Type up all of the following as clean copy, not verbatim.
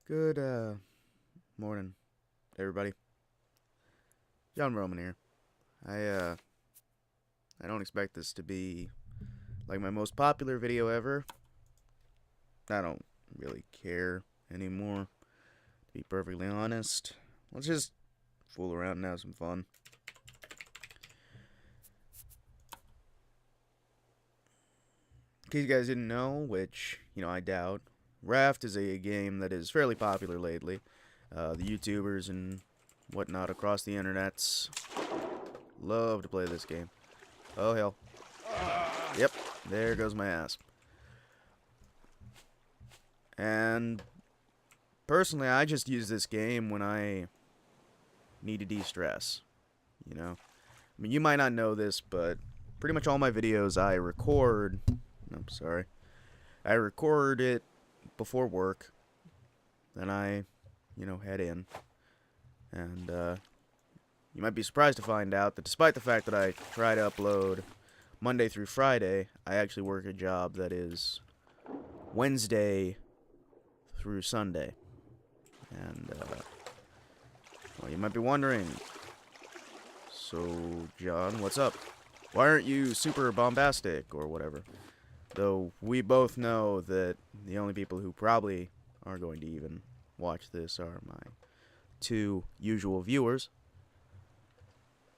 Good morning, everybody. John Roman here. I don't expect this to be like my most popular video ever. I don't really care anymore, to be perfectly honest. Let's just fool around and have some fun. In case you guys didn't know, which, I doubt, Raft is a game that is fairly popular lately. The YouTubers and whatnot across the internets love to play this game. Oh, hell. Yep, there goes my ass. And personally, I just use this game when I need to de-stress. I mean, you might not know this, but pretty much all my videos I record. I'm sorry. I record it before work. Then I, head in. And, you might be surprised to find out that despite the fact that I try to upload Monday through Friday, I actually work a job that is Wednesday through Sunday. And, well, you might be wondering, so, John, what's up? Why aren't you super bombastic or whatever? Though we both know that the only people who probably are going to even watch this are my two usual viewers.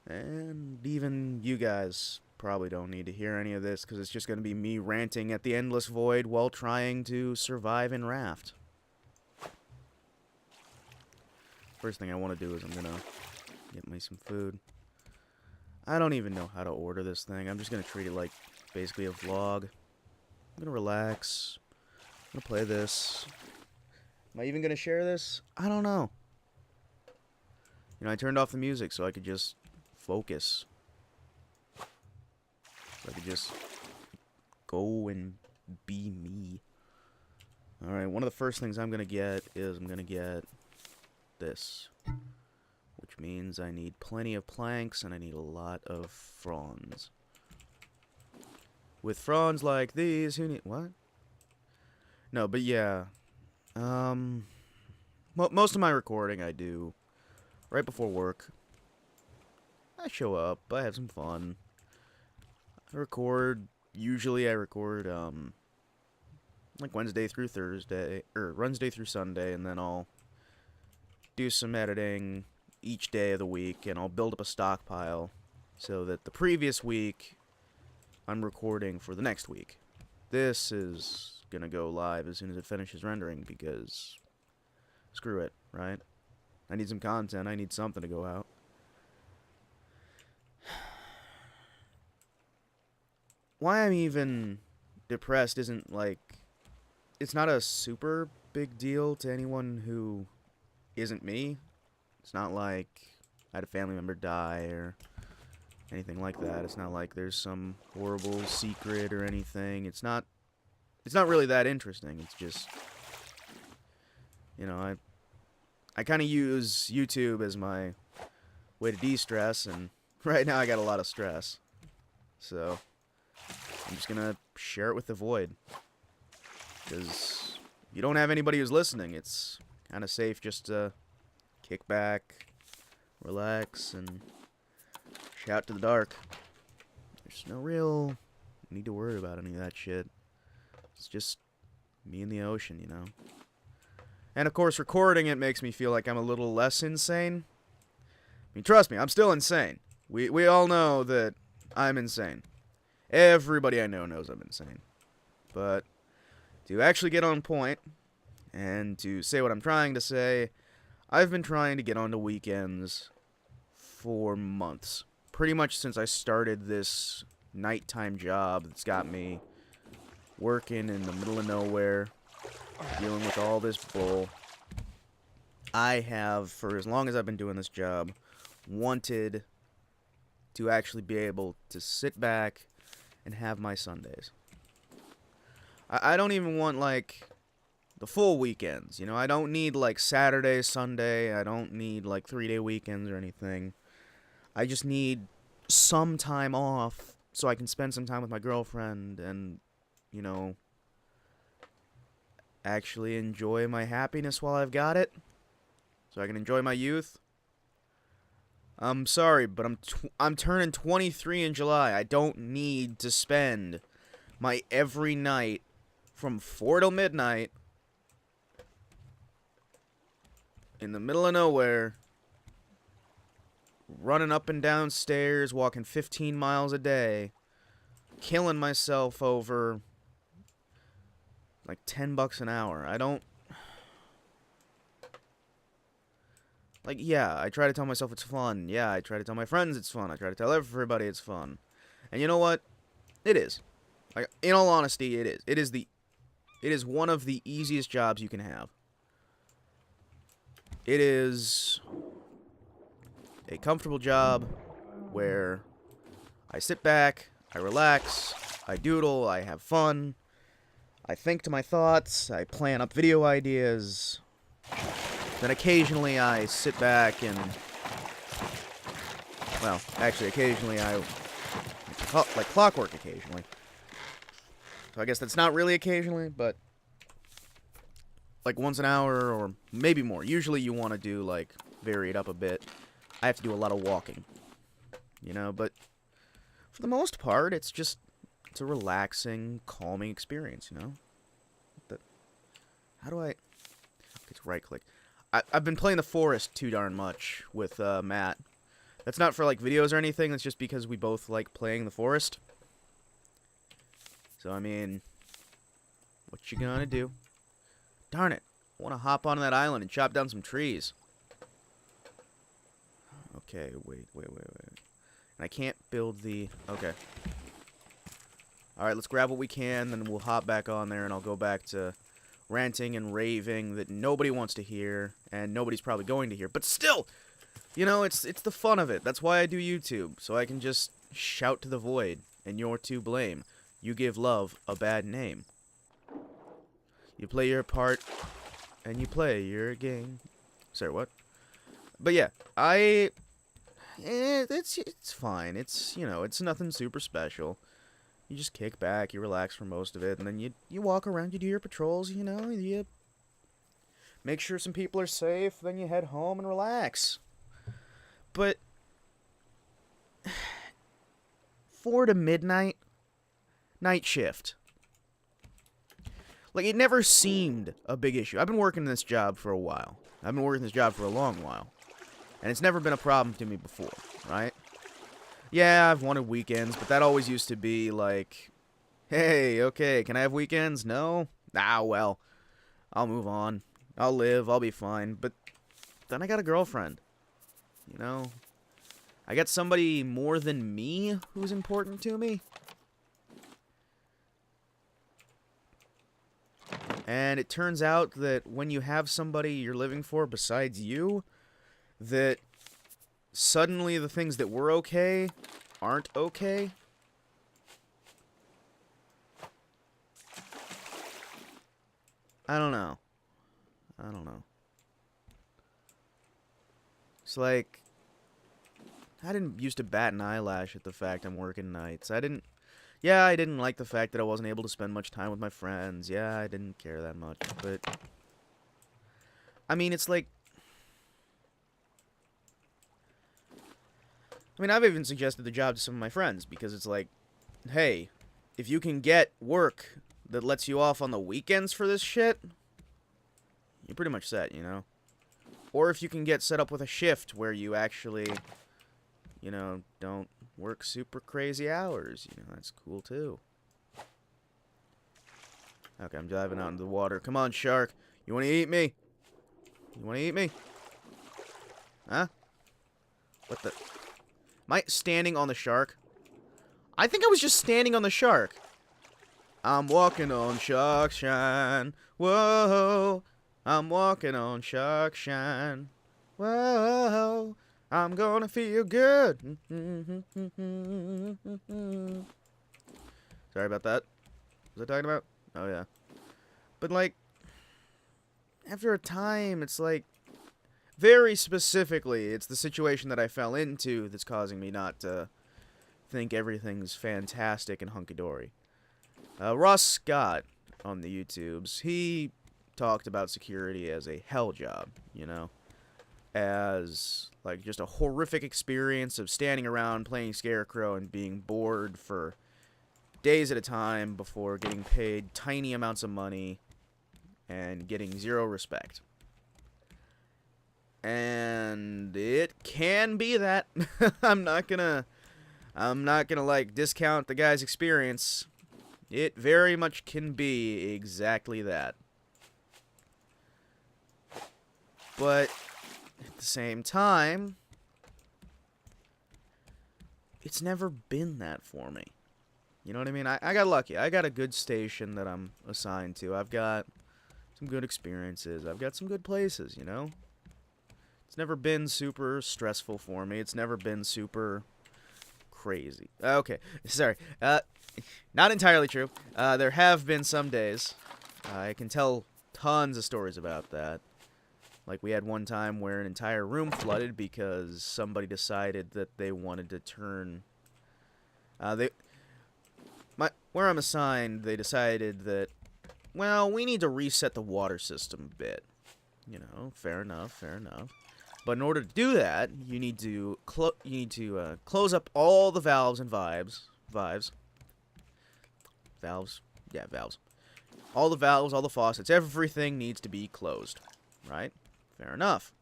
And even you guys probably don't need to hear any of this, because it's just going to be me ranting at the endless void while trying to survive in Raft. First thing I want to do is I'm going to get me some food. I don't even know how to order this thing. I'm just going to treat it like basically a vlog. I'm going to relax. I'm going to play this. Am I even going to share this? I don't know. I turned off the music so I could just focus. So I could just go and be me. Alright, one of the first things I'm going to get is I'm going to get this. Which means I need plenty of planks and I need a lot of fronds. With fronds like these, who need... What? No, but yeah. Most of my recording I do right before work. I show up, I have some fun. Usually I record, like Wednesday through Thursday, or Wednesday through Sunday, and then I'll do some editing each day of the week, and I'll build up a stockpile so that the previous week I'm recording for the next week. This is gonna go live as soon as it finishes rendering, because screw it, right? I need some content, I need something to go out. Why I'm even depressed isn't like... It's not a super big deal to anyone who isn't me. It's not like I had a family member die or anything like that. It's not like there's some horrible secret or anything. It's not really that interesting. It's just, I kind of use YouTube as my way to de-stress, and right now I got a lot of stress. So I'm just gonna share it with the void. Because you don't have anybody who's listening. It's kind of safe just to kick back, relax, and shout to the dark. There's no real need to worry about any of that shit. It's just me and the ocean, And of course, recording it makes me feel like I'm a little less insane. I mean, trust me, I'm still insane. We all know that I'm insane. Everybody I know knows I'm insane. But to actually get on point and to say what I'm trying to say, I've been trying to get onto weekends for months. Pretty much since I started this nighttime job that's got me working in the middle of nowhere, dealing with all this bull. I have, for as long as I've been doing this job, wanted to actually be able to sit back and have my Sundays. I don't even want, like, the full weekends, I don't need, like, Saturday, Sunday. I don't need, like, 3-day weekends or anything. I just need some time off so I can spend some time with my girlfriend and, actually enjoy my happiness while I've got it, so I can enjoy my youth. I'm sorry, but I'm turning 23 in July. I don't need to spend my every night from 4 till midnight in the middle of nowhere, running up and down stairs, walking 15 miles a day, killing myself over like $10 an hour. I don't... Like, yeah, I try to tell myself it's fun. Yeah, I try to tell my friends it's fun. I try to tell everybody it's fun. And you know what? It is. Like, in all honesty, it is. It is one of the easiest jobs you can have. It is a comfortable job where I sit back, I relax, I doodle, I have fun, I think to my thoughts, I plan up video ideas. Then occasionally I sit back and, well, actually occasionally I, like clockwork occasionally. So I guess that's not really occasionally, but like once an hour or maybe more. Usually you want to do like vary it up a bit. I have to do a lot of walking, you know, but for the most part it's a relaxing, calming experience, you know. How do I... It's right click. I've been playing The Forest too darn much with Matt. That's not for like videos or anything. That's just because we both like playing The Forest. So I mean, what you gonna do? Darn it! I want to hop onto that island and chop down some trees. Okay, wait. And I can't build the... Okay. Alright, let's grab what we can, then we'll hop back on there, and I'll go back to ranting and raving that nobody wants to hear, and nobody's probably going to hear. But still, you know, it's the fun of it. That's why I do YouTube, so I can just shout to the void, and you're to blame. You give love a bad name. You play your part, and you play your game. Sorry, what? But yeah, it's fine. It's, you know, it's nothing super special. You just kick back, you relax for most of it, and then you walk around, you do your patrols, you know, you make sure some people are safe, then you head home and relax. But 4 to midnight, night shift. Like, it never seemed a big issue. I've been working this job for a while. I've been working this job for a long while. And it's never been a problem to me before, right? Yeah, I've wanted weekends, but that always used to be like, hey, okay, can I have weekends? No? Ah, well, I'll move on. I'll live, I'll be fine. But then I got a girlfriend, you know? I got somebody more than me who's important to me. And it turns out that when you have somebody you're living for besides you, that suddenly the things that were okay aren't okay. I don't know. It's like, I didn't used to bat an eyelash at the fact I'm working nights. I didn't like the fact that I wasn't able to spend much time with my friends. Yeah, I didn't care that much. But, I mean, it's like, I mean, I've even suggested the job to some of my friends, because it's like, hey, if you can get work that lets you off on the weekends for this shit, you're pretty much set, you know? Or if you can get set up with a shift where you actually, you know, don't work super crazy hours, you know, that's cool too. Okay, I'm diving out into the water. Come on, shark. You want to eat me? You want to eat me? Huh? What the... Am I standing on the shark? I think I was just standing on the shark. I'm walking on shark shine. Whoa. I'm walking on shark shine. Whoa. I'm gonna feel good. Sorry about that. What was I talking about? Oh, yeah. But, like, after a time, it's like, very specifically, it's the situation that I fell into that's causing me not to think everything's fantastic and hunky-dory. Ross Scott on the YouTubes, he talked about security as a hell job, you know? As, like, just a horrific experience of standing around playing Scarecrow and being bored for days at a time before getting paid tiny amounts of money and getting zero respect. And it can be that. I'm not gonna, like, discount the guy's experience. It very much can be exactly that. But at the same time, it's never been that for me. You know what I mean? I got lucky. I got a good station that I'm assigned to. I've got some good experiences. I've got some good places, you know? It's never been super stressful for me. It's never been super crazy. Okay, sorry. Not entirely true. There have been some days. I can tell tons of stories about that. Like, we had one time where an entire room flooded because somebody decided that they wanted to turn... where I'm assigned, they decided that, well, we need to reset the water system a bit. You know, fair enough, fair enough. But in order to do that, you need to close up all the valves and valves. Yeah, valves. All the valves, all the faucets, everything needs to be closed, right? Fair enough.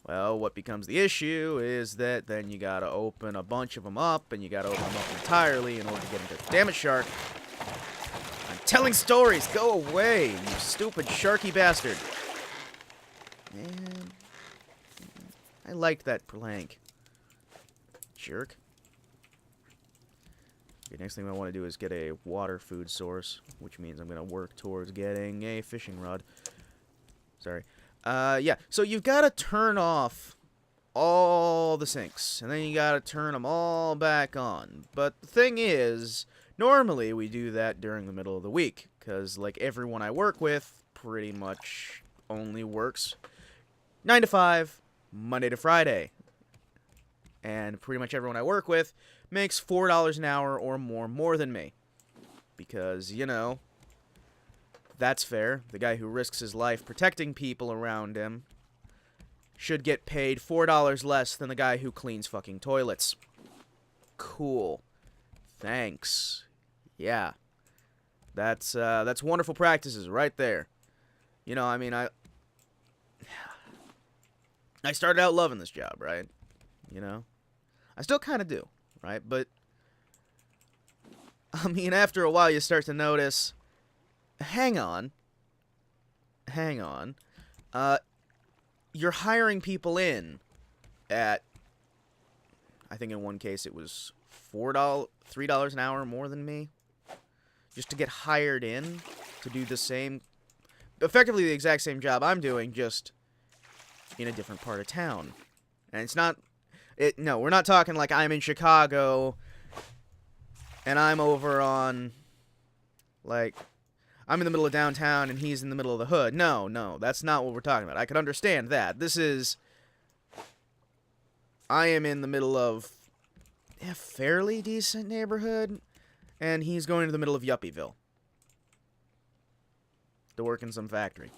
Well, what becomes the issue is that then you gotta open a bunch of them up, and you gotta open them up entirely in order to get into the damn it, shark. I'm telling stories! Go away, you stupid sharky bastard! Man, I liked that plank. Jerk. Okay, next thing I want to do is get a water food source, which means I'm gonna work towards getting a fishing rod. Sorry. Yeah, so you've got to turn off all the sinks, and then you got to turn them all back on. But the thing is, normally we do that during the middle of the week, because, like, everyone I work with pretty much only works 9 to 5, Monday to Friday. And pretty much everyone I work with makes $4 an hour or more than me. Because, you know... That's fair. The guy who risks his life protecting people around him should get paid $4 less than the guy who cleans fucking toilets. Cool. Thanks. Yeah. That's wonderful practices right there. You know, I mean, I started out loving this job, right? You know? I still kind of do, right? But, I mean, after a while you start to notice... Hang on. You're hiring people in at, I think in one case it was $3 an hour more than me, just to get hired in to do the same, effectively the exact same job I'm doing, just in a different part of town. And it's not, no, we're not talking like I'm in Chicago and I'm over on, like... I'm in the middle of downtown and he's in the middle of the hood. No, that's not what we're talking about. I could understand that. This is... I am in the middle of a fairly decent neighborhood, and he's going to the middle of Yuppieville to work in some factory.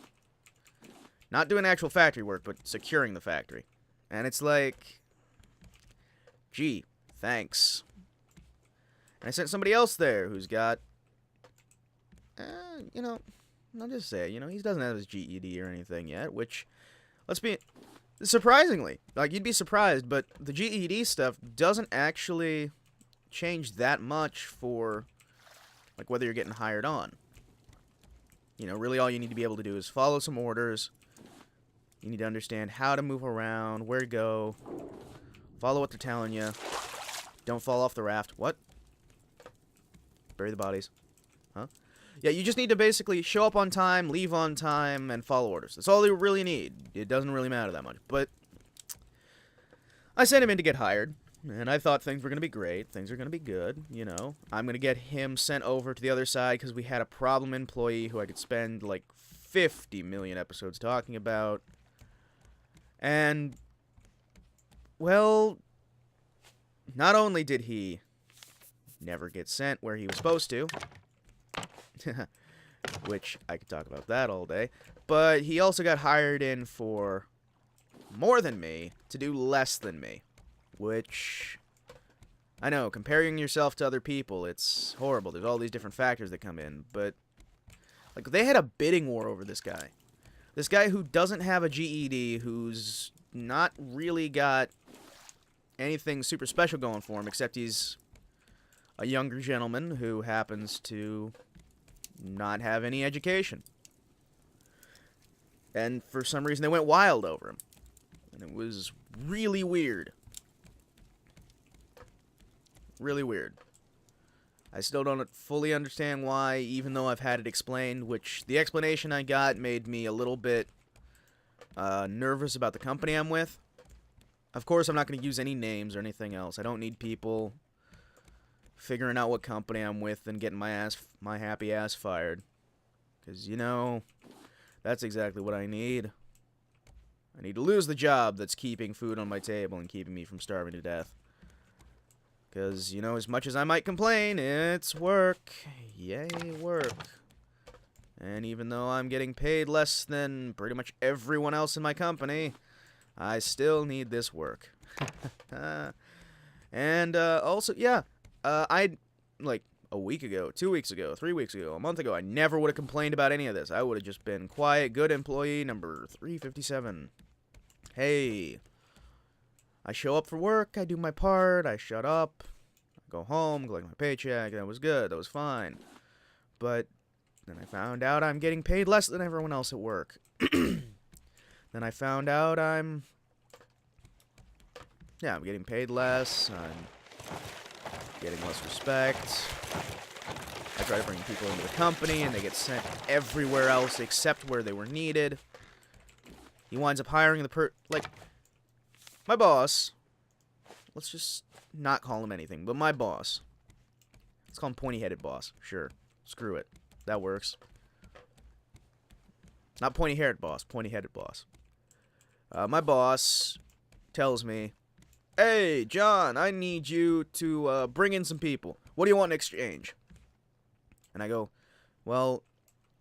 Not doing actual factory work, but securing the factory. And it's like... Gee, thanks. And I sent somebody else there who's got... you know, I'll just say, you know, he doesn't have his GED or anything yet, which, let's be, surprisingly, like, you'd be surprised, but the GED stuff doesn't actually change that much for, like, whether you're getting hired on. You know, really all you need to be able to do is follow some orders. You need to understand how to move around, where to go, follow what they're telling you, don't fall off the raft. What? Bury the bodies. Huh? Yeah, you just need to basically show up on time, leave on time, and follow orders. That's all you really need. It doesn't really matter that much. But I sent him in to get hired, and I thought things were going to be great. Things are going to be good, you know. I'm going to get him sent over to the other side because we had a problem employee who I could spend, like, 50 million episodes talking about. And, well, not only did he never get sent where he was supposed to... which I could talk about that all day. But he also got hired in for more than me to do less than me, which I know, comparing yourself to other people, it's horrible. There's all these different factors that come in, but like they had a bidding war over this guy. This guy who doesn't have a GED, who's not really got anything super special going for him, except he's a younger gentleman who happens to not have any education. And for some reason, they went wild over him. And it was really weird. Really weird. I still don't fully understand why, even though I've had it explained, which the explanation I got made me a little bit nervous about the company I'm with. Of course, I'm not going to use any names or anything else. I don't need people figuring out what company I'm with and getting my happy ass fired. Because, you know, that's exactly what I need. I need to lose the job that's keeping food on my table and keeping me from starving to death. Because, you know, as much as I might complain, it's work. Yay, work. And even though I'm getting paid less than pretty much everyone else in my company, I still need this work. And, also, yeah, like, a week ago, 2 weeks ago, 3 weeks ago, a month ago, I never would have complained about any of this. I would have just been quiet, good employee number 357. Hey. I show up for work, I do my part, I shut up, I go home, collect my paycheck, that was good, that was fine. But then I found out I'm getting paid less than everyone else at work. Then I found out I'm getting paid less, I'm getting less respect. I try to bring people into the company, and they get sent everywhere else except where they were needed. He winds up hiring my boss, let's just not call him anything, but my boss. Let's call him pointy-headed boss. Sure. Screw it. That works. Not pointy-haired boss, pointy-headed boss. My boss tells me, "Hey, John, I need you to bring in some people. What do you want in exchange?" And I go, "Well,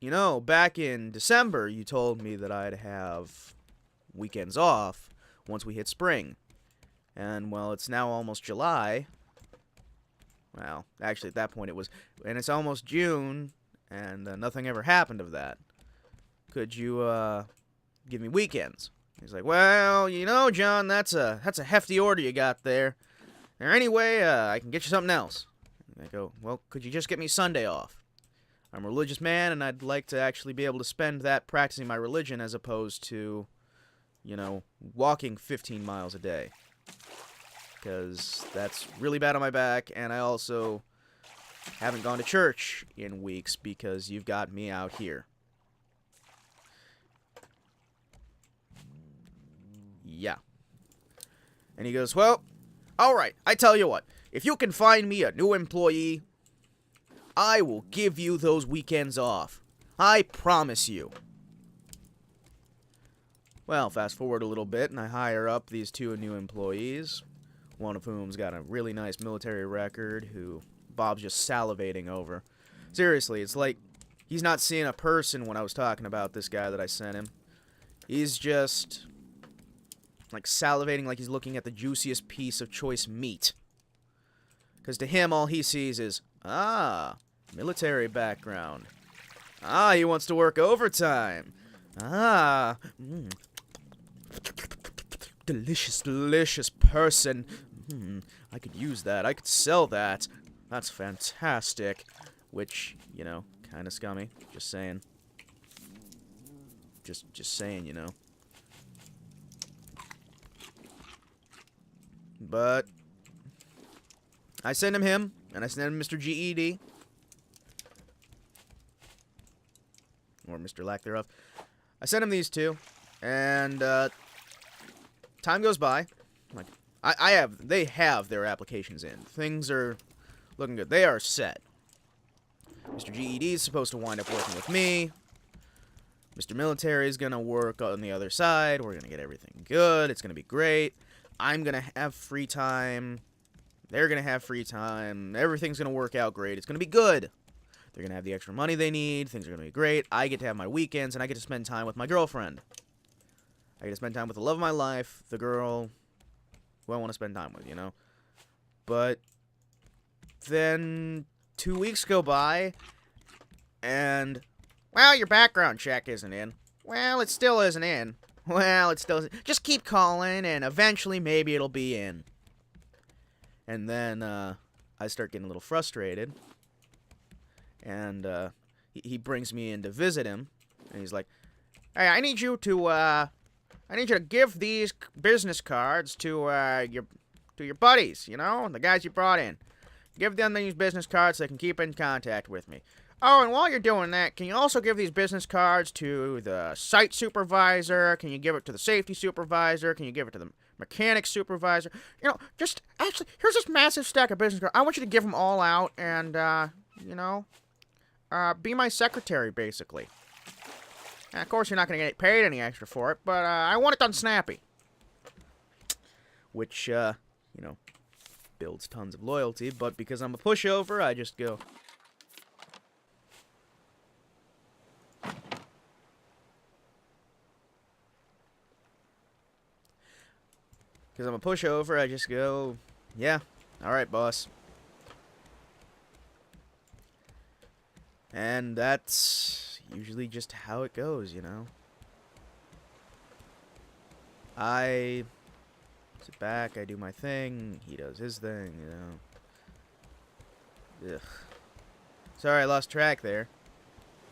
you know, back in December, you told me that I'd have weekends off once we hit spring. And, well, it's now almost July. Well, actually, at that point it was. And it's almost June, and nothing ever happened of that. Could you, give me weekends?" He's like, "Well, you know, John, that's a hefty order you got there. Or anyway, I can get you something else." And I go, "Well, could you just get me Sunday off? I'm a religious man, and I'd like to actually be able to spend that practicing my religion as opposed to, you know, walking 15 miles a day. Because that's really bad on my back, and I also haven't gone to church in weeks because you've got me out here." Yeah. And he goes, "Well, alright, I tell you what. If you can find me a new employee, I will give you those weekends off. I promise you." Well, fast forward a little bit, and I hire up these two new employees, one of whom's got a really nice military record, who Bob's just salivating over. Seriously, it's like he's not seeing a person when I was talking about this guy that I sent him. He's just, like, salivating like he's looking at the juiciest piece of choice meat. Because to him, all he sees is, military background. He wants to work overtime. Delicious, delicious person. I could use that. I could sell that. That's fantastic. Which, you know, kind of scummy. Just saying. Just saying, you know. But I send him, and I send him Mr. GED. Or Mr. Lack thereof. I sent him these two, and time goes by. Like, they have their applications in. Things are looking good. They are set. Mr. GED is supposed to wind up working with me. Mr. Military is going to work on the other side. We're going to get everything good. It's going to be great. I'm going to have free time. They're going to have free time. Everything's going to work out great. It's going to be good. They're going to have the extra money they need. Things are going to be great. I get to have my weekends, and I get to spend time with my girlfriend. I get to spend time with the love of my life, the girl who I want to spend time with, you know? But then 2 weeks go by, and, well, your background check isn't in. Well, it still isn't in. Well, it still isn't. Just keep calling, and eventually maybe it'll be in. And then I start getting a little frustrated. And he brings me in to visit him. And he's like, hey, I need you to give these business cards to your buddies, you know, the guys you brought in. Give them these business cards so they can keep in contact with me. Oh, and while you're doing that, can you also give these business cards to the site supervisor? Can you give it to the safety supervisor? Can you give it to the mechanic supervisor? You know, just, actually, here's this massive stack of business cards. I want you to give them all out and, you know, be my secretary, basically. And of course, you're not going to get paid any extra for it, but I want it done snappy. Which, you know, builds tons of loyalty, but because I'm a pushover, I just go... Because I'm a pushover, I just go, yeah, alright, boss. And that's usually just how it goes, you know. I sit back, I do my thing, he does his thing, you know. Ugh. Sorry, I lost track there.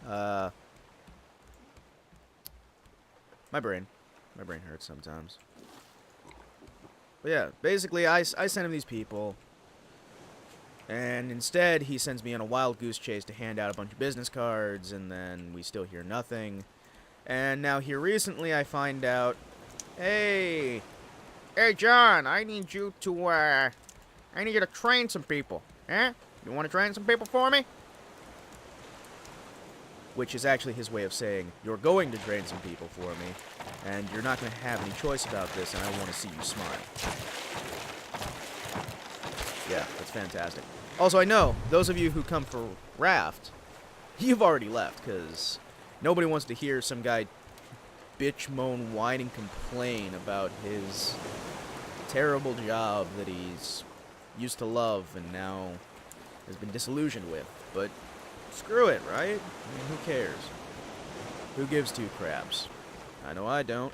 My brain hurts sometimes. But yeah, basically, I send him these people, and instead he sends me on a wild goose chase to hand out a bunch of business cards, and then we still hear nothing. And now here recently I find out, hey John, I need you to train some people. Eh? You want to train some people for me? Which is actually his way of saying, you're going to train some people for me, and you're not going to have any choice about this, and I want to see you smile. Yeah, that's fantastic. Also, I know, those of you who come for Raft, you've already left, because nobody wants to hear some guy bitch, moan, whine, and complain about his terrible job that he's used to love and now has been disillusioned with. But screw it, right? I mean, who cares? Who gives two craps? I know I don't.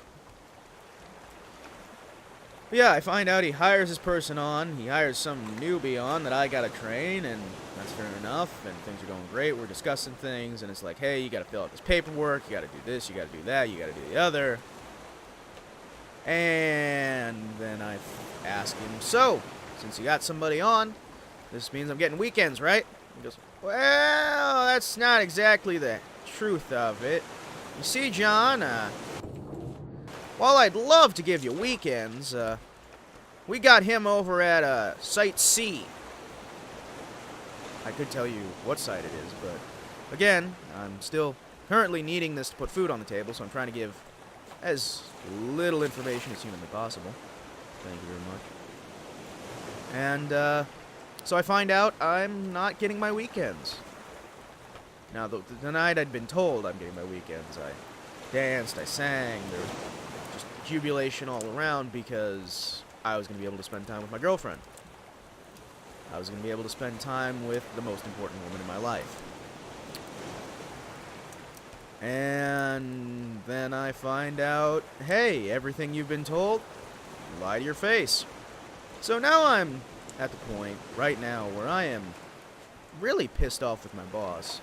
But yeah, I find out he hires his person on. He hires some newbie on that I gotta train, and that's fair enough, and things are going great. We're discussing things, and it's like, hey, you gotta fill out this paperwork, you gotta do this, you gotta do that, you gotta do the other. And then I ask him, so, since you got somebody on, this means I'm getting weekends, right? He goes, well, that's not exactly the truth of it. You see, John, while I'd love to give you weekends, we got him over at Site C. I could tell you what site it is, but again, I'm still currently needing this to put food on the table, so I'm trying to give as little information as humanly possible. Thank you very much. And, so I find out I'm not getting my weekends. Now, the night I'd been told I'm getting my weekends, I danced, I sang, there was just jubilation all around because I was going to be able to spend time with my girlfriend. I was going to be able to spend time with the most important woman in my life. And then I find out, hey, everything you've been told, lie to your face. So now I'm at the point, right now, where I am really pissed off with my boss.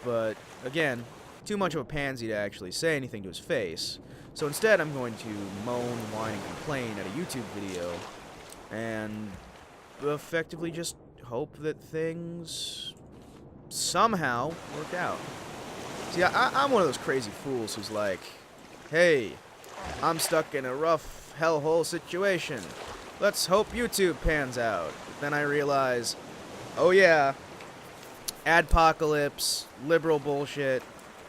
But, again, too much of a pansy to actually say anything to his face. So instead, I'm going to moan, whine, and complain at a YouTube video, and effectively just hope that things somehow work out. See, I'm one of those crazy fools who's like, hey, I'm stuck in a rough hellhole situation. Let's hope YouTube pans out. But then I realize, oh yeah, adpocalypse, liberal bullshit,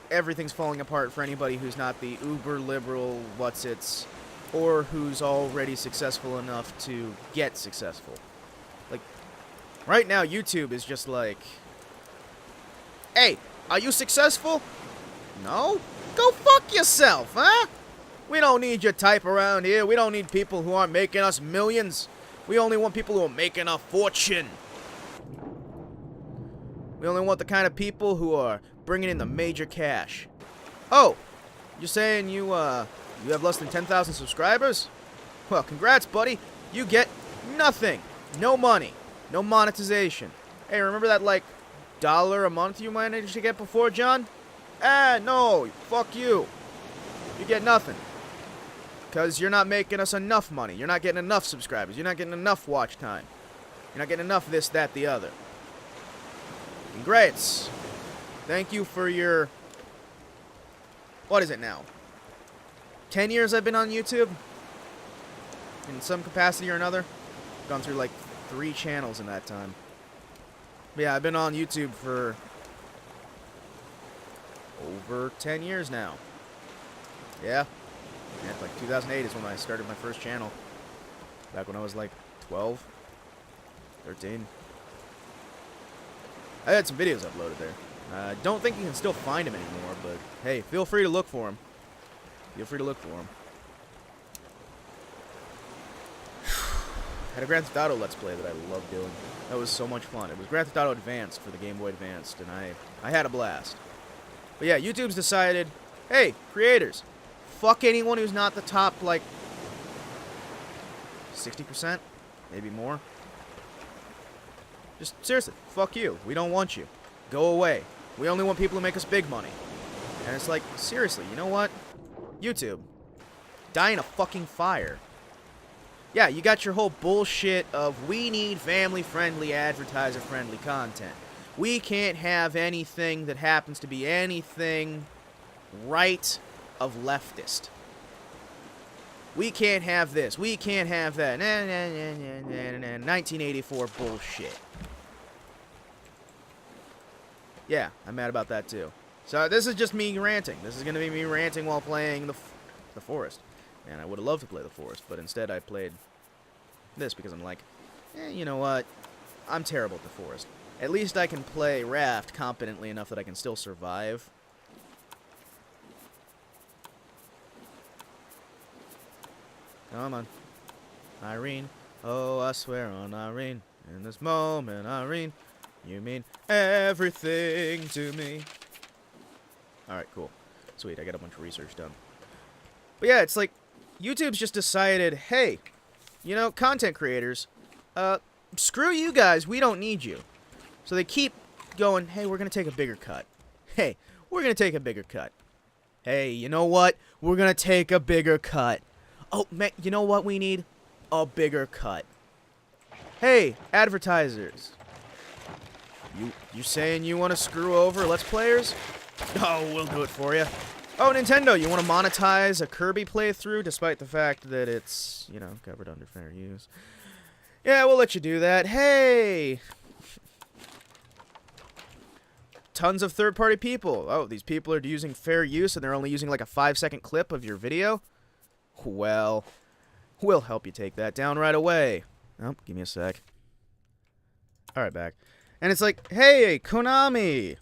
everything's falling apart for anybody who's not the uber-liberal what's-its, or who's already successful enough to get successful. Like, right now, YouTube is just like, Hey, are you successful? No? Go fuck yourself, huh? We don't need your type around here. We don't need people who aren't making us millions. We only want people who are making a fortune. We only want the kind of people who are bringing in the major cash. Oh, you're saying you have less than 10,000 subscribers? Well, congrats, buddy. You get nothing. No money. No monetization. Hey, remember that, like, $1 a month you managed to get before, John? No. Fuck you. You get nothing. Because you're not making us enough money. You're not getting enough subscribers. You're not getting enough watch time. You're not getting enough this, that, the other. Congrats. Thank you for your... What is it now? 10 years I've been on YouTube? In some capacity or another? Gone through like 3 channels in that time. But yeah, I've been on YouTube for over 10 years now. Yeah. Yeah, like 2008 is when I started my first channel. Back when I was like 12, 13. I had some videos uploaded there. I don't think you can still find them anymore, but hey, feel free to look for them. Feel free to look for them. I had a Grand Theft Auto Let's Play that I loved doing. That was so much fun. It was Grand Theft Auto Advanced for the Game Boy Advanced, and I had a blast. But yeah, YouTube's decided, hey, creators, fuck anyone who's not the top, like, 60%? Maybe more? Just, seriously, fuck you. We don't want you. Go away. We only want people who make us big money. And it's like, seriously, you know what? YouTube, die in a fucking fire. Yeah, you got your whole bullshit of we need family-friendly, advertiser-friendly content. We can't have anything that happens to be anything right of leftist. We can't have this. We can't have that. 1984 bullshit. Yeah, I'm mad about that too. So this is just me ranting. This is going to be me ranting while playing the Forest. And I would have loved to play the Forest, but instead I played this because I'm like, you know what? I'm terrible at the Forest. At least I can play Raft competently enough that I can still survive. Come on. Irene. Oh, I swear on Irene. In this moment, Irene, you mean everything to me. Alright, cool. Sweet, I got a bunch of research done. But yeah, it's like, YouTube's just decided, hey, you know, content creators, screw you guys, we don't need you. So they keep going, hey, we're going to take a bigger cut. Hey, we're going to take a bigger cut. Hey, you know what? We're going to take a bigger cut. Oh, man, you know what we need? A bigger cut. Hey, advertisers. You saying you want to screw over Let's Players? Oh, we'll do it for you. Oh, Nintendo, you want to monetize a Kirby playthrough despite the fact that it's, you know, covered under fair use? Yeah, we'll let you do that. Hey! Tons of third-party people. Oh, these people are using fair use and they're only using like a 5-second clip of your video? Well, we'll help you take that down right away. Oh, give me a sec. Alright, back. And it's like, hey, Konami!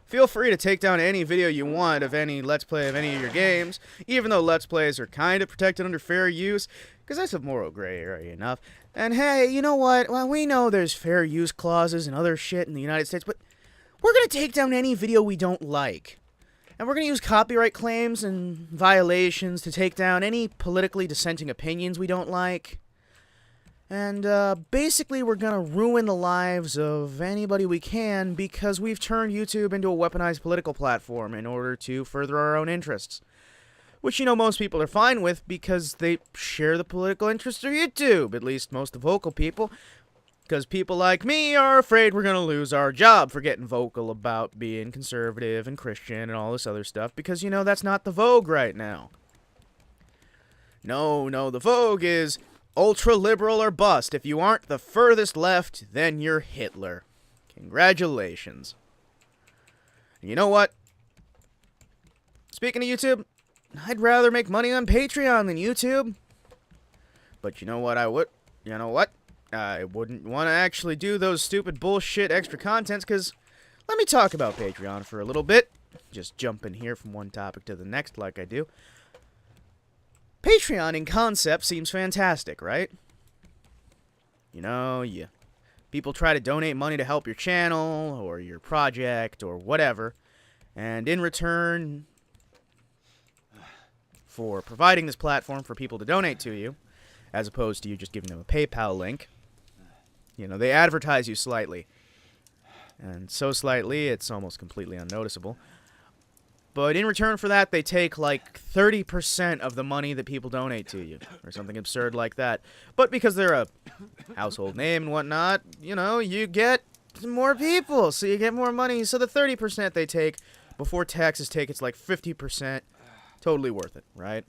Feel free to take down any video you want of any Let's Play of any of your games, even though Let's Plays are kind of protected under fair use, because that's a moral gray area enough. And hey, you know what? Well, we know there's fair use clauses and other shit in the United States, but we're going to take down any video we don't like. And we're going to use copyright claims and violations to take down any politically dissenting opinions we don't like. And basically we're going to ruin the lives of anybody we can because we've turned YouTube into a weaponized political platform in order to further our own interests. Which, you know, most people are fine with because they share the political interests of YouTube, at least most of the vocal people. Because people like me are afraid we're going to lose our job for getting vocal about being conservative and Christian and all this other stuff because, you know, that's not the vogue right now. No, the vogue is ultra-liberal or bust. If you aren't the furthest left, then you're Hitler. Congratulations. You know what? Speaking of YouTube, I'd rather make money on Patreon than YouTube. But you know what I would? You know what? I wouldn't want to actually do those stupid bullshit extra contents because, let me talk about Patreon for a little bit. Just jumping here from one topic to the next like I do. Patreon in concept seems fantastic, right? You know, people try to donate money to help your channel or your project or whatever, and in return for providing this platform for people to donate to you, as opposed to you just giving them a PayPal link, you know, they advertise you slightly. And so slightly, it's almost completely unnoticeable. But in return for that, they take like 30% of the money that people donate to you, or something absurd like that. But because they're a household name and whatnot, you know, you get more people, so you get more money. So the 30% they take before taxes take, it's like 50%. Totally worth it, right?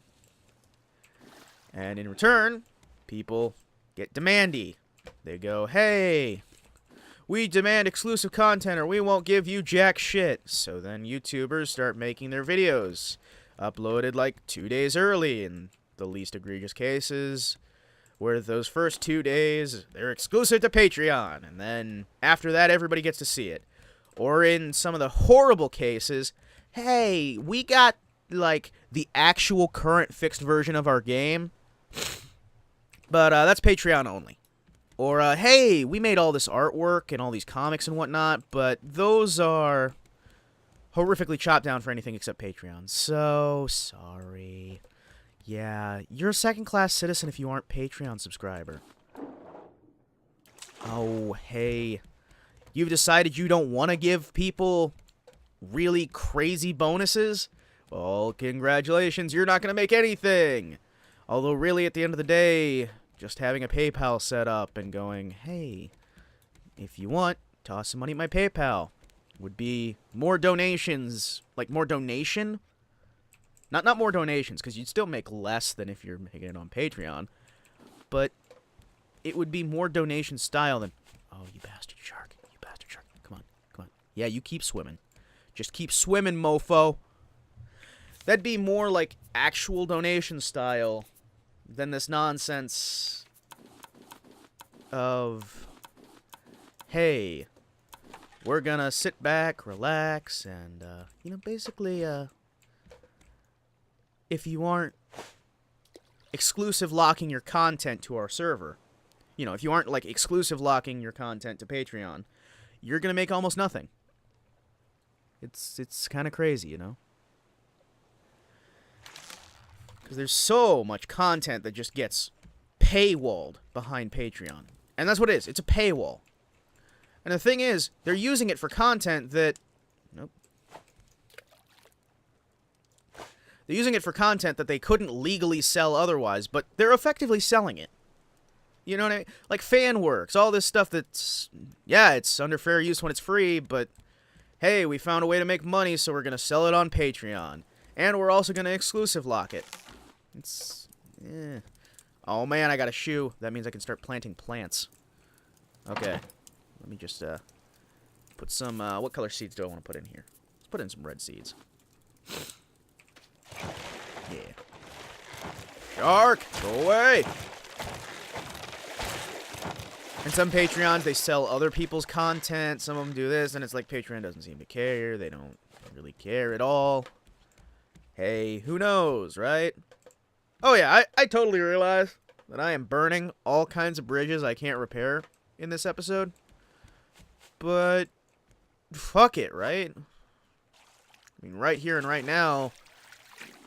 And in return, people get demandy. They go, hey, we demand exclusive content or we won't give you jack shit. So then YouTubers start making their videos uploaded like 2 days early in the least egregious cases, where those first 2 days, they're exclusive to Patreon. And then after that, everybody gets to see it. Or in some of the horrible cases, hey, we got like the actual current fixed version of our game, but that's Patreon only. Or, hey, we made all this artwork and all these comics and whatnot, but those are horrifically chopped down for anything except Patreon. So, sorry. Yeah, you're a second-class citizen if you aren't Patreon subscriber. Oh, hey. You've decided you don't want to give people really crazy bonuses? Well, congratulations, you're not going to make anything. Although, really, at the end of the day, just having a PayPal set up and going, hey, if you want, toss some money at my PayPal, would be more donations, like more donation? Not more donations, because you'd still make less than if you're making it on Patreon, but it would be more donation style than, oh, you bastard shark, come on. Yeah, you keep swimming. Just keep swimming, mofo. That'd be more like actual donation style than this nonsense of, hey, we're gonna sit back, relax, and, you know, basically, if you aren't exclusive locking your content to our server, you know, if you aren't, like, exclusive locking your content to Patreon, you're gonna make almost nothing. It's kind of crazy, you know? Because there's so much content that just gets paywalled behind Patreon. And that's what it is. It's a paywall. And the thing is, they're using it for content that... Nope. They're using it for content that they couldn't legally sell otherwise, but they're effectively selling it. You know what I mean? Like fan works, all this stuff that's... Yeah, it's under fair use when it's free, but... Hey, we found a way to make money, so we're going to sell it on Patreon. And we're also going to exclusive lock it. It's... Oh, man, I got a shoe. That means I can start planting plants. Okay. Let me just, put some, what color seeds do I want to put in here? Let's put in some red seeds. Yeah. Shark! Go away! And some Patreons, they sell other people's content. Some of them do this, and it's like Patreon doesn't seem to care. They don't really care at all. Hey, who knows, right? Oh yeah, I totally realize that I am burning all kinds of bridges I can't repair in this episode. But, fuck it, right? I mean, right here and right now,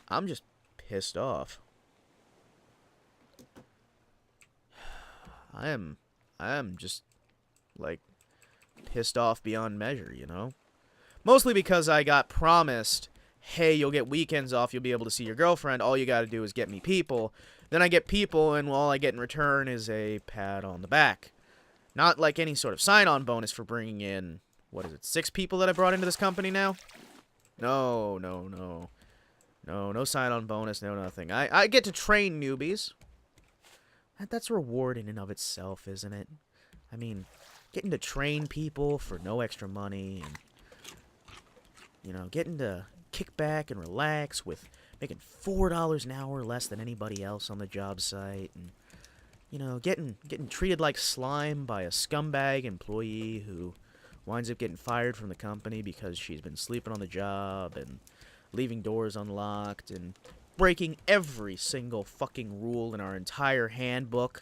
I'm just pissed off. I am just, like, pissed off beyond measure, you know? Mostly because I got promised, hey, you'll get weekends off, you'll be able to see your girlfriend, all you gotta do is get me people. Then I get people, and all I get in return is a pat on the back. Not like any sort of sign-on bonus for bringing in, what is it, 6 people that I brought into this company now? No sign-on bonus, no nothing. I get to train newbies. That's a reward in and of itself, isn't it? I mean, getting to train people for no extra money, and, you know, getting to kick back and relax with making $4 an hour less than anybody else on the job site, and, you know, getting treated like slime by a scumbag employee who winds up getting fired from the company because she's been sleeping on the job and leaving doors unlocked and breaking every single fucking rule in our entire handbook.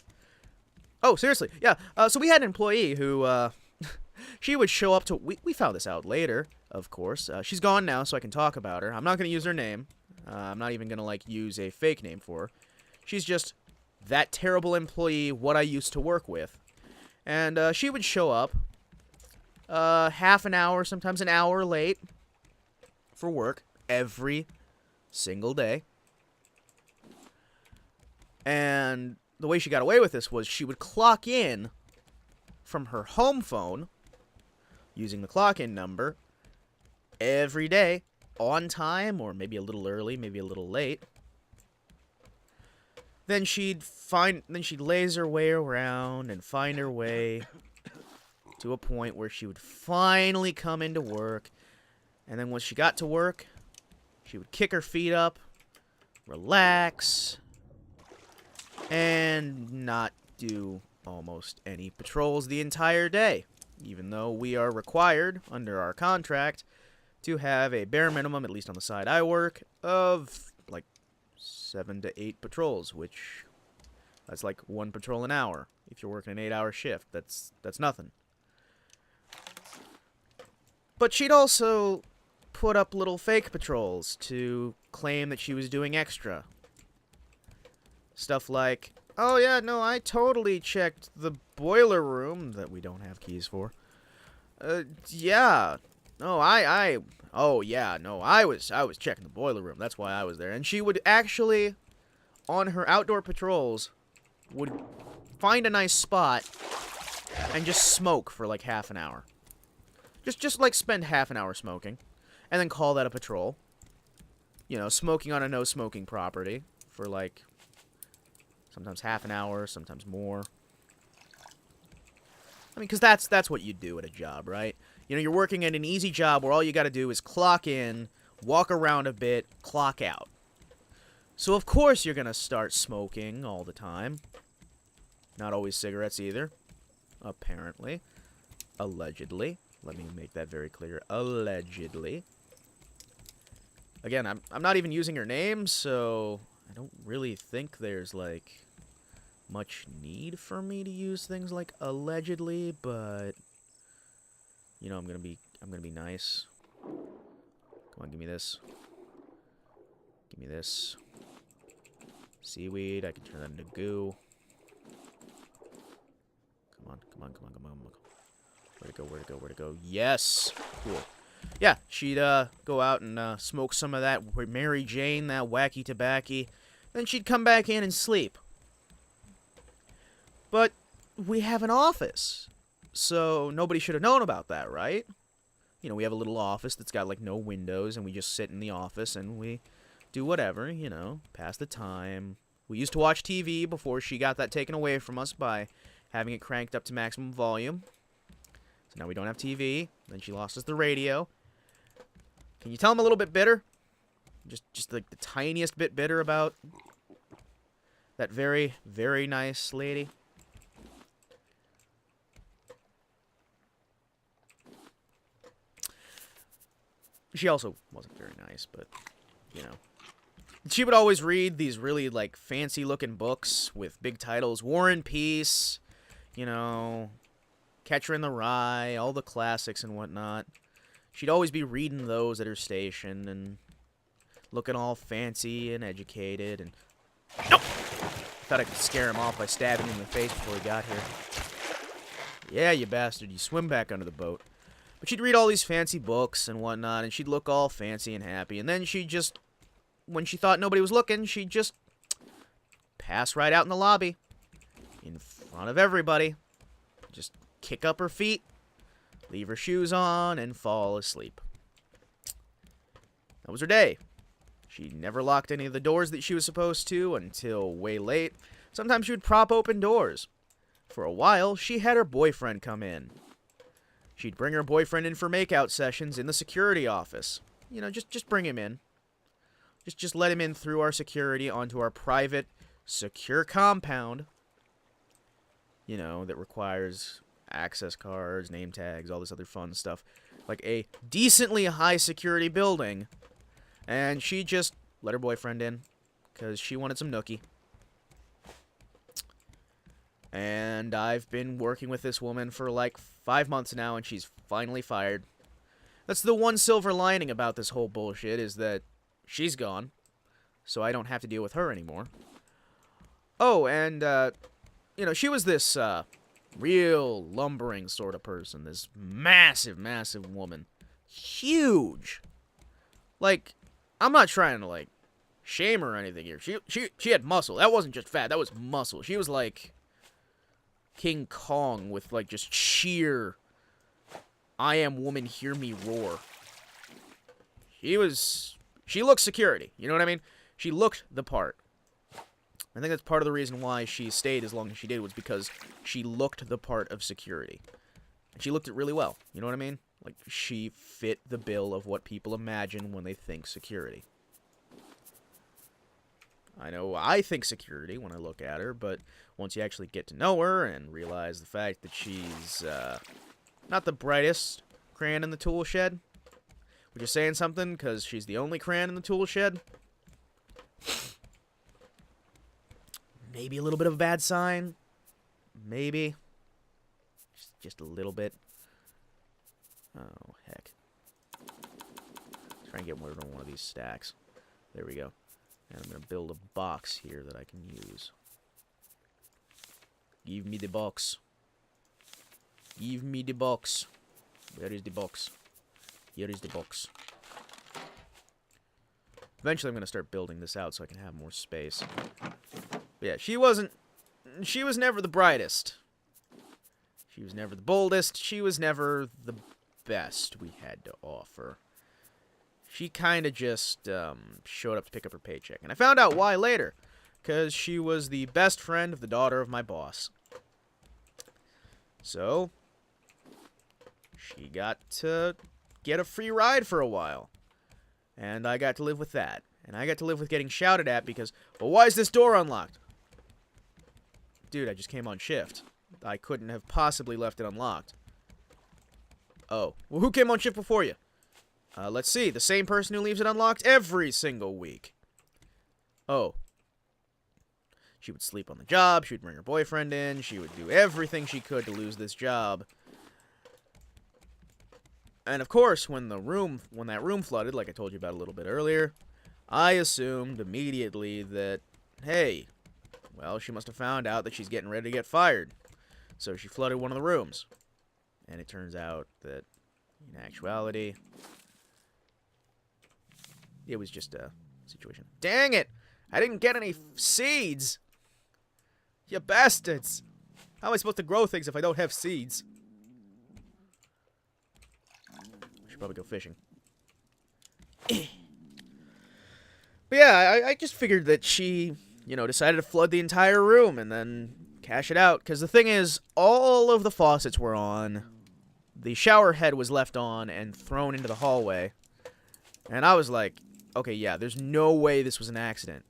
Oh, seriously, yeah. So we had an employee who, she would show up to... We found this out later, of course. She's gone now, so I can talk about her. I'm not going to use her name. I'm not even going to, like, use a fake name for her. She's just that terrible employee what I used to work with. And she would show up half an hour, sometimes an hour late for work every single day. And the way she got away with this was she would clock in from her home phone using the clock-in number every day on time, or maybe a little early, maybe a little late. Then she'd laze her way around and find her way to a point where she would finally come into work. And then once she got to work, she would kick her feet up, relax, and not do almost any patrols the entire day, even though we are required under our contract to have a bare minimum, at least on the side I work, of like 7 to 8 patrols, which that's like 1 patrol an hour. If you're working an 8-hour shift, that's nothing. But she'd also put up little fake patrols to claim that she was doing extra. Stuff like, oh yeah, no, I totally checked the boiler room that we don't have keys for. Yeah. No, oh yeah, no, I was checking the boiler room. That's why I was there. And she would actually, on her outdoor patrols, would find a nice spot and just smoke for like half an hour. Just like spend half an hour smoking, and then call that a patrol. You know, smoking on a no-smoking property for like sometimes half an hour, sometimes more. I mean, because that's what you do at a job, right? You know, you're working at an easy job where all you got to do is clock in, walk around a bit, clock out. So of course you're going to start smoking all the time. Not always cigarettes either. Apparently. Allegedly. Let me make that very clear. Allegedly. Again, I'm not even using her name, so I don't really think there's, like, much need for me to use things like allegedly, but you know, I'm gonna be nice. Come on, give me this. Give me this. Seaweed, I can turn that into goo. Come on, come on, come on, come on, come on. Where'd it go, where'd it go, where'd it go? Yes! Cool. Yeah, she'd go out and smoke some of that Mary Jane, that wacky tobacco. Then she'd come back in and sleep. But we have an office, so nobody should have known about that, right? You know, we have a little office that's got, like, no windows, and we just sit in the office, and we do whatever, you know, pass the time. We used to watch TV before she got that taken away from us by having it cranked up to maximum volume. So now we don't have TV. Then she lost us the radio. Can you tell I'm a little bit bitter? Just like the tiniest bit bitter about that very, very nice lady. She also wasn't very nice, but, you know. She would always read these really, like, fancy-looking books with big titles. War and Peace, you know, Catcher in the Rye, all the classics and whatnot. She'd always be reading those at her station and looking all fancy and educated. And nope! Thought I could scare him off by stabbing him in the face before he got here. Yeah, you bastard. You swim back under the boat. But she'd read all these fancy books and whatnot, and she'd look all fancy and happy. And then she'd just, when she thought nobody was looking, she'd just pass right out in the lobby. In front of everybody. Just kick up her feet, leave her shoes on, and fall asleep. That was her day. She never locked any of the doors that she was supposed to until way late. Sometimes she would prop open doors. For a while, she had her boyfriend come in. She'd bring her boyfriend in for makeout sessions in the security office. You know, just bring him in. Just let him in through our security onto our private, secure compound. You know, that requires access cards, name tags, all this other fun stuff. Like a decently high security building. And she just let her boyfriend in because she wanted some nookie. And I've been working with this woman for like 5 months now, and she's finally fired. That's the one silver lining about this whole bullshit, is that she's gone, so I don't have to deal with her anymore. Oh, and, you know, she was this, real lumbering sort of person. This massive, massive woman. Huge. Like, I'm not trying to, like, shame her or anything here. She had muscle. That wasn't just fat. That was muscle. She was like King Kong with, like, just sheer I am woman, hear me roar. She looked security. You know what I mean? She looked the part. I think that's part of the reason why she stayed as long as she did, was because she looked the part of security. And she looked it really well. You know what I mean? Like, she fit the bill of what people imagine when they think security. I know I think security when I look at her, but once you actually get to know her and realize the fact that she's, not the brightest crayon in the tool shed, which is saying something, because she's the only crayon in the tool shed. Maybe a little bit of a bad sign. Maybe. Just a little bit. Oh, heck. Try and get rid of one of these stacks. There we go. And I'm going to build a box here that I can use. Give me the box. Give me the box. Where is the box? Here is the box. Eventually I'm going to start building this out so I can have more space. But yeah, she was never the brightest. She was never the boldest. She was never the best we had to offer. She kind of just showed up to pick up her paycheck. And I found out why later. Because she was the best friend of the daughter of my boss. So, she got to get a free ride for a while. And I got to live with that. And I got to live with getting shouted at because, well, why is this door unlocked? Dude, I just came on shift. I couldn't have possibly left it unlocked. Oh. Well, who came on shift before you? Let's see. The same person who leaves it unlocked every single week. Oh. She would sleep on the job. She would bring her boyfriend in. She would do everything she could to lose this job. And of course, when that room flooded, like I told you about a little bit earlier, I assumed immediately that, hey, well, she must have found out that she's getting ready to get fired. So she flooded one of the rooms. And it turns out that, in actuality, it was just a situation. Dang it! I didn't get any seeds! You bastards! How am I supposed to grow things if I don't have seeds? I should probably go fishing. But yeah, I just figured that she, you know, decided to flood the entire room and then cash it out. Because the thing is, all of the faucets were on. The shower head was left on and thrown into the hallway. And I was like, okay, yeah, there's no way this was an accident.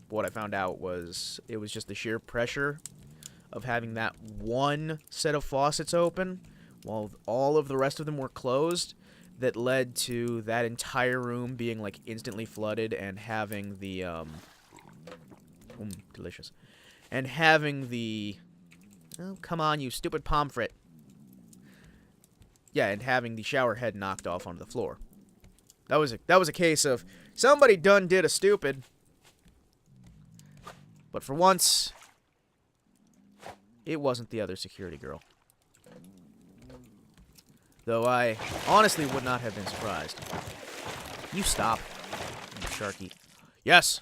But what I found out was it was just the sheer pressure of having that one set of faucets open while all of the rest of them were closed that led to that entire room being, like, instantly flooded and having the, delicious. And having the, oh, come on, you stupid pomfret. Yeah, and having the shower head knocked off onto the floor. That was a case of somebody done did a stupid. But for once, it wasn't the other security girl. Though I honestly would not have been surprised. You stop, you sharky. Yes!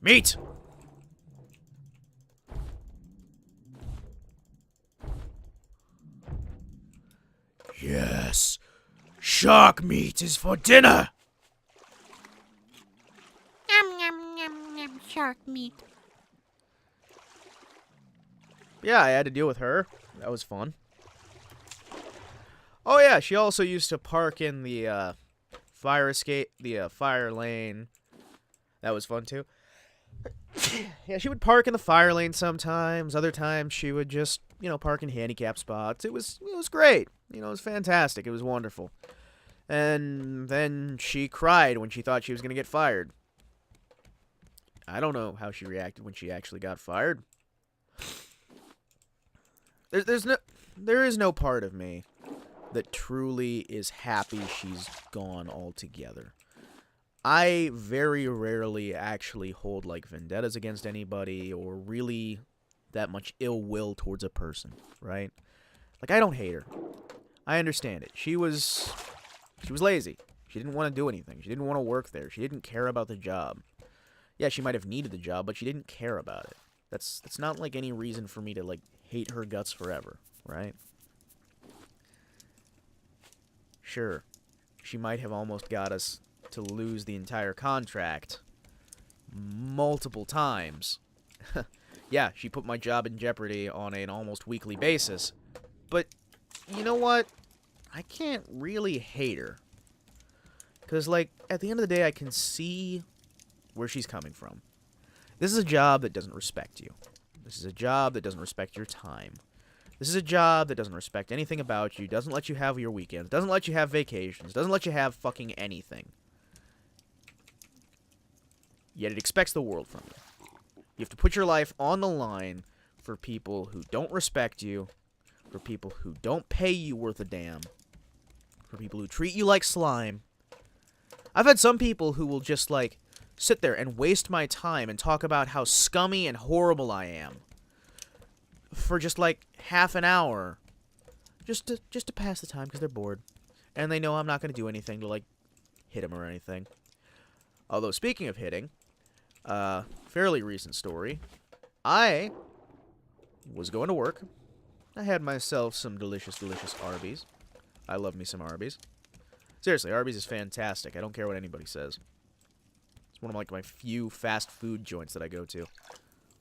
Meat! Yes! Shark meat is for dinner! Yum, yum, yum, yum, shark meat. Yeah, I had to deal with her. That was fun. Oh yeah, she also used to park in the fire escape, the fire lane. That was fun too. Yeah, she would park in the fire lane sometimes. Other times she would just, park in handicap spots. It was great. It was fantastic. It was wonderful. And then she cried when she thought she was going to get fired. I don't know how she reacted when she actually got fired. There is no part of me that truly is happy she's gone altogether. I very rarely actually hold like vendettas against anybody or really that much ill will towards a person, right? Like, I don't hate her. I understand it. She was lazy. She didn't want to do anything. She didn't want to work there. She didn't care about the job. Yeah, she might have needed the job, but she didn't care about it. That's not like any reason for me to like hate her guts forever, right? Sure, she might have almost got us to lose the entire contract multiple times. Yeah, she put my job in jeopardy on an almost weekly basis. But you know what? I can't really hate her. Because, like, at the end of the day, I can see where she's coming from. This is a job that doesn't respect you. This is a job that doesn't respect your time. This is a job that doesn't respect anything about you, doesn't let you have your weekends, doesn't let you have vacations, doesn't let you have fucking anything. Yet it expects the world from you. You have to put your life on the line for people who don't respect you, for people who don't pay you worth a damn, for people who treat you like slime. I've had some people who will just, like, sit there and waste my time and talk about how scummy and horrible I am for just, like, half an hour. Just to pass the time because they're bored. And they know I'm not going to do anything to, like, hit them or anything. Although, speaking of hitting, fairly recent story. I was going to work. I had myself some delicious, delicious Arby's. I love me some Arby's. Seriously, Arby's is fantastic. I don't care what anybody says. It's one of like my few fast food joints that I go to.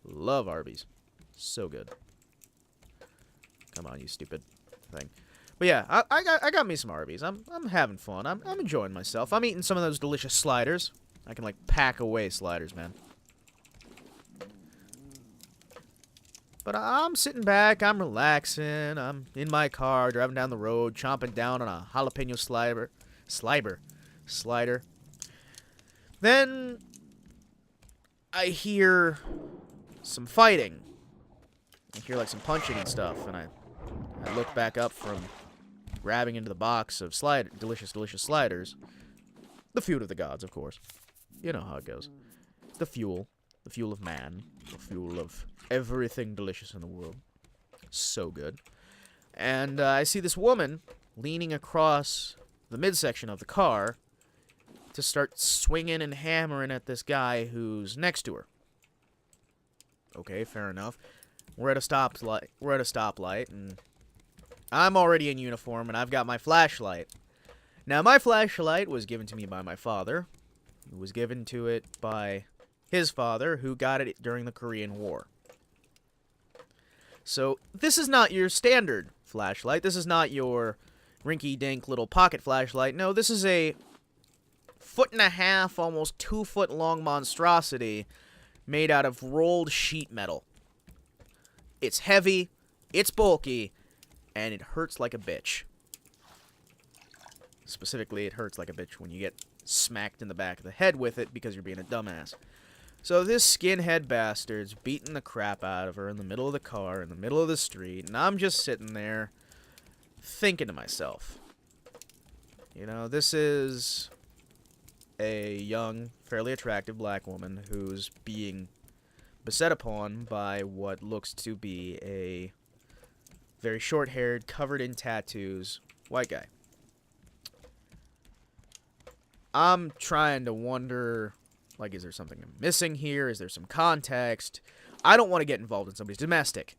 Love Arby's. So good. Come on, you stupid thing. But yeah, I got me some Arby's. I'm having fun. I'm enjoying myself. I'm eating some of those delicious sliders. I can like pack away sliders, man. But I'm sitting back, I'm relaxing, I'm in my car, driving down the road, chomping down on a jalapeno slider. Then I hear some fighting. I hear like some punching and stuff, and I look back up from grabbing into the box of delicious, delicious sliders. The food of the gods, of course. You know how it goes. The fuel of man, the fuel of everything delicious in the world. So good. And I see this woman leaning across the midsection of the car to start swinging and hammering at this guy who's next to her. Okay, fair enough. We're at a stoplight, and I'm already in uniform, and I've got my flashlight. Now, my flashlight was given to me by my father. It was given to it by his father, who got it during the Korean War. So, this is not your standard flashlight. This is not your rinky-dink little pocket flashlight. No, this is a 1.5 foot, almost 2 foot long monstrosity made out of rolled sheet metal. It's heavy, it's bulky, and it hurts like a bitch. Specifically, it hurts like a bitch when you get smacked in the back of the head with it because you're being a dumbass. So this skinhead bastard's beating the crap out of her in the middle of the car, in the middle of the street, and I'm just sitting there thinking to myself, you know, this is a young, fairly attractive black woman who's being beset upon by what looks to be a very short-haired, covered in tattoos, white guy. I'm trying to wonder, like, is there something I'm missing here? Is there some context? I don't want to get involved in somebody's domestic.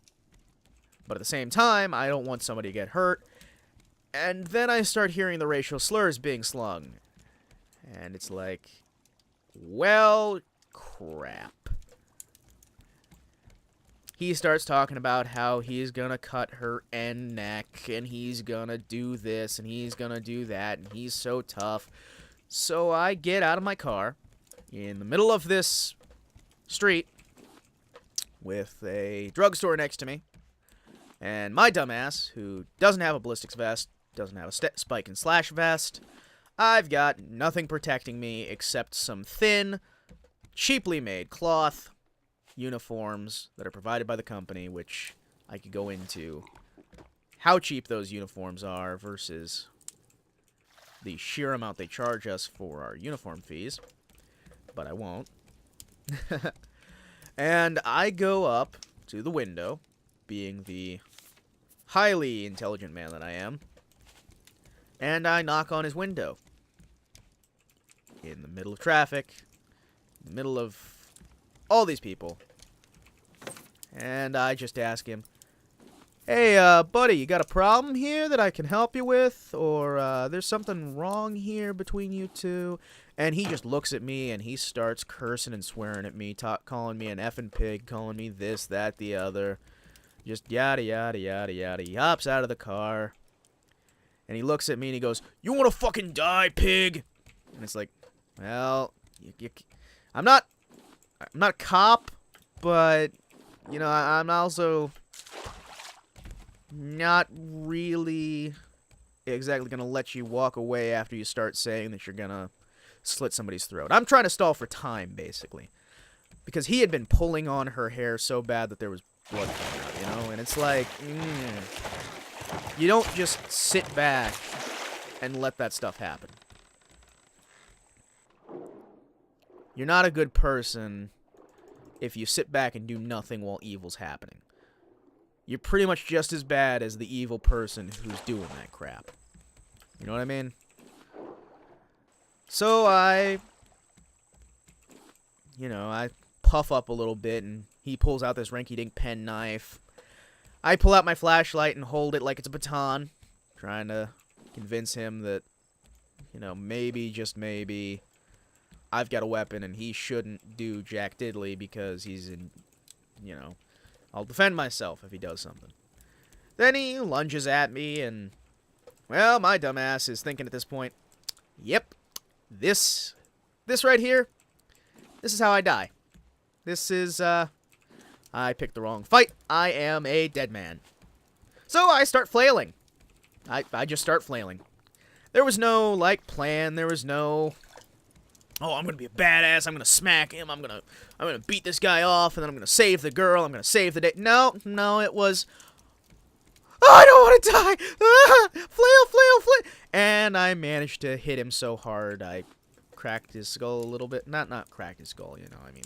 But at the same time, I don't want somebody to get hurt. And then I start hearing the racial slurs being slung. And it's like, well, crap. He starts talking about how he's gonna cut her end neck, and he's gonna do this, and he's gonna do that, and he's so tough. So I get out of my car in the middle of this street with a drugstore next to me. And my dumbass, who doesn't have a ballistics vest, doesn't have a spike and slash vest, I've got nothing protecting me except some thin, cheaply made cloth uniforms that are provided by the company, which I could go into how cheap those uniforms are versus the sheer amount they charge us for our uniform fees, but I won't. And I go up to the window, being the highly intelligent man that I am, and I knock on his window. In the middle of traffic, in the middle of all these people. And I just ask him, "Hey, buddy, you got a problem here that I can help you with? Or, there's something wrong here between you two?" And he just looks at me and he starts cursing and swearing at me, calling me an effing pig, calling me this, that, the other. Just yada, yada, yada, yada. He hops out of the car. And he looks at me and he goes, "You wanna fucking die, pig?" And it's like, well, I'm not a cop, but, you know, I'm also not really exactly gonna let you walk away after you start saying that you're gonna slit somebody's throat. I'm trying to stall for time, basically. Because he had been pulling on her hair so bad that there was blood coming out, you know? And it's like, you don't just sit back and let that stuff happen. You're not a good person if you sit back and do nothing while evil's happening. You're pretty much just as bad as the evil person who's doing that crap. You know what I mean? So I puff up a little bit, and he pulls out this rinky-dink pen knife. I pull out my flashlight and hold it like it's a baton, trying to convince him that, you know, maybe, just maybe, I've got a weapon and he shouldn't do jack diddly because he's in, you know, I'll defend myself if he does something. Then he lunges at me and, well, my dumbass is thinking at this point, yep, this right here, this is how I die. This is, I picked the wrong fight. I am a dead man. So I start flailing. I just start flailing. There was no, like, plan. There was no, oh, I'm gonna be a badass. I'm gonna smack him. I'm gonna beat this guy off, and then I'm gonna save the girl. I'm gonna save the day. No, it was, oh, I don't want to die. Ah, flail. And I managed to hit him so hard, I cracked his skull a little bit. Not cracked his skull, you know. I mean,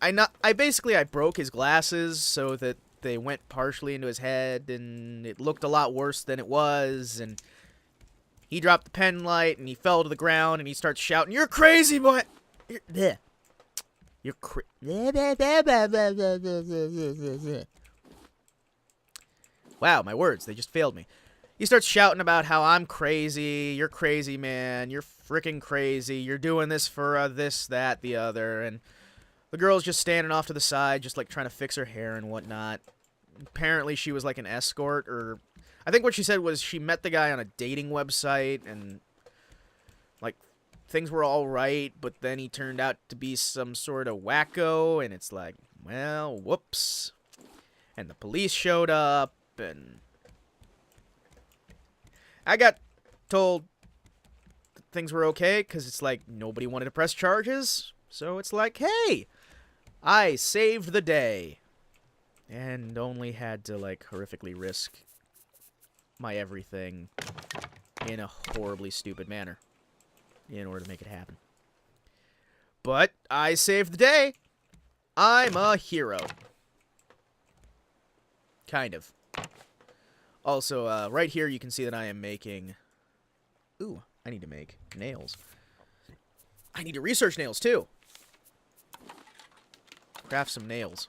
I broke his glasses so that they went partially into his head, and it looked a lot worse than it was, and he dropped the pen light, and he fell to the ground, and he starts shouting, "You're crazy, boy! You're crazy." Wow, my words, they just failed me. He starts shouting about how I'm crazy, you're crazy, man, you're freaking crazy, you're doing this for this, that, the other, and the girl's just standing off to the side, just like trying to fix her hair and whatnot. Apparently she was like an escort, or I think what she said was she met the guy on a dating website, and like things were all right, but then he turned out to be some sort of wacko, and it's like, well, whoops. And the police showed up, and I got told that things were okay, because it's like nobody wanted to press charges, so it's like, hey, I saved the day, and only had to, like, horrifically risk my everything in a horribly stupid manner in order to make it happen. But I saved the day. I'm a hero. Kind of. Also, right here you can see that I am making... Ooh, I need to make nails. I need to research nails, too. Craft some nails.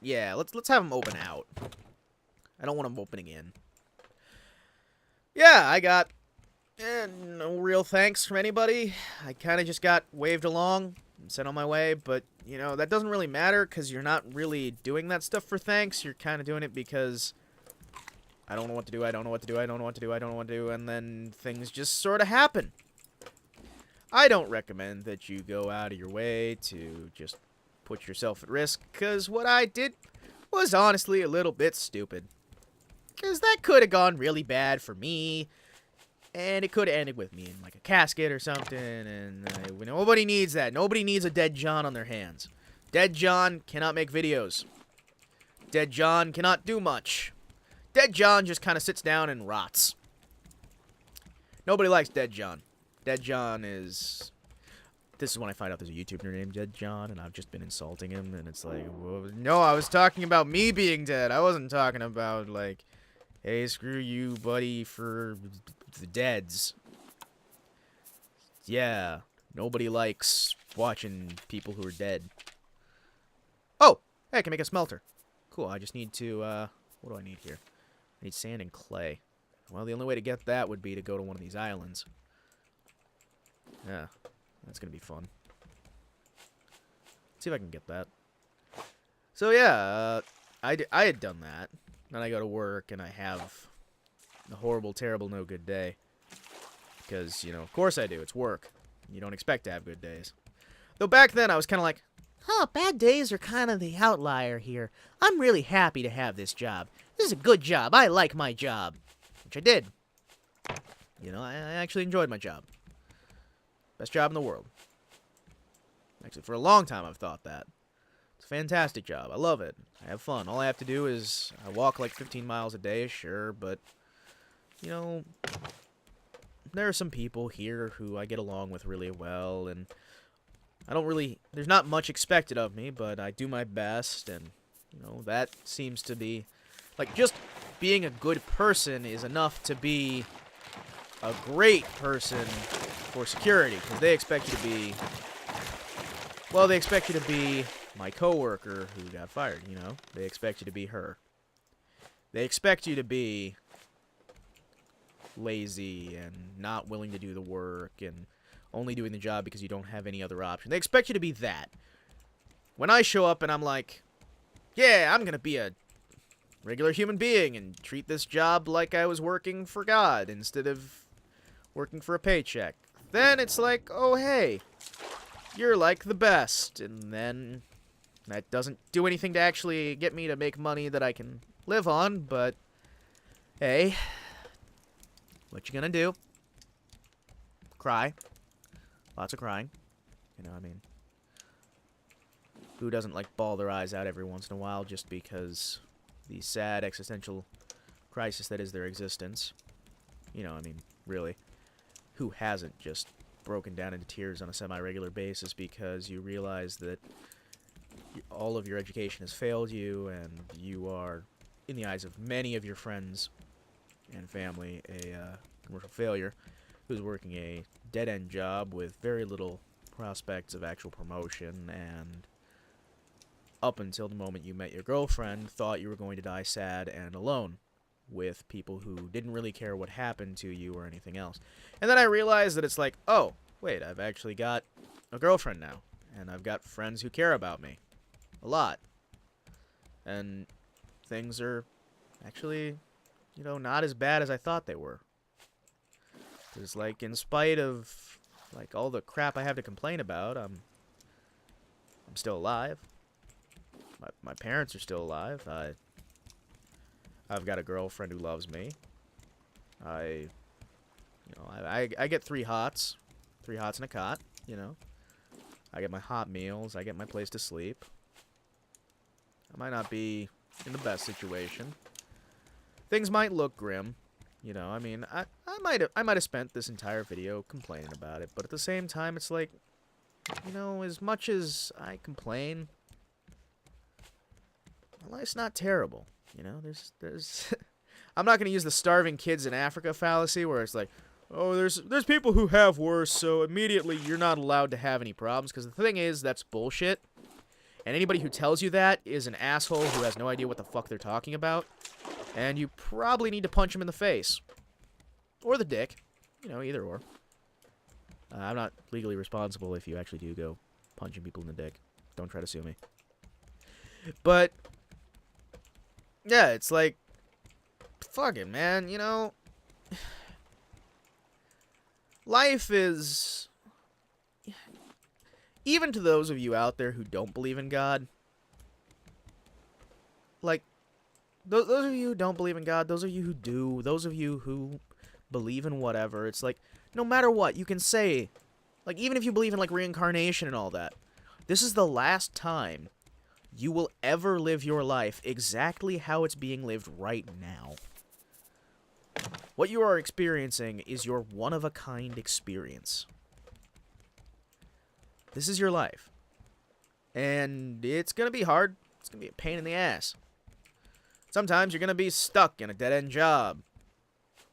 Yeah, let's have them open out. I don't want them opening in. Yeah, I got no real thanks from anybody. I kind of just got waved along and sent on my way, but, you know, that doesn't really matter because you're not really doing that stuff for thanks. You're kind of doing it because I don't know what to do, I don't know what to do, I don't know what to do, I don't know what to do, and then things just sort of happen. I don't recommend that you go out of your way to just put yourself at risk, because what I did was honestly a little bit stupid. Because that could have gone really bad for me, and it could have ended with me in like a casket or something, and nobody needs that. Nobody needs a dead John on their hands. Dead John cannot make videos. Dead John cannot do much. Dead John just kind of sits down and rots. Nobody likes Dead John. Dead John is... This is when I find out there's a YouTuber named Dead John, and I've just been insulting him, and it's like, well, no, I was talking about me being dead. I wasn't talking about, like, hey, screw you, buddy, for the deads. Yeah, nobody likes watching people who are dead. Oh, hey, I can make a smelter. Cool, I just need to, what do I need here? I need sand and clay. Well, the only way to get that would be to go to one of these islands. Yeah, that's gonna be fun. Let's see if I can get that. So yeah, I had done that. Then I go to work and I have a horrible, terrible, no good day. Because, you know, of course I do. It's work. You don't expect to have good days. Though back then I was kind of like, huh, bad days are kind of the outlier here. I'm really happy to have this job. This is a good job. I like my job. Which I did. You know, I actually enjoyed my job. Best job in the world. Actually, for a long time I've thought that. It's a fantastic job. I love it. I have fun. All I have to do is I walk like 15 miles a day, sure, but, you know, there are some people here who I get along with really well, and I don't really, there's not much expected of me, but I do my best, and, you know, that seems to be, like, just being a good person is enough to be a great person for security, because they expect you to be, well, they expect you to be my coworker who got fired, you know? They expect you to be her. They expect you to be lazy and not willing to do the work and only doing the job because you don't have any other option. They expect you to be that. When I show up and I'm like, yeah, I'm gonna be a regular human being and treat this job like I was working for God instead of working for a paycheck, then it's like, oh, hey, you're like the best. And then that doesn't do anything to actually get me to make money that I can live on, but hey, what you gonna do? Cry. Lots of crying. You know, I mean, who doesn't, like, bawl their eyes out every once in a while just because the sad existential crisis that is their existence? You know, I mean, really. Who hasn't just broken down into tears on a semi-regular basis because you realize that all of your education has failed you and you are, in the eyes of many of your friends and family, a commercial failure who's working a dead-end job with very little prospects of actual promotion, and up until the moment you met your girlfriend, thought you were going to die sad and alone with people who didn't really care what happened to you or anything else. And then I realized that it's like, oh, wait, I've actually got a girlfriend now, and I've got friends who care about me a lot, and things are actually, you know, not as bad as I thought they were. Because, like, in spite of, like, all the crap I have to complain about, I'm still alive. My parents are still alive. I've got a girlfriend who loves me. I get 3 hots. 3 hots and a cot, you know. I get my hot meals. I get my place to sleep. I might not be in the best situation. Things might look grim. You know, I mean, I might have spent this entire video complaining about it, but at the same time, it's like, you know, as much as I complain, life's not terrible. You know, there's I'm not gonna use the starving kids in Africa fallacy where it's like, oh, there's people who have worse, so immediately you're not allowed to have any problems, because the thing is, that's bullshit. And anybody who tells you that is an asshole who has no idea what the fuck they're talking about. And you probably need to punch him in the face. Or the dick. You know, either or. I'm not legally responsible if you actually do go punching people in the dick. Don't try to sue me. But, yeah, it's like, fuck it, man. You know, life is... Even to those of you out there who don't believe in God, like, those of you who don't believe in God, those of you who do, those of you who believe in whatever, it's like, no matter what, you can say, like, even if you believe in, like, reincarnation and all that, this is the last time you will ever live your life exactly how it's being lived right now. What you are experiencing is your one-of-a-kind experience. This is your life. And it's going to be hard. It's going to be a pain in the ass. Sometimes you're going to be stuck in a dead-end job.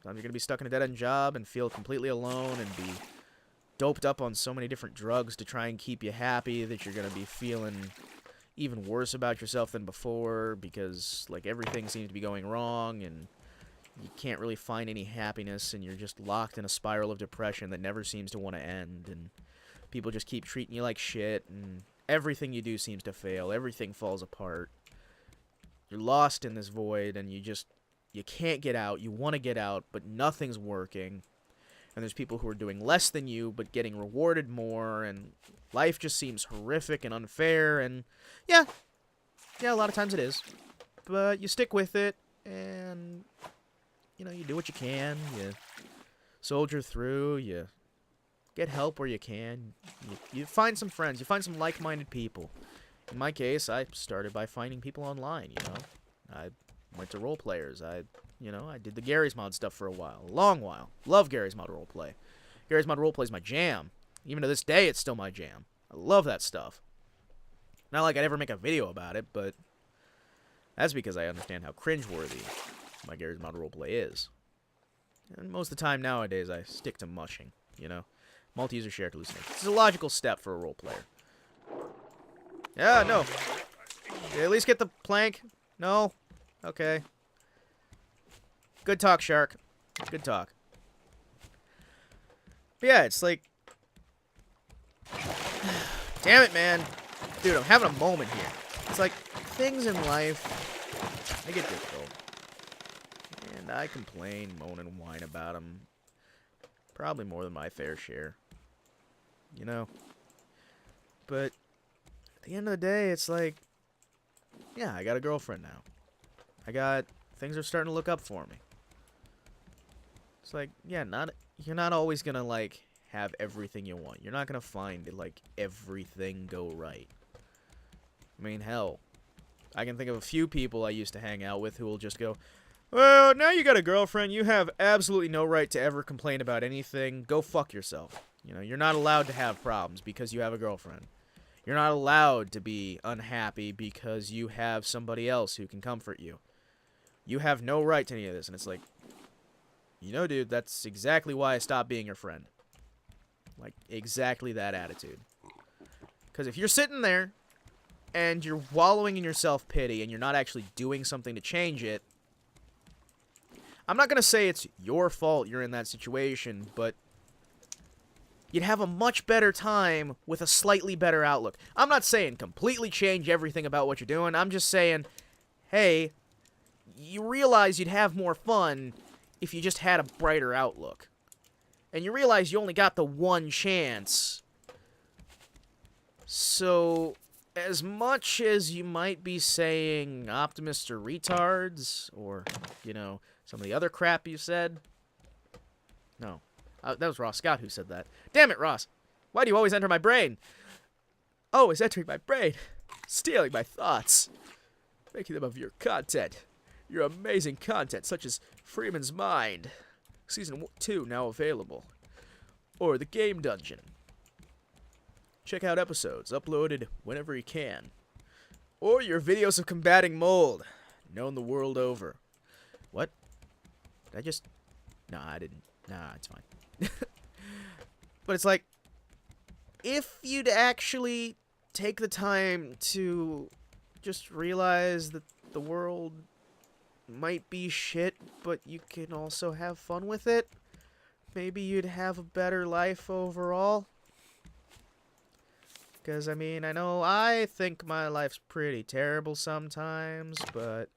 Sometimes you're going to be stuck in a dead-end job and feel completely alone and be doped up on so many different drugs to try and keep you happy that you're going to be feeling even worse about yourself than before because, like, everything seems to be going wrong and you can't really find any happiness and you're just locked in a spiral of depression that never seems to want to end, and people just keep treating you like shit and everything you do seems to fail. Everything falls apart. You're lost in this void and you can't get out. You want to get out, but nothing's working. And there's people who are doing less than you, but getting rewarded more, and life just seems horrific and unfair, and yeah, a lot of times it is. But you stick with it, and, you know, you do what you can, you soldier through, you get help where you can, you find some friends, you find some like-minded people. In my case, I started by finding people online, you know. I went to role players, I did the Gary's Mod stuff for a while. A long while. Love Gary's Mod roleplay. Gary's Mod roleplay is my jam. Even to this day, it's still my jam. I love that stuff. Not like I'd ever make a video about it, but that's because I understand how cringeworthy my Gary's Mod roleplay is. And most of the time nowadays, I stick to mushing, you know. Multi-user shared hallucination. It's a logical step for a role player. Yeah, no. Did I at least get the plank? No? Okay. Good talk, Shark. Good talk. But yeah, it's like... Damn it, man. Dude, I'm having a moment here. It's like, things in life, they get difficult. And I complain, moan, and whine about them. Probably more than my fair share. You know? But at the end of the day, it's like... Yeah, I got a girlfriend now. Things are starting to look up for me. It's like, yeah, you're not always gonna, like, have everything you want. You're not gonna find, like, everything go right. I mean, hell, I can think of a few people I used to hang out with who will just go, well, now you got a girlfriend, you have absolutely no right to ever complain about anything. Go fuck yourself. You know, you're not allowed to have problems because you have a girlfriend. You're not allowed to be unhappy because you have somebody else who can comfort you. You have no right to any of this. And it's like, you know, dude, that's exactly why I stopped being your friend. Like, exactly that attitude. Because if you're sitting there and you're wallowing in your self-pity and you're not actually doing something to change it, I'm not going to say it's your fault you're in that situation, but you'd have a much better time with a slightly better outlook. I'm not saying completely change everything about what you're doing. I'm just saying, hey, you realize you'd have more fun if you just had a brighter outlook. And you realize you only got the one chance. So, as much as you might be saying optimists are retards, or, you know, some of the other crap you said. No. That was Ross Scott who said that. Damn it, Ross. Why do you always enter my brain? Always entering my brain. Stealing my thoughts. Making them of your content. Your amazing content, such as Freeman's Mind. Season 2 now available. Or The Game Dungeon. Check out episodes uploaded whenever you can. Or your videos of combating mold. Known the world over. What? Did I just... Nah, I didn't. Nah, it's fine. But it's like, if you'd actually take the time to just realize that the world might be shit, but you can also have fun with it, maybe you'd have a better life overall. Because, I mean, I know I think my life's pretty terrible sometimes, but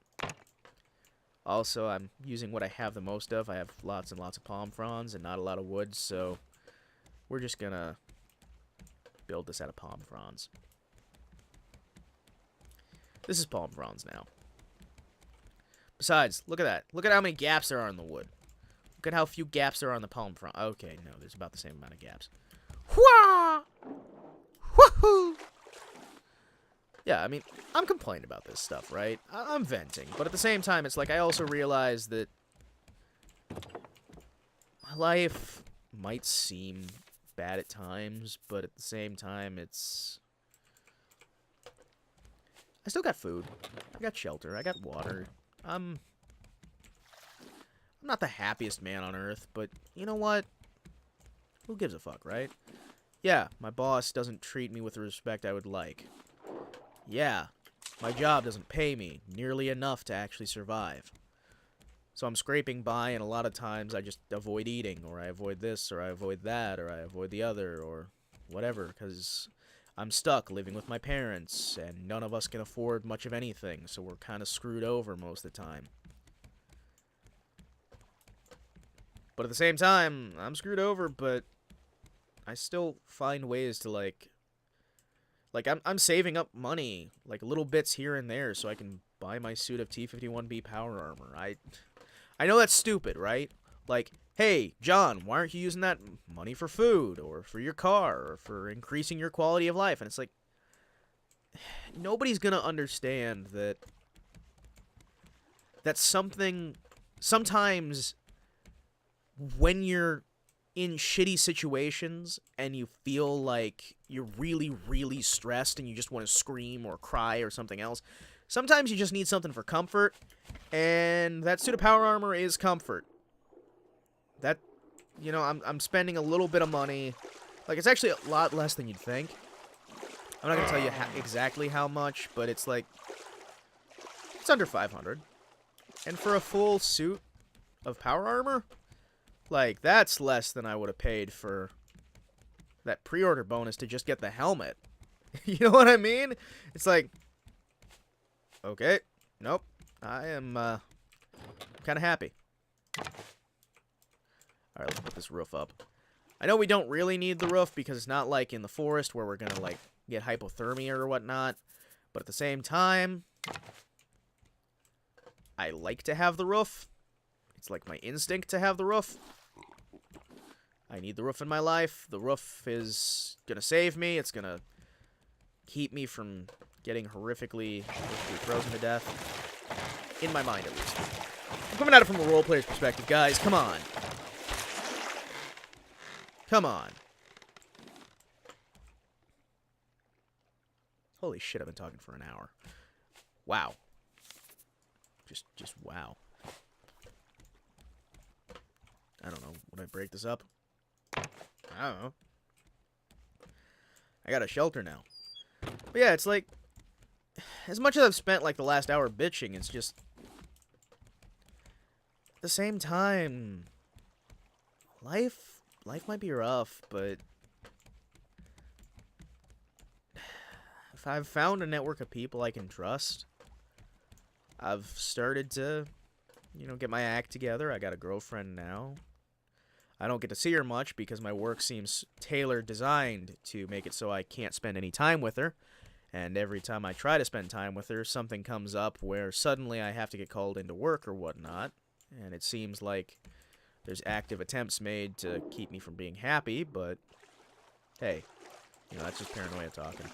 Also, I'm using what I have the most of. I have lots and lots of palm fronds and not a lot of wood, so we're just gonna build this out of palm fronds. This is palm fronds now. Besides, look at that. Look at how many gaps there are in the wood. Look at how few gaps there are on the palm frond. Okay, no, there's about the same amount of gaps. Whoa! Woohoo! Yeah, I mean, I'm complaining about this stuff, right? I'm venting, but at the same time, it's like I also realize that my life might seem bad at times, but at the same time, it's... I still got food. I got shelter. I got water. I'm not the happiest man on earth, but you know what? Who gives a fuck, right? Yeah, my boss doesn't treat me with the respect I would like. Yeah, my job doesn't pay me nearly enough to actually survive. So I'm scraping by, and a lot of times I just avoid eating, or I avoid this, or I avoid that, or I avoid the other, or whatever, because I'm stuck living with my parents, and none of us can afford much of anything, so we're kind of screwed over most of the time. But at the same time, I'm screwed over, but I still find ways to, like I'm saving up money, like little bits here and there, so I can buy my suit of T-51B power armor. I know that's stupid, right? Like, hey, John, why aren't you using that money for food, or for your car, or for increasing your quality of life? And it's like, nobody's gonna understand that sometimes when you're in shitty situations and you feel like you're really, really stressed and you just want to scream or cry or something else, sometimes you just need something for comfort, and that suit of power armor is comfort. That, you know, I'm spending a little bit of money. Like, it's actually a lot less than you'd think. I'm not going to tell you exactly how much, but it's like, it's under 500. And for a full suit of power armor, like, that's less than I would have paid for that pre-order bonus to just get the helmet. You know what I mean? It's like, okay, nope, I am kind of happy. Alright, let's put this roof up. I know we don't really need the roof because it's not like in the forest where we're gonna, like, get hypothermia or whatnot. But at the same time, I like to have the roof. It's like my instinct to have the roof. I need the roof in my life. The roof is gonna save me. It's gonna keep me from getting horrifically frozen to death. In my mind, at least. I'm coming at it from a role player's perspective, guys. Come on. Come on. Holy shit, I've been talking for an hour. Wow. Just wow. I don't know. Would I break this up? I don't know. I got a shelter now. But yeah, it's like, as much as I've spent like the last hour bitching, it's just, at the same time, life might be rough, but if I've found a network of people I can trust, I've started to, you know, get my act together. I got a girlfriend now. I don't get to see her much because my work seems designed to make it so I can't spend any time with her. And every time I try to spend time with her, something comes up where suddenly I have to get called into work or whatnot. And it seems like there's active attempts made to keep me from being happy, but hey, you know, that's just paranoia talking.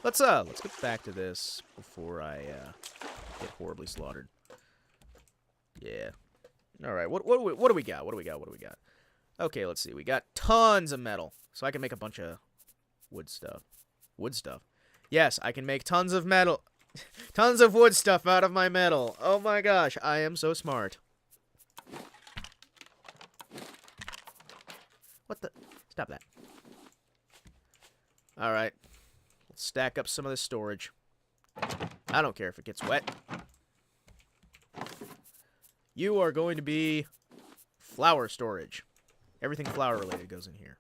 Let's get back to this before I get horribly slaughtered. Yeah. All right. What do we got? What do we got? Okay, let's see. We got tons of metal, so I can make a bunch of wood stuff. Wood stuff. Yes, I can make tons of metal, tons of wood stuff out of my metal. Oh my gosh, I am so smart. What the? Stop that. All right. Let's stack up some of this storage. I don't care if it gets wet. You are going to be flour storage. Everything flour related goes in here.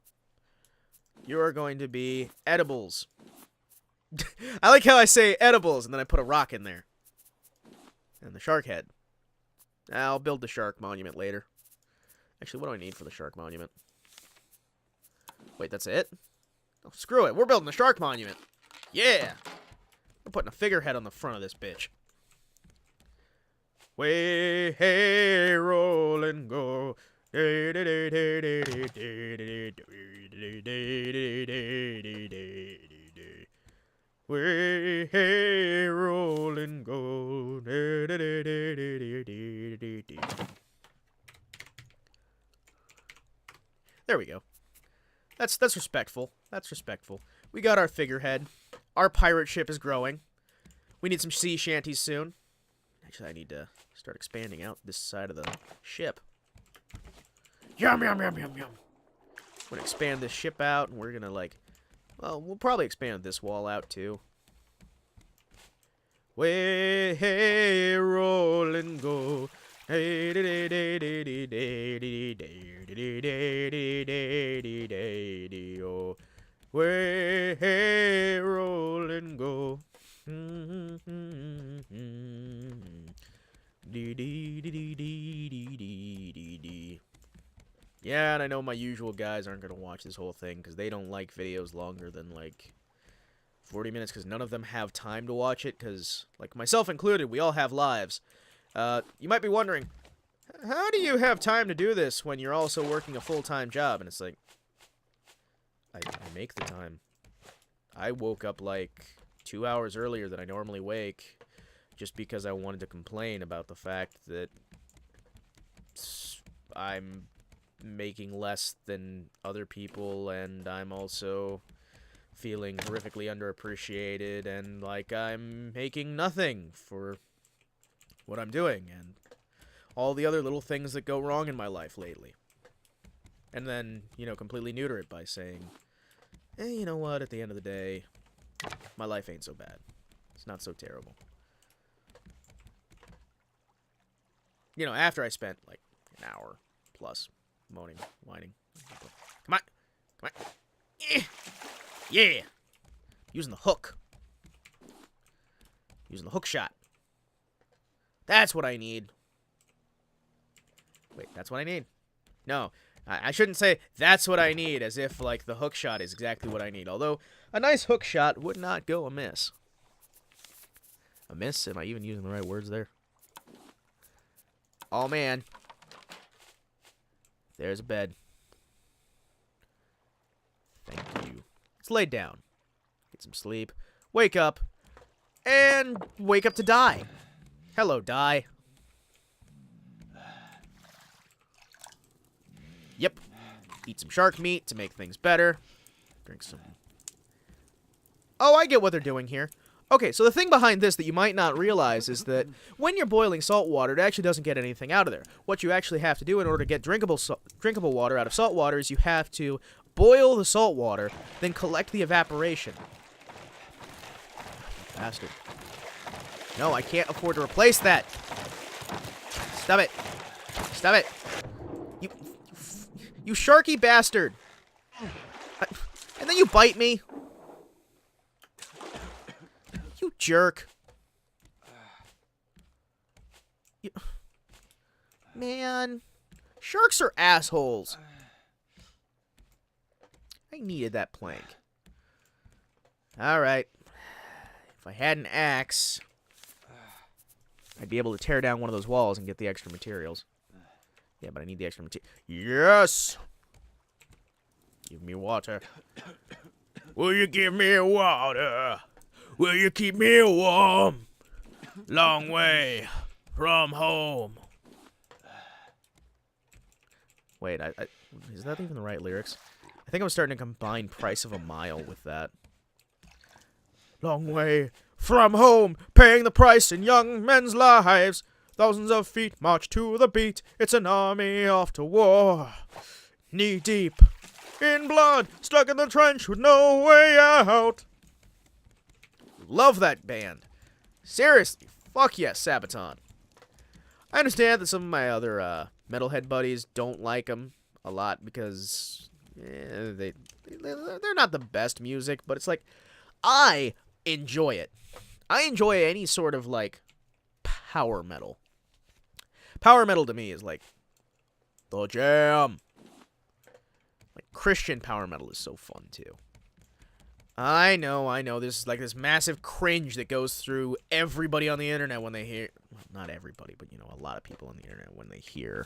You are going to be edibles. I like how I say edibles and then I put a rock in there. And the shark head. I'll build the shark monument later. Actually, what do I need for the shark monument? Wait, that's it? Oh, screw it. We're building the shark monument. Yeah! We're putting a figurehead on the front of this bitch. Way, hey, roll and go. Way, hey, roll and go. There we go. That's respectful. That's respectful. We got our figurehead. Our pirate ship is growing. We need some sea shanties soon. Actually, I need to start expanding out this side of the ship. Yum, yum, yum, yum, yum. We're gonna expand this ship out, and we're gonna, like... Well, we'll probably expand this wall out, too. Way, hey, roll and go. Way, hey, roll and go. Yeah, and I know my usual guys aren't going to watch this whole thing because they don't like videos longer than, like, 40 minutes because none of them have time to watch it because, like, myself included, we all have lives. You might be wondering, how do you have time to do this when you're also working a full-time job? And it's like, I make the time. I woke up, like, 2 hours earlier than I normally wake just because I wanted to complain about the fact that I'm making less than other people, and I'm also feeling horrifically underappreciated, and like I'm making nothing for what I'm doing, and all the other little things that go wrong in my life lately. And then, you know, completely neuter it by saying, you know what, at the end of the day, my life ain't so bad. It's not so terrible. You know, after I spent, like, an hour plus moaning, whining. Come on! Come on! Yeah! Using the hook. Using the hook shot. That's what I need. Wait, that's what I need? No, I shouldn't say that's what I need as if, like, the hook shot is exactly what I need. Although, a nice hook shot would not go amiss. Amiss? Am I even using the right words there? Oh, man. There's a bed. Thank you. Let's lay down. Get some sleep. Wake up. And wake up to die. Hello, die. Yep. Eat some shark meat to make things better. Drink some... Oh, I get what they're doing here. Okay, so the thing behind this that you might not realize is that when you're boiling salt water, it actually doesn't get anything out of there. What you actually have to do in order to get drinkable water out of salt water is you have to boil the salt water, then collect the evaporation. Bastard. No, I can't afford to replace that. Stop it. Stop it. You sharky bastard. And then you bite me. You jerk. Man. Sharks are assholes. I needed that plank. Alright. If I had an axe, I'd be able to tear down one of those walls and get the extra materials. Yeah, but I need the extra material. Yes! Give me water. Will you give me water? Will you keep me warm? Long way from home. Wait, is that even the right lyrics? I think I'm starting to combine Price of a Mile with that. Long way from home, paying the price in young men's lives. Thousands of feet march to the beat. It's an army off to war. Knee deep in blood, stuck in the trench with no way out. Love that band. Seriously, fuck yes, Sabaton. I understand that some of my other metalhead buddies don't like them a lot because they're not the best music, but it's like, I enjoy it. I enjoy any sort of, like, power metal. Power metal to me is like the jam. Like Christian power metal is so fun too. I know. There's like this massive cringe that goes through everybody on the internet when they hear, well, not everybody, but you know, a lot of people on the internet when they hear,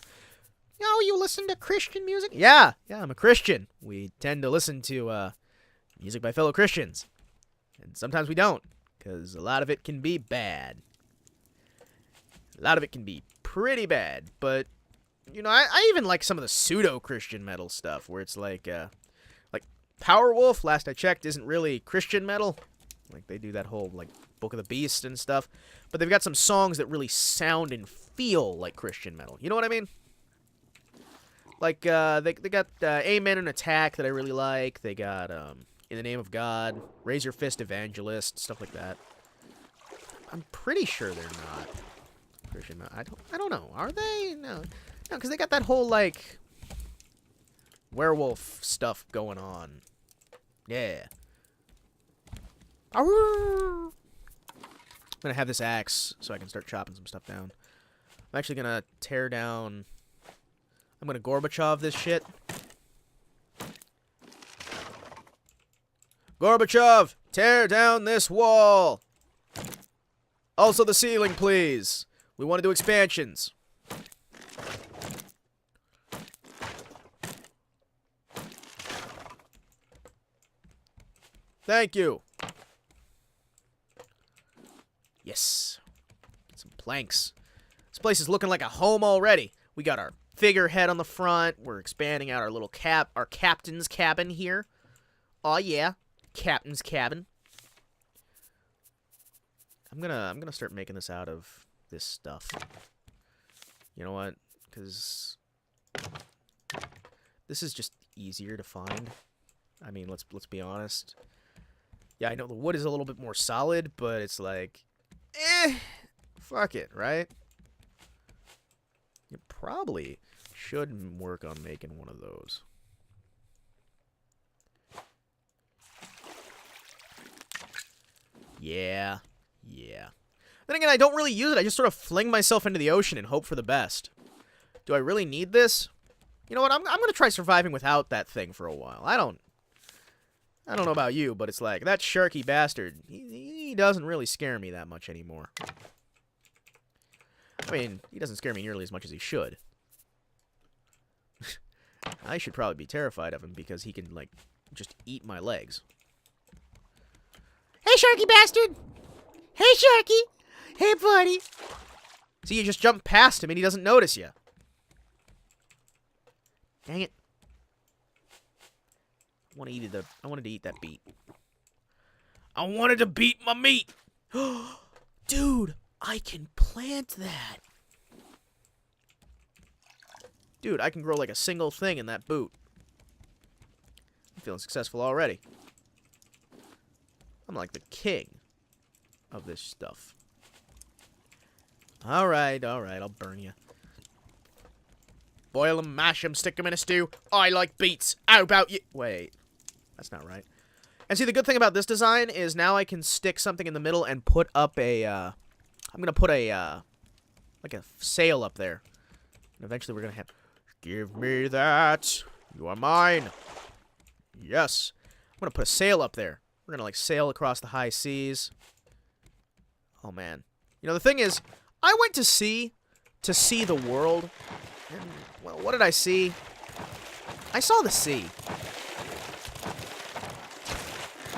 oh, you listen to Christian music? Yeah, I'm a Christian. We tend to listen to music by fellow Christians. And sometimes we don't, because a lot of it can be bad. A lot of it can be pretty bad, but, you know, I even like some of the pseudo-Christian metal stuff, where it's like Powerwolf, last I checked, isn't really Christian metal. Like, they do that whole, like, Book of the Beast and stuff. But they've got some songs that really sound and feel like Christian metal. You know what I mean? Like, they got Amen and Attack that I really like. They got, In the Name of God, Raise Your Fist Evangelist, stuff like that. I'm pretty sure they're not Christian metal. I don't know. Are they? No, because they got that whole, like, werewolf stuff going on. Yeah. I'm gonna have this axe so I can start chopping some stuff down. I'm actually gonna tear down... I'm gonna Gorbachev this shit. Gorbachev, tear down this wall! Also the ceiling, please. We want to do expansions. Thank you. Yes. Get some planks. This place is looking like a home already. We got our figurehead on the front. We're expanding out our little our captain's cabin here. Oh yeah, captain's cabin. I'm gonna start making this out of this stuff. You know what? Because this is just easier to find. I mean, let's be honest. Yeah, I know the wood is a little bit more solid, but it's like, fuck it, right? You probably should work on making one of those. Yeah. Then again, I don't really use it. I just sort of fling myself into the ocean and hope for the best. Do I really need this? You know what? I'm gonna try surviving without that thing for a while. I don't know about you, but it's like, that sharky bastard, he doesn't really scare me that much anymore. I mean, he doesn't scare me nearly as much as he should. I should probably be terrified of him because he can, like, just eat my legs. Hey, sharky bastard! Hey, sharky! Hey, buddy! See, you just jump past him and he doesn't notice you. Dang it. I wanted to eat that beet. I wanted to beat my meat! Dude, I can plant that! Dude, I can grow like a single thing in that boot. I'm feeling successful already. I'm like the king of this stuff. Alright, I'll burn you. Boil 'em, mash 'em, stick 'em in a stew. I like beets. How about you? Wait, that's not right. And see, the good thing about this design is now I can stick something in the middle and put up a, I'm gonna put a, like a sail up there. And eventually we're gonna have, give me that. You are mine. Yes. I'm gonna put a sail up there. We're gonna, like, sail across the high seas. Oh, man. You know, the thing is, I went to sea the world. And, well, what did I see? I saw the sea.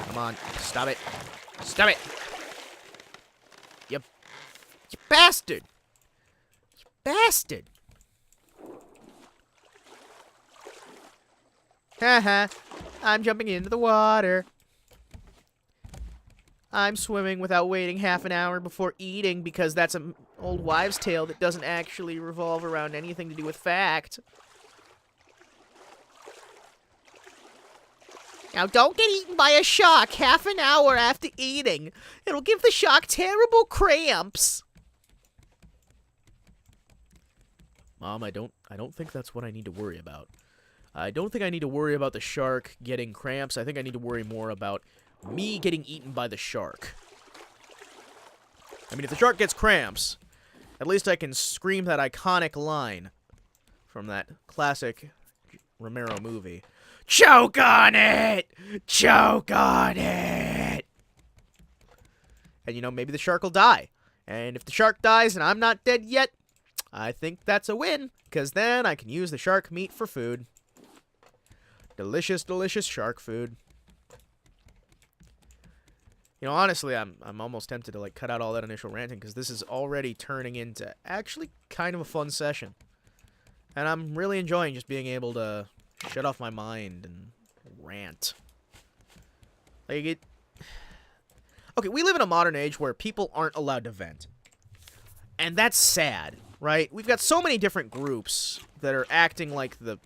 Come on. Stop it. Stop it. You bastard. You bastard. Haha. I'm jumping into the water. I'm swimming without waiting half an hour before eating because that's an old wives' tale that doesn't actually revolve around anything to do with fact. Now, don't get eaten by a shark half an hour after eating. It'll give the shark terrible cramps. Mom, I don't think that's what I need to worry about. I don't think I need to worry about the shark getting cramps. I think I need to worry more about me getting eaten by the shark. I mean, if the shark gets cramps, At least I can scream that iconic line from that classic Romero movie. Choke on it! Choke on it! And, you know, maybe the shark will die. And if the shark dies and I'm not dead yet, I think that's a win, because then I can use the shark meat for food. Delicious, delicious shark food. You know, honestly, I'm almost tempted to, like, cut out all that initial ranting, because this is already turning into actually kind of a fun session. And I'm really enjoying just being able to shut off my mind and rant. Like, okay, we live in a modern age where people aren't allowed to vent. And that's sad, right? We've got so many different groups that are acting like the...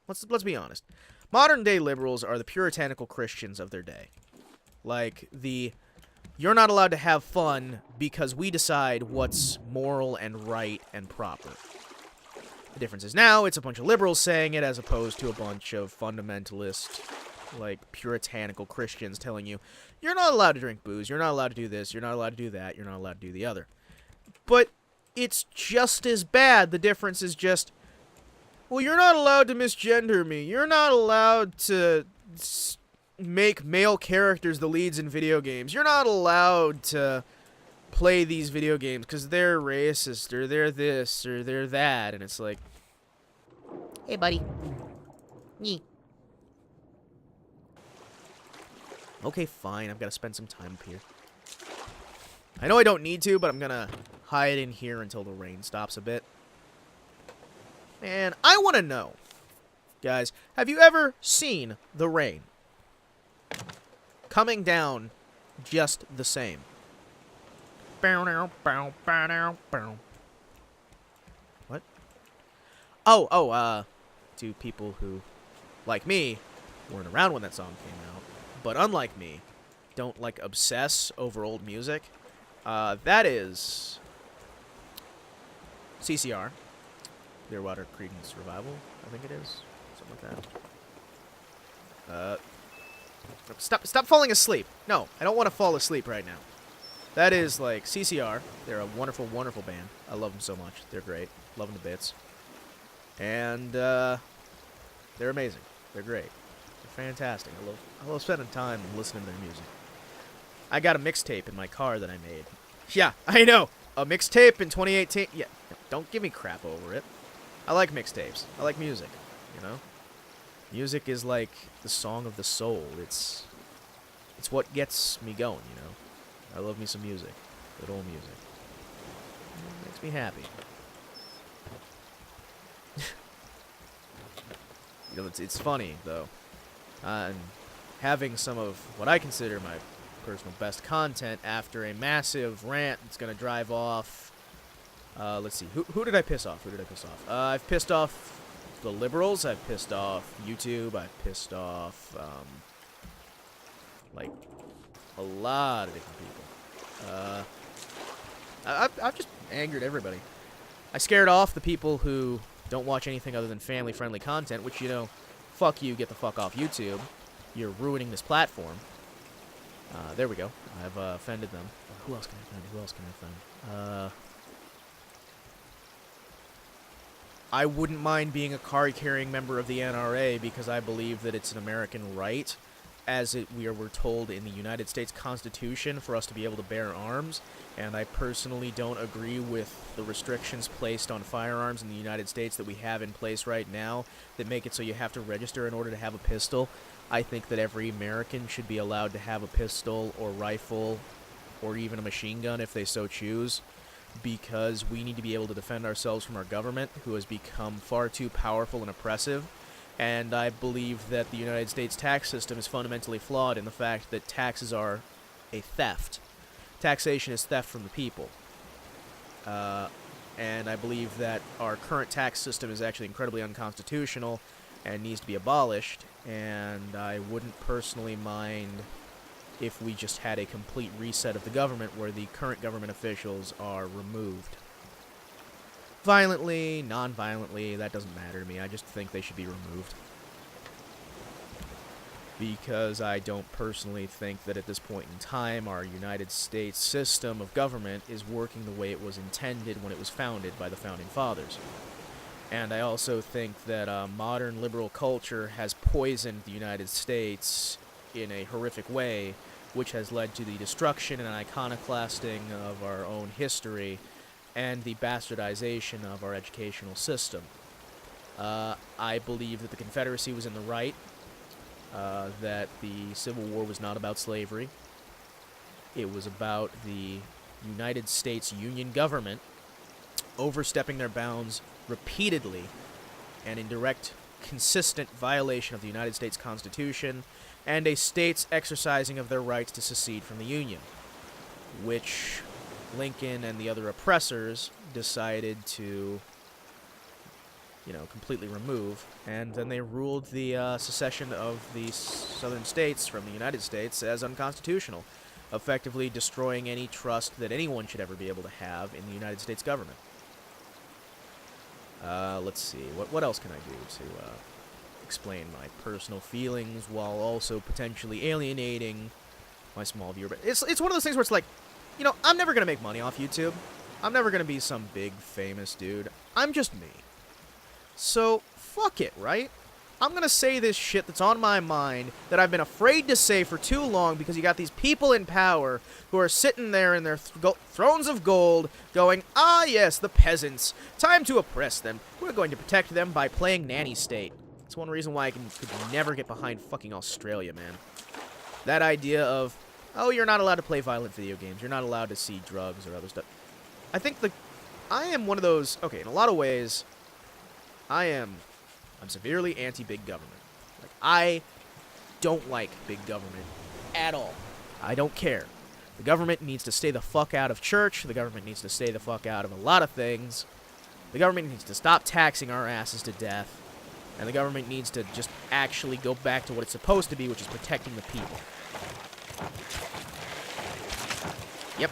Let's be honest. Modern-day liberals are the puritanical Christians of their day. Like, you're not allowed to have fun because we decide what's moral and right and proper. The difference is now it's a bunch of liberals saying it as opposed to a bunch of fundamentalist, like, puritanical Christians telling you, you're not allowed to drink booze, you're not allowed to do this, you're not allowed to do that, you're not allowed to do the other. But it's just as bad. The difference is just, well, you're not allowed to misgender me. You're not allowed to make male characters the leads in video games. You're not allowed to play these video games because they're racist or they're this or they're that. And it's like, Hey, buddy. Yee. okay, fine. I've got to spend some time up here. I know I don't need to, but I'm going to hide in here until the rain stops a bit. And I want to know, guys, have you ever seen the rain coming down just the same? What? To people who, like me, weren't around when that song came out, but unlike me, don't, like, obsess over old music. That is CCR, Clearwater Creedence Revival, I think it is. Something like that. Stop falling asleep. No, I don't want to fall asleep right now. That is, like, CCR. They're a wonderful, wonderful band. I love them so much. They're great. Love them to bits. And, they're amazing. They're great. They're fantastic. I love spending time listening to their music. I got a mixtape in my car that I made. Yeah, I know. A mixtape in 2018. Yeah, don't give me crap over it. I like mixtapes. I like music, you know? Music is like the song of the soul. It's what gets me going, you know? I love me some music. Good old music. It makes me happy. You know, it's funny, though. And having some of what I consider my personal best content after a massive rant that's going to drive off... let's see. Who did I piss off? I've pissed off the liberals. I've pissed off YouTube. I've pissed off, like, a lot of different people. I've just angered everybody. I scared off the people who don't watch anything other than family-friendly content, which, you know, fuck you, get the fuck off YouTube. You're ruining this platform. There we go. I've offended them. Who else can I offend? I wouldn't mind being a card-carrying member of the NRA because I believe that it's an American right, as we're told in the United States Constitution, for us to be able to bear arms, and I personally don't agree with the restrictions placed on firearms in the United States that we have in place right now that make it so you have to register in order to have a pistol. I think that every American should be allowed to have a pistol or rifle or even a machine gun if they so choose, because we need to be able to defend ourselves from our government, who has become far too powerful and oppressive. And I believe that the United States tax system is fundamentally flawed in the fact that taxes are a theft. Taxation is theft from the people. And I believe that our current tax system is actually incredibly unconstitutional and needs to be abolished, and I wouldn't personally mind if we just had a complete reset of the government where the current government officials are removed. Violently, non-violently, that doesn't matter to me. I just think they should be removed. because I don't personally think that at this point in time our United States system of government is working the way it was intended when it was founded by the Founding Fathers. And I also think that modern liberal culture has poisoned the United States in a horrific way, which has led to the destruction and iconoclasting of our own history and the bastardization of our educational system. I believe that the Confederacy was in the right, that the Civil War was not about slavery. It was about the United States Union government overstepping their bounds repeatedly and in direct, consistent violation of the United States Constitution and a state's exercising of their rights to secede from the Union, which Lincoln and the other oppressors decided to, completely remove, and then they ruled the secession of the southern states from the United States as unconstitutional, effectively destroying any trust that anyone should ever be able to have in the United States government. Let's see, what else can I do to explain my personal feelings while also potentially alienating my small viewer? But it's one of those things where it's like, I'm never going to make money off YouTube. I'm never going to be some big famous dude. I'm just me. So, fuck it, right? I'm going to say this shit that's on my mind that I've been afraid to say for too long because you got these people in power who are sitting there in their thrones of gold going, ah yes, the peasants, time to oppress them. We're going to protect them by playing nanny state. It's one reason why I could never get behind fucking Australia, man. That idea of, oh, you're not allowed to play violent video games, you're not allowed to see drugs or other stuff. I think I am one of those, okay, in a lot of ways, I'm severely anti-big government. Like, I don't like big government at all. I don't care. The government needs to stay the fuck out of church. The government needs to stay the fuck out of a lot of things. The government needs to stop taxing our asses to death. And the government needs to just actually go back to what it's supposed to be, which is protecting the people. Yep.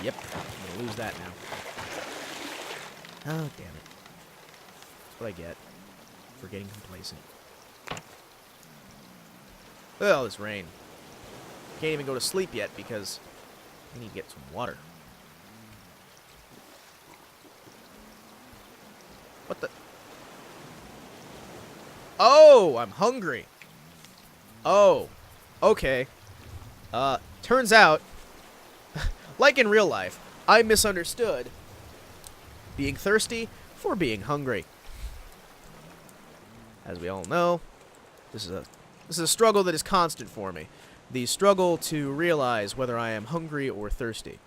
I'm gonna lose that now. Oh, damn it. What I get for getting complacent. Oh, this rain. Can't even go to sleep yet because I need to get some water. What the? Oh, I'm hungry. Oh, okay. Turns out, like in real life, I misunderstood being thirsty for being hungry. As we all know, this is a struggle that is constant for me. The struggle to realize whether I am hungry or thirsty.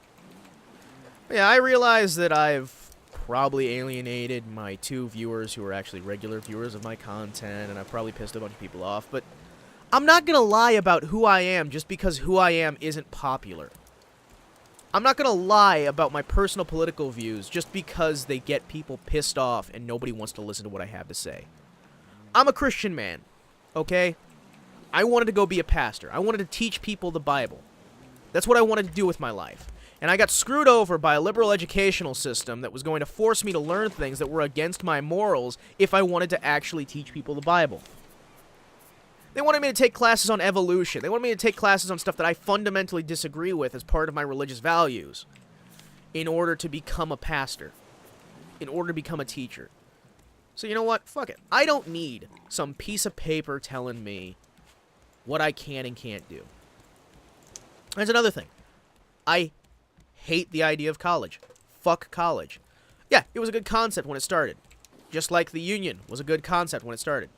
But yeah, I realize that I've probably alienated my 2 viewers who are actually regular viewers of my content, and I've probably pissed a bunch of people off, but I'm not gonna lie about who I am just because who I am isn't popular. I'm not gonna lie about my personal political views just because they get people pissed off and nobody wants to listen to what I have to say. I'm a Christian man, okay? I wanted to go be a pastor. I wanted to teach people the Bible. That's what I wanted to do with my life. And I got screwed over by a liberal educational system that was going to force me to learn things that were against my morals if I wanted to actually teach people the Bible. They wanted me to take classes on evolution. They wanted me to take classes on stuff that I fundamentally disagree with as part of my religious values in order to become a pastor, in order to become a teacher. So you know what? Fuck it. I don't need some piece of paper telling me what I can and can't do. There's another thing. I hate the idea of college. Fuck college. Yeah, it was a good concept when it started. Just like the union was a good concept when it started.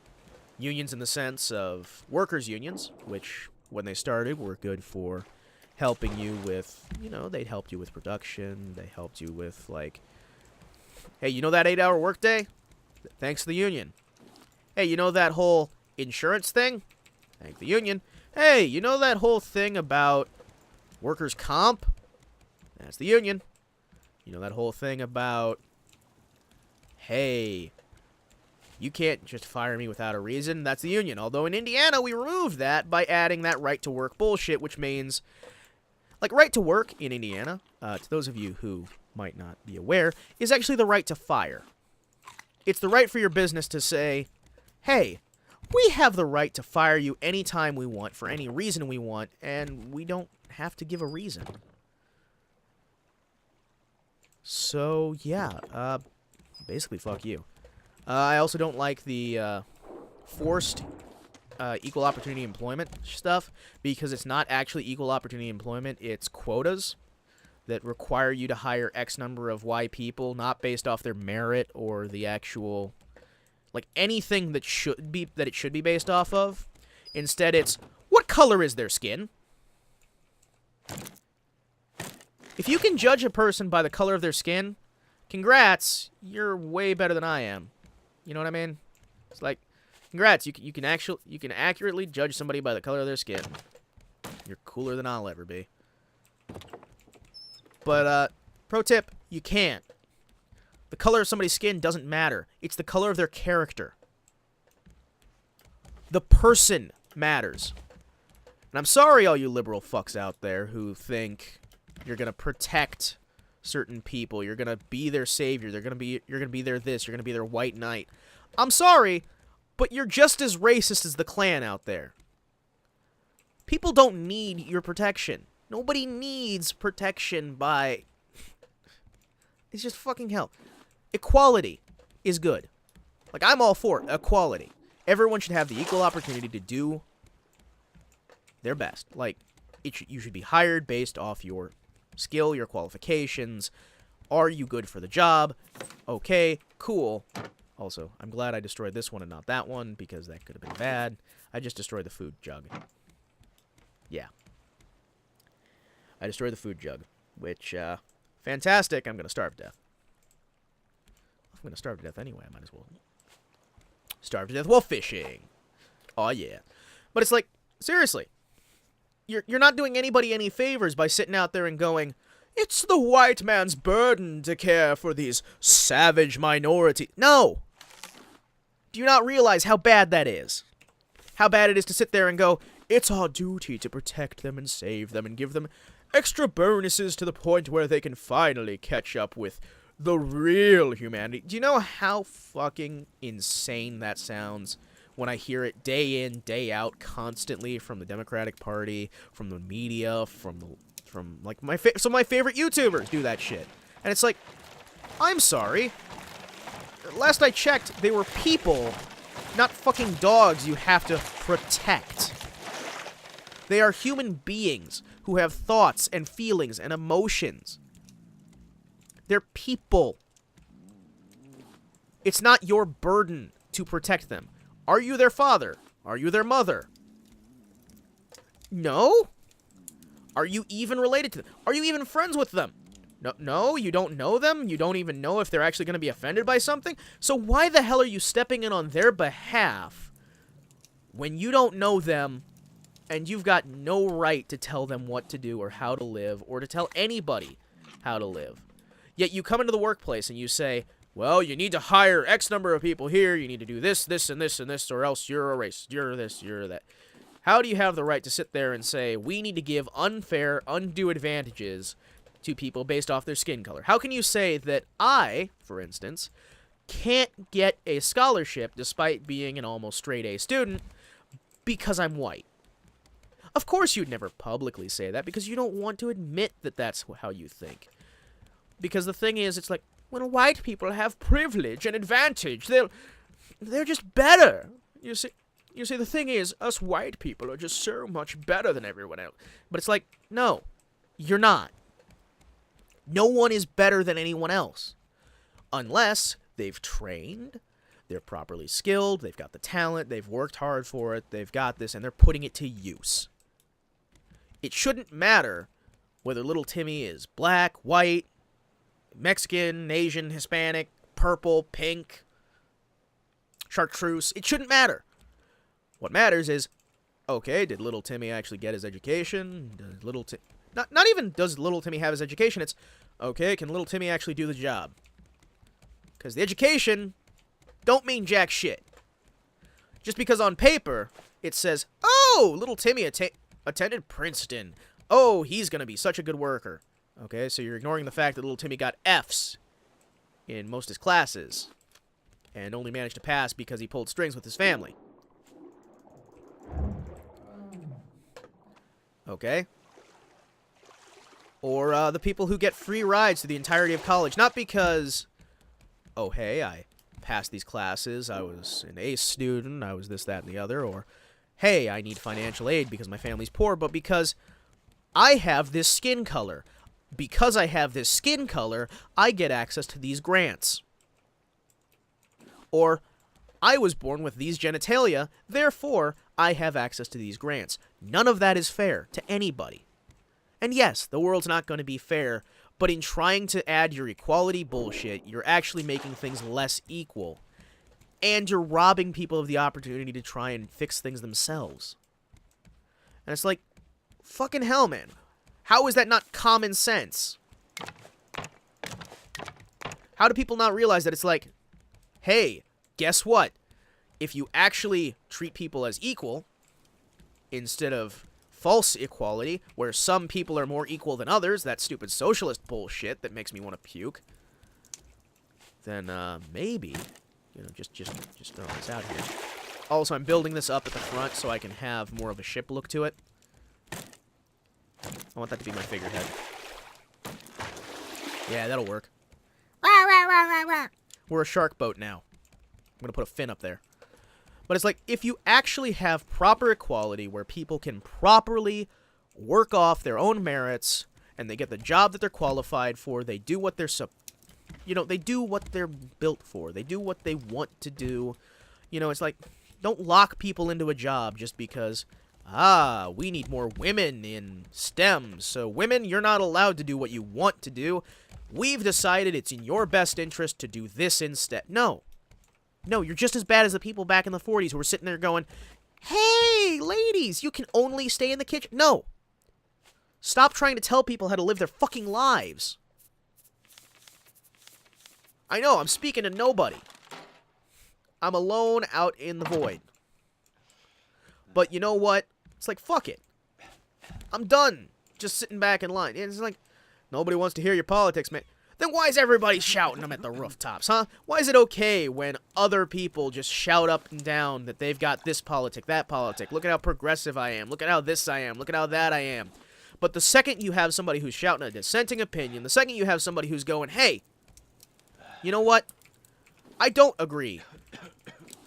Unions in the sense of workers' unions, which, when they started, were good for helping you with, they'd helped you with production. They helped you with, like, hey, you know that 8-hour workday? Thanks to the union. Hey, you know that whole insurance thing? Thank the union. Hey, you know that whole thing about workers' comp? That's the union. You know that whole thing about, hey, you can't just fire me without a reason? That's the union. Although in Indiana, we removed that by adding that right to work bullshit, which means, like, right to work in Indiana, to those of you who might not be aware, is actually the right to fire. It's the right for your business to say, hey, We have the right to fire you anytime we want, for any reason we want, and we don't have to give a reason. So, yeah, basically, fuck you. I also don't like the, forced, equal opportunity employment stuff, because it's not actually equal opportunity employment, it's quotas that require you to hire X number of Y people, not based off their merit or the actual, like, anything that it should be based off of. Instead, it's, what color is their skin? If you can judge a person by the color of their skin, congrats, you're way better than I am. You know what I mean? It's like, congrats, you can accurately judge somebody by the color of their skin. You're cooler than I'll ever be. But, pro tip, you can't. The color of somebody's skin doesn't matter. It's the color of their character. The person matters. And I'm sorry, all you liberal fucks out there who think you're gonna protect certain people. You're gonna be their savior. You're gonna be their this. You're gonna be their white knight. I'm sorry, but you're just as racist as the Klan out there. People don't need your protection. Nobody needs protection by... It's just fucking hell. Equality is good. Like, I'm all for equality. Everyone should have the equal opportunity to do their best. Like, you should be hired based off your skill, your qualifications. Are you good for the job? Okay, cool. Also, I'm glad I destroyed this one and not that one, because that could have been bad. I just destroyed the food jug. Yeah. I destroyed the food jug, which, fantastic. I'm going to starve to death. I'm going to starve to death anyway. I might as well starve to death while fishing. Oh yeah. But it's like, seriously, you're not doing anybody any favors by sitting out there and going, it's the white man's burden to care for these savage minorities. No! Do you not realize how bad that is? How bad it is to sit there and go, it's our duty to protect them and save them and give them extra bonuses to the point where they can finally catch up with the real humanity. Do you know how fucking insane that sounds when I hear it day in, day out, constantly from the Democratic Party, from the media, from like my favorite YouTubers do that shit. And it's like, I'm sorry. Last I checked, they were people, not fucking dogs you have to protect. They are human beings who have thoughts and feelings and emotions. They're people. It's not your burden to protect them. Are you their father? Are you their mother? No? Are you even related to them? Are you even friends with them? No, you don't know them? You don't even know if they're actually going to be offended by something? So why the hell are you stepping in on their behalf when you don't know them and you've got no right to tell them what to do or how to live or to tell anybody how to live? Yet you come into the workplace and you say, well, you need to hire X number of people here, you need to do this, this, and this, and this, or else you're a racist, you're this, you're that. How do you have the right to sit there and say, we need to give unfair, undue advantages to people based off their skin color? How can you say that I, for instance, can't get a scholarship despite being an almost straight A student because I'm white? Of course you'd never publicly say that because you don't want to admit that that's how you think. Because the thing is, it's like, when white people have privilege and advantage, they're just better. You see, the thing is, us white people are just so much better than everyone else. But it's like, no, you're not. No one is better than anyone else. Unless they've trained, they're properly skilled, they've got the talent, they've worked hard for it, they've got this, and they're putting it to use. It shouldn't matter whether little Timmy is black, white, Mexican, Asian, Hispanic, purple, pink, chartreuse. It shouldn't matter. What matters is, okay, did little Timmy actually get his education? Does little not even does little Timmy have his education, it's, okay, can little Timmy actually do the job? Because the education don't mean jack shit. Just because on paper it says, oh, little Timmy attended Princeton. Oh, he's going to be such a good worker. Okay, so you're ignoring the fact that little Timmy got F's in most of his classes and only managed to pass because he pulled strings with his family. Okay? Or the people who get free rides to the entirety of college. Not because, oh, hey, I passed these classes, I was an ace student, I was this, that, and the other, or, hey, I need financial aid because my family's poor, but because I have this skin color. Because I have this skin color, I get access to these grants. Or, I was born with these genitalia, therefore, I have access to these grants. None of that is fair to anybody. And yes, the world's not going to be fair, but in trying to add your equality bullshit, you're actually making things less equal. And you're robbing people of the opportunity to try and fix things themselves. And it's like, fucking hell, man. How is that not common sense? How do people not realize that it's like, hey, guess what? If you actually treat people as equal, instead of false equality, where some people are more equal than others, that stupid socialist bullshit that makes me want to puke, then maybe, you know, just throw this out here. Also, I'm building this up at the front so I can have more of a ship look to it. I want that to be my figurehead. Yeah, that'll work. We're a shark boat now. I'm gonna put a fin up there. But it's like, if you actually have proper equality where people can properly work off their own merits and they get the job that they're qualified for, they do what they're they do what they're built for. They do what they want to do. You know, it's like, don't lock people into a job just because, we need more women in STEM. So women, you're not allowed to do what you want to do. We've decided it's in your best interest to do this instead. No. No, you're just as bad as the people back in the 40s who were sitting there going, hey, ladies, you can only stay in the kitchen. No. Stop trying to tell people how to live their fucking lives. I know, I'm speaking to nobody. I'm alone out in the void. But you know what? It's like, fuck it. I'm done just sitting back in line. It's like, nobody wants to hear your politics, man. Then why is everybody shouting them at the rooftops, huh? Why is it okay when other people just shout up and down that they've got this politic, that politic? Look at how progressive I am. Look at how this I am. Look at how that I am. But the second you have somebody who's shouting a dissenting opinion, the second you have somebody who's going, hey, you know what? I don't agree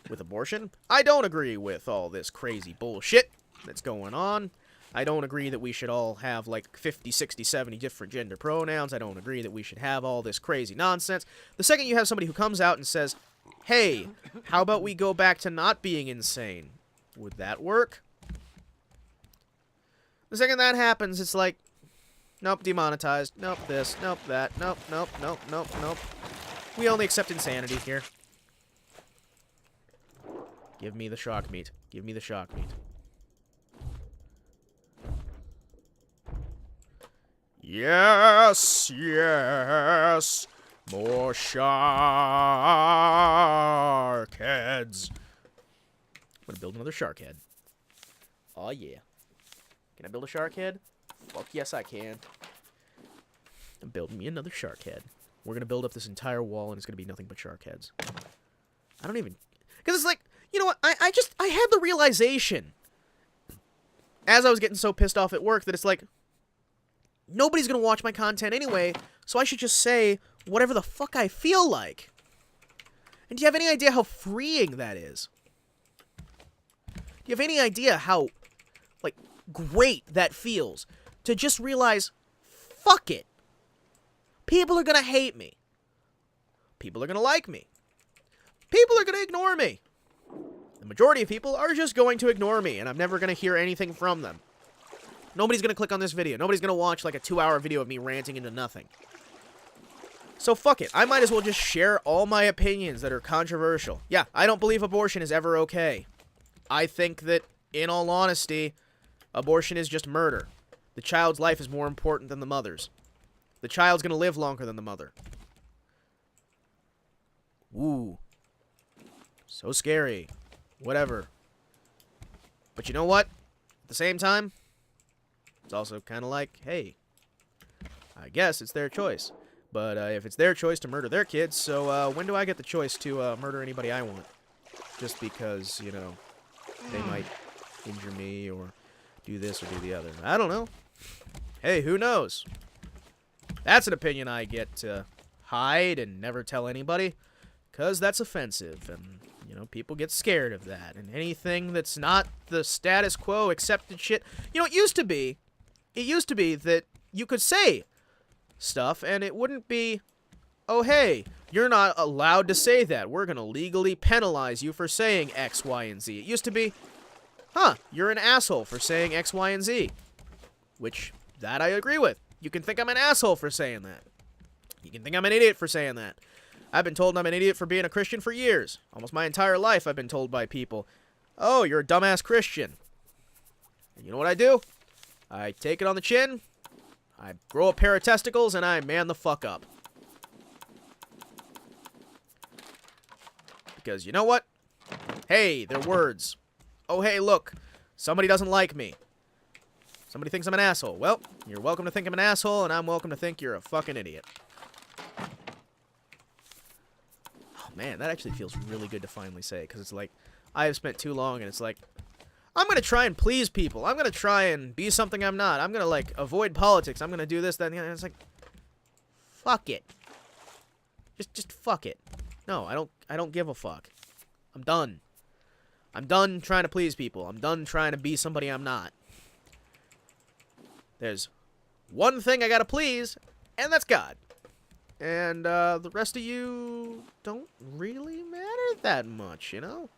with abortion. I don't agree with all this crazy bullshit that's going on. I don't agree that we should all have like 50, 60, 70 different gender pronouns. I don't agree that we should have all this crazy nonsense. The second you have somebody who comes out and says, hey, how about we go back to not being insane? Would that work? The second that happens, it's like, nope, demonetized. Nope, this. Nope, that. Nope, nope, nope, nope, nope. We only accept insanity here. Give me the shark meat. Give me the shark meat. Yes, yes. More shark heads. I'm gonna build another shark head. Oh, yeah. Can I build a shark head? Fuck yes, I can. I'm building me another shark head. We're gonna build up this entire wall, and it's gonna be nothing but shark heads. I don't even... Because it's like, you know what? I had the realization, as I was getting so pissed off at work, that it's like, nobody's gonna watch my content anyway, so I should just say whatever the fuck I feel like. And do you have any idea how freeing that is? Do you have any idea how, like, great that feels? To just realize, fuck it. People are gonna hate me. People are gonna like me. People are gonna ignore me. The majority of people are just going to ignore me, and I'm never gonna hear anything from them. Nobody's gonna click on this video. Nobody's gonna watch like a 2-hour video of me ranting into nothing. So fuck it. I might as well just share all my opinions that are controversial. Yeah, I don't believe abortion is ever okay. I think that, in all honesty, abortion is just murder. The child's life is more important than the mother's. The child's gonna live longer than the mother. Ooh. So scary. Whatever. But you know what? At the same time, it's also kind of like, hey, I guess it's their choice. But if it's their choice to murder their kids, so when do I get the choice to murder anybody I want? Just because, you know, they might injure me or do this or do the other. I don't know. Hey, who knows? That's an opinion I get to hide and never tell anybody, because that's offensive, and, you know, people get scared of that, and anything that's not the status quo accepted shit. You know, it used to be that you could say stuff, and it wouldn't be, oh, hey, you're not allowed to say that. We're going to legally penalize you for saying X, Y, and Z. It used to be, you're an asshole for saying X, Y, and Z. Which, that I agree with. You can think I'm an asshole for saying that. You can think I'm an idiot for saying that. I've been told I'm an idiot for being a Christian for years. Almost my entire life I've been told by people, oh, you're a dumbass Christian. And you know what I do? I take it on the chin, I grow a pair of testicles, and I man the fuck up. Because you know what? Hey, they're words. Oh, hey, look. Somebody doesn't like me. Somebody thinks I'm an asshole. Well, you're welcome to think I'm an asshole, and I'm welcome to think you're a fucking idiot. Oh, man, that actually feels really good to finally say, because it's like, I have spent too long, and it's like, I'm going to try and please people. I'm going to try and be something I'm not. I'm going to, like, avoid politics. I'm going to do this, that, and the other. And it's like, fuck it. Just fuck it. No, I don't give a fuck. I'm done. I'm done trying to please people. I'm done trying to be somebody I'm not. There's one thing I gotta please, and that's God. And the rest of you don't really matter that much, you know?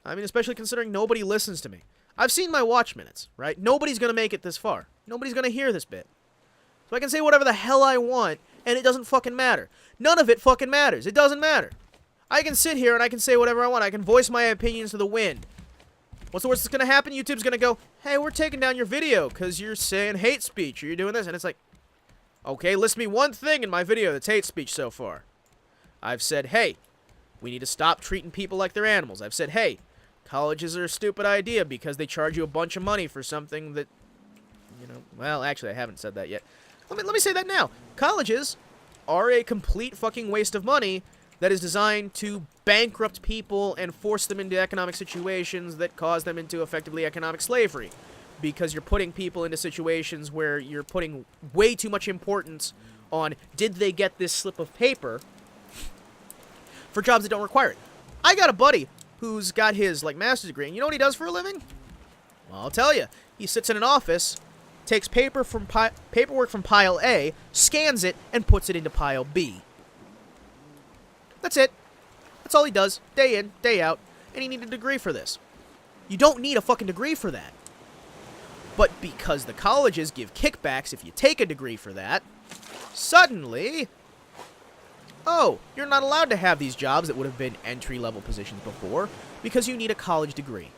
I mean, especially considering nobody listens to me. I've seen my watch minutes, right? Nobody's gonna make it this far. Nobody's gonna hear this bit. So I can say whatever the hell I want, and it doesn't fucking matter. None of it fucking matters. It doesn't matter. I can sit here and I can say whatever I want. I can voice my opinions to the wind. What's the worst that's going to happen? YouTube's going to go, hey, we're taking down your video because you're saying hate speech or you're doing this. And it's like, okay, list me one thing in my video that's hate speech so far. I've said, hey, we need to stop treating people like they're animals. I've said, hey, colleges are a stupid idea because they charge you a bunch of money for something that, you know, well, actually, I haven't said that yet. Let me say that now. Colleges are a complete fucking waste of money that is designed to bankrupt people and force them into economic situations that cause them into effectively economic slavery. Because you're putting people into situations where you're putting way too much importance on, did they get this slip of paper, for jobs that don't require it. I got a buddy who's got his, like, master's degree, and you know what he does for a living? Well, I'll tell you. He sits in an office, takes paperwork from pile A, scans it, and puts it into pile B. That's it. That's all he does, day in, day out, and he needed a degree for this. You don't need a fucking degree for that. But because the colleges give kickbacks if you take a degree for that, suddenly, oh, you're not allowed to have these jobs that would have been entry-level positions before because you need a college degree.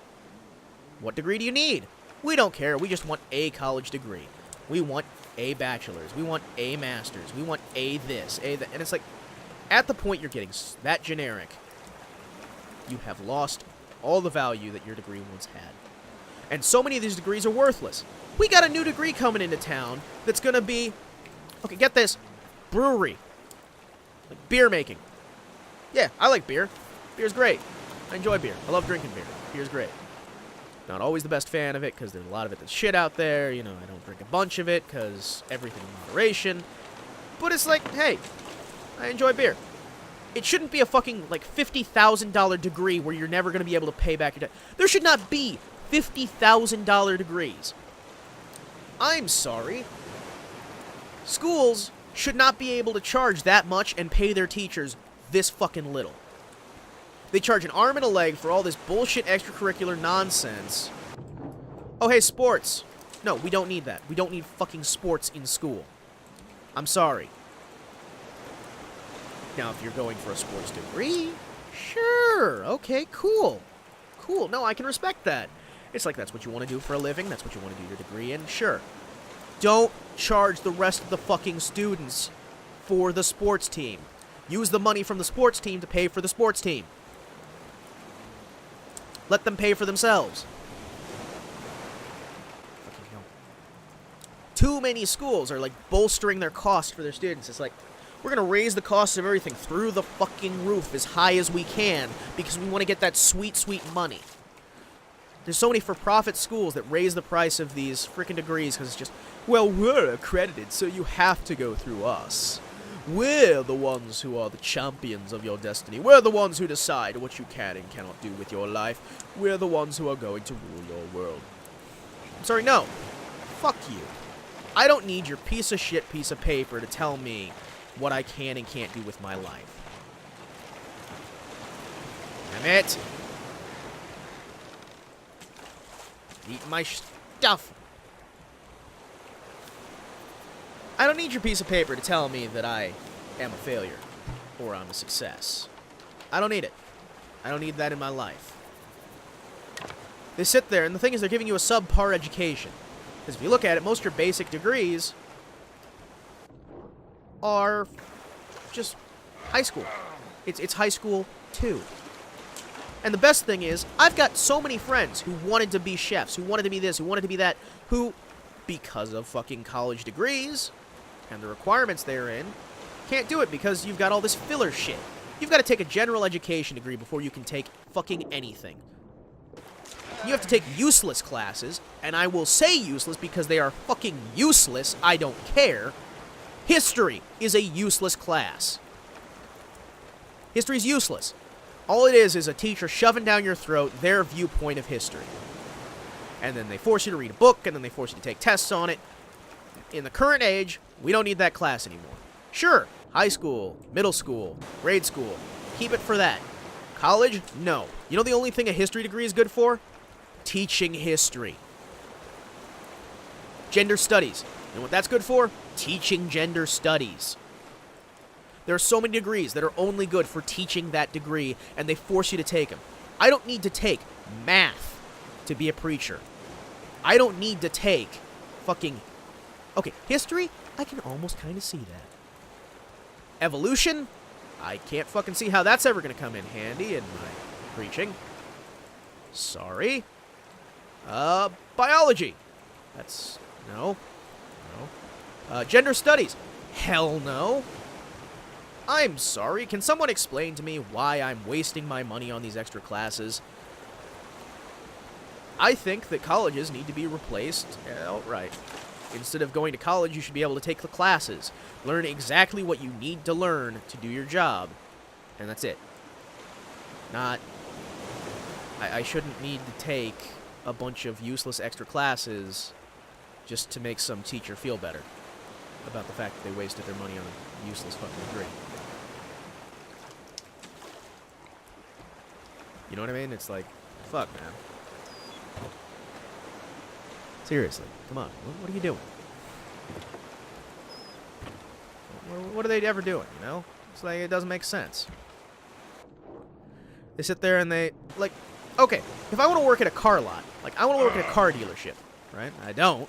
What degree do you need? We don't care. We just want a college degree. We want a bachelor's. We want a master's. We want a this, a that. And it's like, at the point you're getting that generic, you have lost all the value that your degree once had. And so many of these degrees are worthless. We got a new degree coming into town that's going to be, okay, get this, brewery. Like beer making. Yeah, I like beer. Beer's great. I enjoy beer. I love drinking beer. Beer's great. Not always the best fan of it because there's a lot of it that's shit out there. You know, I don't drink a bunch of it because everything in moderation. But it's like, hey, I enjoy beer. It shouldn't be a fucking, like, $50,000 degree where you're never going to be able to pay back your debt. There should not be $50,000 degrees. I'm sorry. Schools should not be able to charge that much and pay their teachers this fucking little. They charge an arm and a leg for all this bullshit extracurricular nonsense. Oh, hey, sports. No, we don't need that. We don't need fucking sports in school. I'm sorry. Now, if you're going for a sports degree, sure, okay, cool. Cool, no, I can respect that. It's like, that's what you want to do for a living, that's what you want to do your degree in, sure. Don't charge the rest of the fucking students for the sports team. Use the money from the sports team to pay for the sports team. Let them pay for themselves. Fucking hell. Too many schools are, like, bolstering their costs for their students. It's like, we're going to raise the cost of everything through the fucking roof as high as we can because we want to get that sweet, sweet money. There's so many for-profit schools that raise the price of these freaking degrees because it's just, well, we're accredited, so you have to go through us. We're the ones who are the champions of your destiny. We're the ones who decide what you can and cannot do with your life. We're the ones who are going to rule your world. I'm sorry, no. Fuck you. I don't need your piece of shit piece of paper to tell me what I can and can't do with my life. Damn it. Eat my stuff. I don't need your piece of paper to tell me that I am a failure or I'm a success. I don't need it. I don't need that in my life. They sit there, and the thing is, they're giving you a subpar education. Because if you look at it, most of your basic degrees are just high school. It's high school 2. And the best thing is, I've got so many friends who wanted to be chefs, who wanted to be this, who wanted to be that, who, because of fucking college degrees and the requirements they're in, can't do it because you've got all this filler shit. You've got to take a general education degree before you can take fucking anything. You have to take useless classes, and I will say useless because they are fucking useless. I don't care. History is a useless class. History is useless. All it is a teacher shoving down your throat their viewpoint of history. And then they force you to read a book, and then they force you to take tests on it. In the current age, we don't need that class anymore. Sure, high school, middle school, grade school, keep it for that. College? No. You know the only thing a history degree is good for? Teaching history. Gender studies. You know what that's good for? Teaching gender studies. There are so many degrees that are only good for teaching that degree, and they force you to take them. I don't need to take math to be a preacher. I don't need to take fucking... Okay, history? I can almost kind of see that. Evolution? I can't fucking see how that's ever going to come in handy in my preaching. Sorry. Biology. That's... No. No. Gender studies. Hell no. I'm sorry, can someone explain to me why I'm wasting my money on these extra classes? I think that colleges need to be replaced outright. Instead of going to college, you should be able to take the classes, learn exactly what you need to learn to do your job, and that's it. Not... I shouldn't need to take a bunch of useless extra classes just to make some teacher feel better about the fact that they wasted their money on a useless fucking degree. You know what I mean? It's like, fuck, man. Seriously, come on. What are you doing? What are they ever doing, you know? It's like, it doesn't make sense. They sit there and they, like, okay, if I want to work at a car lot, like, I want to work at a car dealership, right? I don't.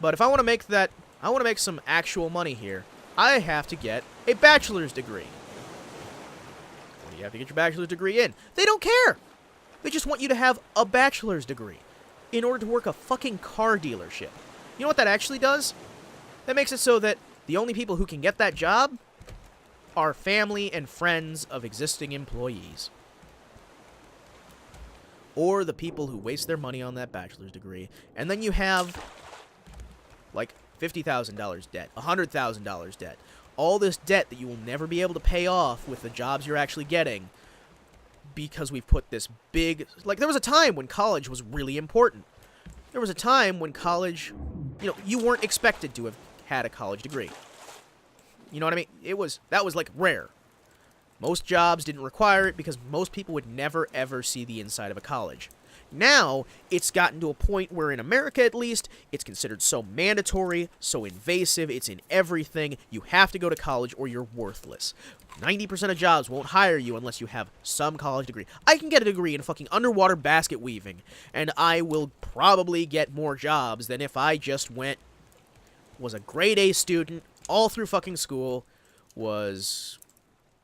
But if I want to make that, I want to make some actual money here, I have to get a bachelor's degree. What do you have to get your bachelor's degree in? They don't care. They just want you to have a bachelor's degree in order to work a fucking car dealership. You know what that actually does? That makes it so that the only people who can get that job are family and friends of existing employees. Or the people who waste their money on that bachelor's degree. And then you have, like, $50,000 debt, $100,000 debt. All this debt that you will never be able to pay off with the jobs you're actually getting because we've put this big... Like, there was a time when college was really important. There was a time when college... You know, you weren't expected to have had a college degree. You know what I mean? That was, like, rare. Most jobs didn't require it because most people would never, ever see the inside of a college. Now, it's gotten to a point where, in America at least, it's considered so mandatory, so invasive, it's in everything. You have to go to college or you're worthless. 90% of jobs won't hire you unless you have some college degree. I can get a degree in fucking underwater basket weaving, and I will probably get more jobs than if I just was a grade A student all through fucking school, was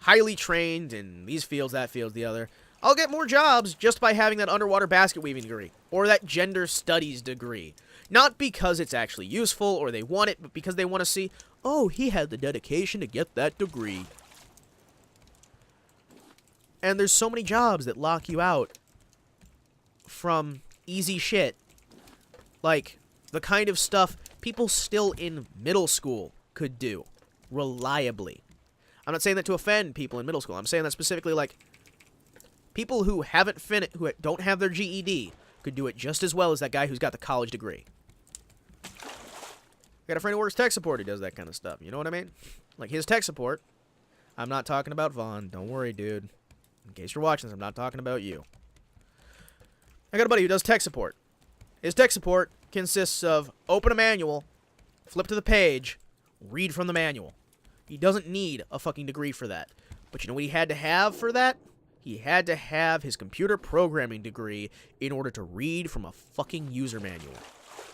highly trained in these fields, that field, the other. I'll get more jobs just by having that underwater basket weaving degree, or that gender studies degree. Not because it's actually useful or they want it, but because they want to see, oh, he had the dedication to get that degree. And there's so many jobs that lock you out from easy shit. Like, the kind of stuff people still in middle school could do reliably. I'm not saying that to offend people in middle school. I'm saying that specifically, like, people who haven't finished, who don't have their GED, could do it just as well as that guy who's got the college degree. I got a friend who works tech support who does that kind of stuff. You know what I mean? Like, his tech support. I'm not talking about Vaughn. Don't worry, dude. In case you're watching this, I'm not talking about you. I got a buddy who does tech support. His tech support consists of open a manual, flip to the page, read from the manual. He doesn't need a fucking degree for that. But you know what he had to have for that? He had to have his computer programming degree in order to read from a fucking user manual.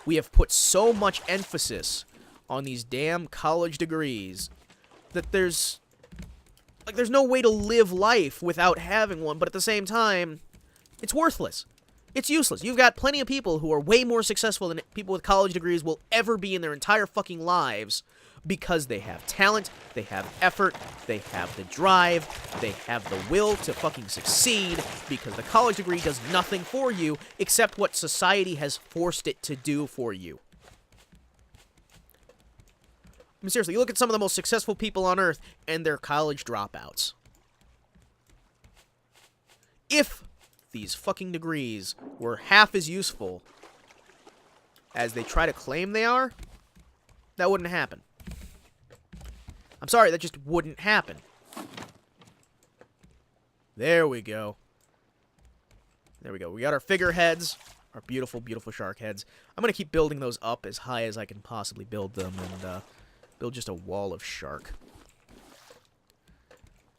We have put so much emphasis on these damn college degrees that there's no way to live life without having one, but at the same time, it's worthless. It's useless. You've got plenty of people who are way more successful than people with college degrees will ever be in their entire fucking lives because they have talent, they have effort, they have the drive, they have the will to fucking succeed, because the college degree does nothing for you except what society has forced it to do for you. I mean, seriously, you look at some of the most successful people on Earth, and they're college dropouts. If these fucking degrees were half as useful as they try to claim they are, that wouldn't happen. I'm sorry, that just wouldn't happen. There we go. There we go. We got our figureheads, our beautiful, beautiful shark heads. I'm going to keep building those up as high as I can possibly build them, and build just a wall of shark.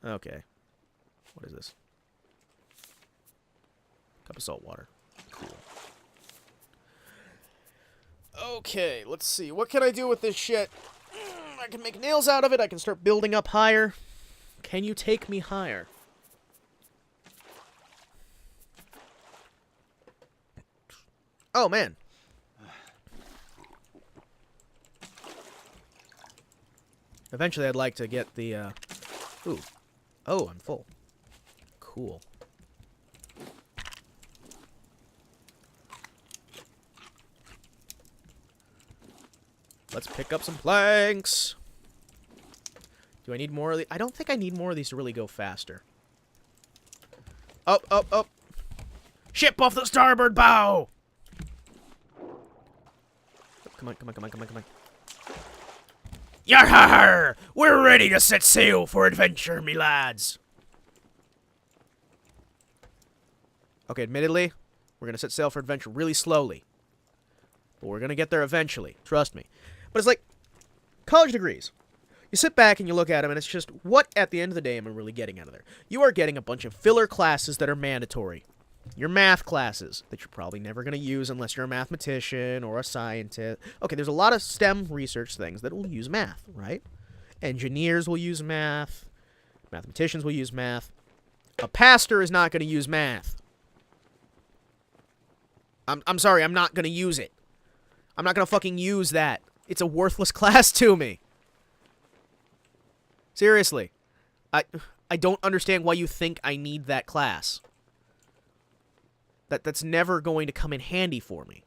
Okay. What is this? Cup of salt water. Cool. Okay, let's see. What can I do with this shit? I can make nails out of it. I can start building up higher. Can you take me higher? Oh, man. Eventually, I'd like to get the, Ooh. Oh, I'm full. Cool. Let's pick up some planks. Do I need more of these? I don't think I need more of these to really go faster. Up, up, up. Ship off the starboard bow! Come on, come on, come on, come on, come on. Yar-har! We're ready to set sail for adventure, me lads. Okay, admittedly, we're gonna set sail for adventure really slowly. But we're gonna get there eventually. Trust me. But it's like college degrees. You sit back and you look at them, and it's just, what at the end of the day am I really getting out of there? You are getting a bunch of filler classes that are mandatory. Your math classes that you're probably never going to use unless you're a mathematician or a scientist. Okay, there's a lot of STEM research things that will use math, right? Engineers will use math. Mathematicians will use math. A pastor is not going to use math. I'm sorry, I'm not going to use it. I'm not going to fucking use that. It's a worthless class to me. Seriously. I don't understand why you think I need that class. That's never going to come in handy for me.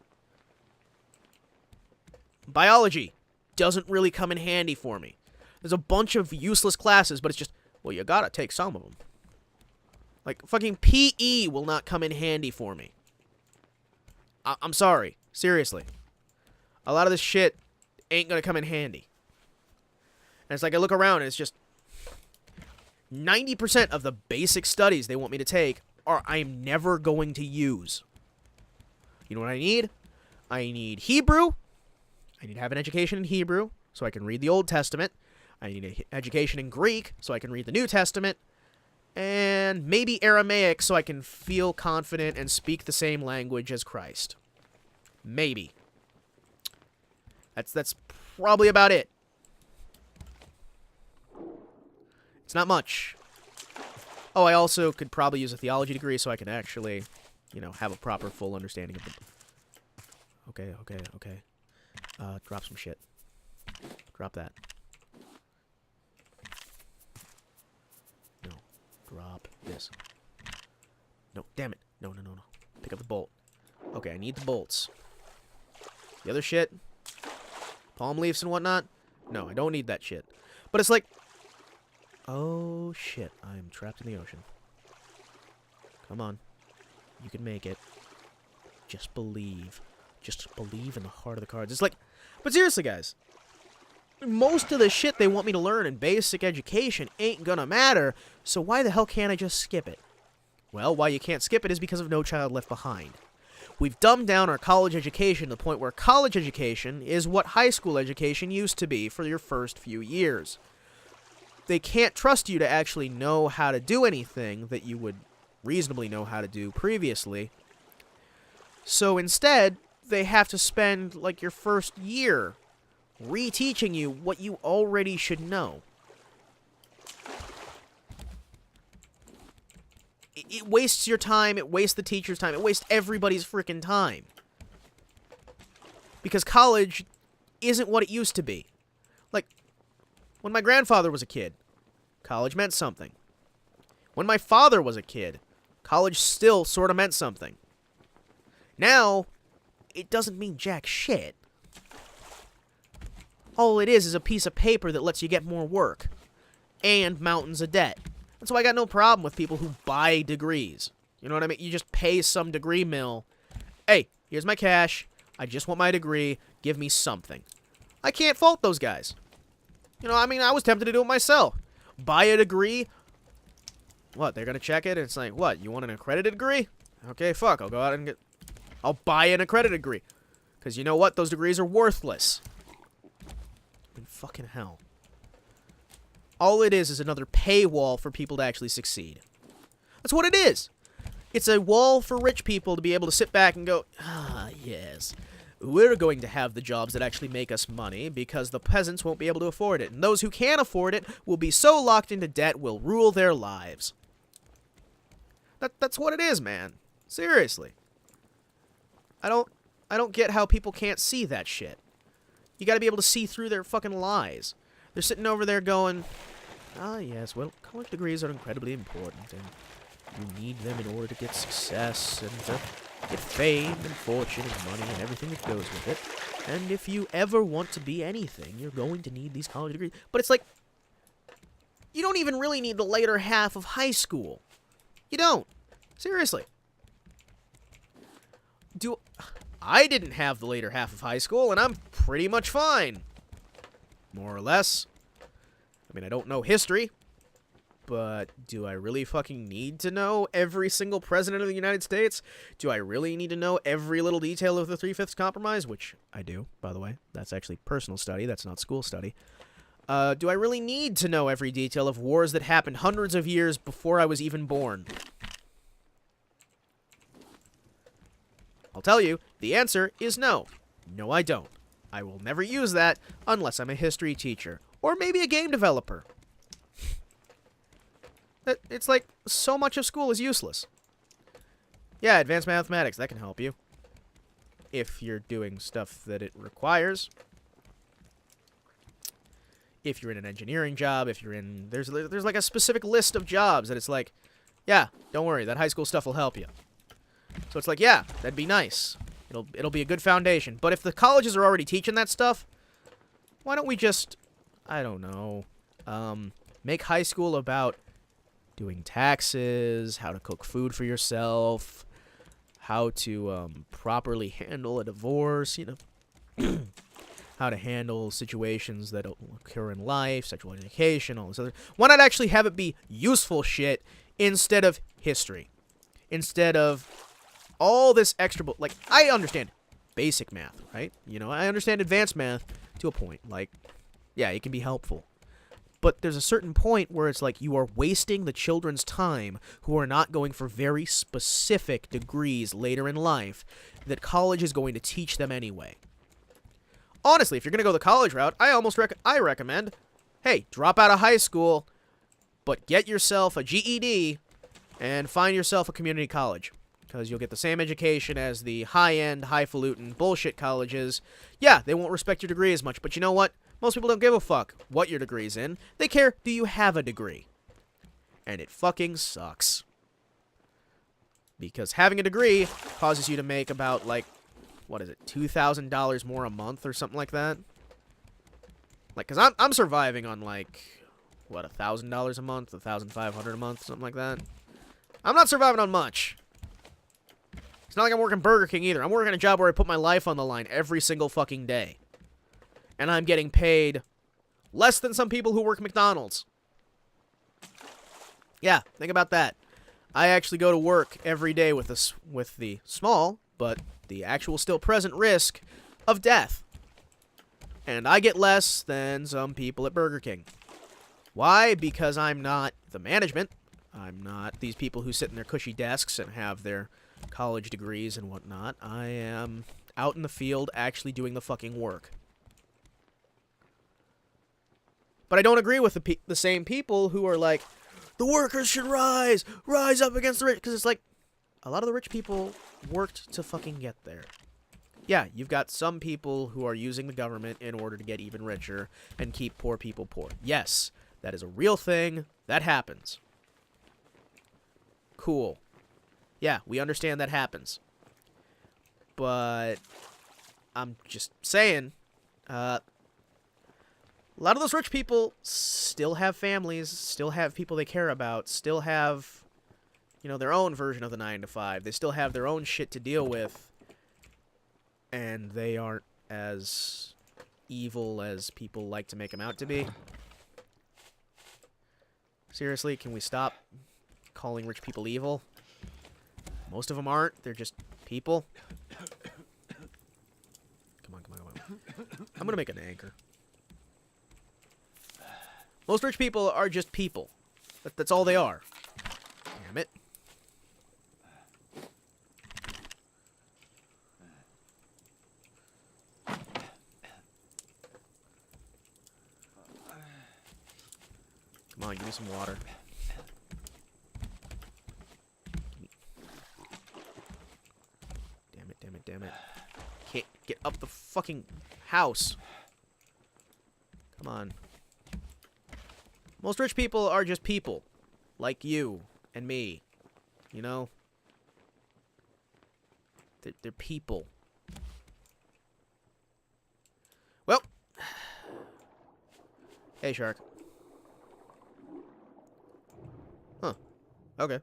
Biology doesn't really come in handy for me. There's a bunch of useless classes, but it's just, well, you gotta take some of them. Like, fucking PE will not come in handy for me. I'm sorry. Seriously. A lot of this shit ain't gonna come in handy. And it's like I look around and it's just 90% of the basic studies they want me to take are I'm never going to use. You know what I need? I need Hebrew. I need to have an education in Hebrew so I can read the Old Testament. I need an education in Greek so I can read the New Testament. And maybe Aramaic so I can feel confident and speak the same language as Christ. Maybe. That's probably about it. It's not much. Oh, I also could probably use a theology degree so I can actually, you know, have a proper, full understanding of the... Okay. Drop some shit. Drop that. No. Drop this. No, damn it. No. Pick up the bolt. Okay, I need the bolts. The other shit, palm leaves and whatnot, no, I don't need that shit. But it's like, oh shit, I am trapped in the ocean. Come on. You can make it. Just believe. Just believe in the heart of the cards. It's like, but seriously, guys, most of the shit they want me to learn in basic education ain't gonna matter, so why the hell can't I just skip it? Well, why you can't skip it is because of No Child Left Behind. We've dumbed down our college education to the point where college education is what high school education used to be for your first few years. They can't trust you to actually know how to do anything that you would reasonably know how to do previously. So instead, they have to spend, like, your first year reteaching you what you already should know. It wastes your time, it wastes the teacher's time, it wastes everybody's freaking time. Because college isn't what it used to be. Like, when my grandfather was a kid, college meant something. When my father was a kid, college still sort of meant something. Now, it doesn't mean jack shit. All it is a piece of paper that lets you get more work. And mountains of debt. That's why I got no problem with people who buy degrees. You know what I mean? You just pay some degree mill. Hey, here's my cash. I just want my degree. Give me something. I can't fault those guys. You know, I mean, I was tempted to do it myself. Buy a degree. What, they're going to check it? It's like, what, you want an accredited degree? Okay, fuck, I'll go out and get... I'll buy an accredited degree. Because you know what? Those degrees are worthless. I mean, fucking hell. All it is another paywall for people to actually succeed. That's what it is. It's a wall for rich people to be able to sit back and go, ah, yes, we're going to have the jobs that actually make us money because the peasants won't be able to afford it. And those who can afford it will be so locked into debt will rule their lives. That's what it is, man. Seriously. I don't get how people can't see that shit. You gotta be able to see through their fucking lies. They're sitting over there going, ah, yes, well, college degrees are incredibly important, and you need them in order to get success, and to get fame, and fortune, and money, and everything that goes with it. And if you ever want to be anything, you're going to need these college degrees. But it's like, you don't even really need the later half of high school. You don't. Seriously. I didn't have the later half of high school, and I'm pretty much fine. More or less. I mean, I don't know history, but do I really fucking need to know every single president of the United States? Do I really need to know every little detail of the Three-Fifths Compromise? Which I do, by the way. That's actually personal study. That's not school study. Do I really need to know every detail of wars that happened hundreds of years before I was even born? I'll tell you, the answer is no. No, I don't. I will never use that unless I'm a history teacher. Or maybe a game developer. It's like, so much of school is useless. Yeah, advanced mathematics, that can help you. If you're doing stuff that it requires. If you're in an engineering job, if you're in... There's like a specific list of jobs that it's like, yeah, don't worry, that high school stuff will help you. So it's like, yeah, that'd be nice. It'll be a good foundation. But if the colleges are already teaching that stuff, why don't we just, I don't know, make high school about doing taxes, how to cook food for yourself, how to properly handle a divorce, you know, how to handle situations that occur in life, sexual education, all this other. Why not actually have it be useful shit instead of history? Instead of all this extra, like, I understand basic math, right? You know, I understand advanced math to a point. Like, yeah, it can be helpful. But there's a certain point where it's like you are wasting the children's time who are not going for very specific degrees later in life that college is going to teach them anyway. Honestly, if you're going to go the college route, I recommend, hey, drop out of high school, but get yourself a GED and find yourself a community college. Because you'll get the same education as the high-end, highfalutin bullshit colleges. Yeah, they won't respect your degree as much, but you know what? Most people don't give a fuck what your degree's in. They care, do you have a degree? And it fucking sucks. Because having a degree causes you to make about, like, what is it, $2,000 more a month or something like that? Like, because I'm surviving on, like, what, $1,000 a month, $1,500 a month, something like that. I'm not surviving on much. It's not like I'm working Burger King either. I'm working a job where I put my life on the line every single fucking day. And I'm getting paid less than some people who work McDonald's. Yeah, think about that. I actually go to work every day with the small, but the actual still present risk of death. And I get less than some people at Burger King. Why? Because I'm not the management. I'm not these people who sit in their cushy desks and have their college degrees and whatnot. I am out in the field actually doing the fucking work. But I don't agree with the same people who are like, the workers should rise up against the rich. Because it's like, a lot of the rich people worked to fucking get there. Yeah, you've got some people who are using the government in order to get even richer and keep poor people poor. Yes, that is a real thing. That happens. Cool. Yeah, we understand that happens. But I'm just saying, a lot of those rich people still have families, still have people they care about, still have, you know, their own version of the 9 to 5. They still have their own shit to deal with. And they aren't as evil as people like to make them out to be. Seriously, can we stop calling rich people evil? Most of them aren't. They're just people. Come on, come on, come on. I'm gonna make an anchor. Most rich people are just people. That's all they are. Damn it. Come on, give me some water. Damn it, damn it, damn it. Can't get up the fucking house. Come on. Most rich people are just people. Like you and me. You know? They're people. Well. Hey, shark. Huh. Okay.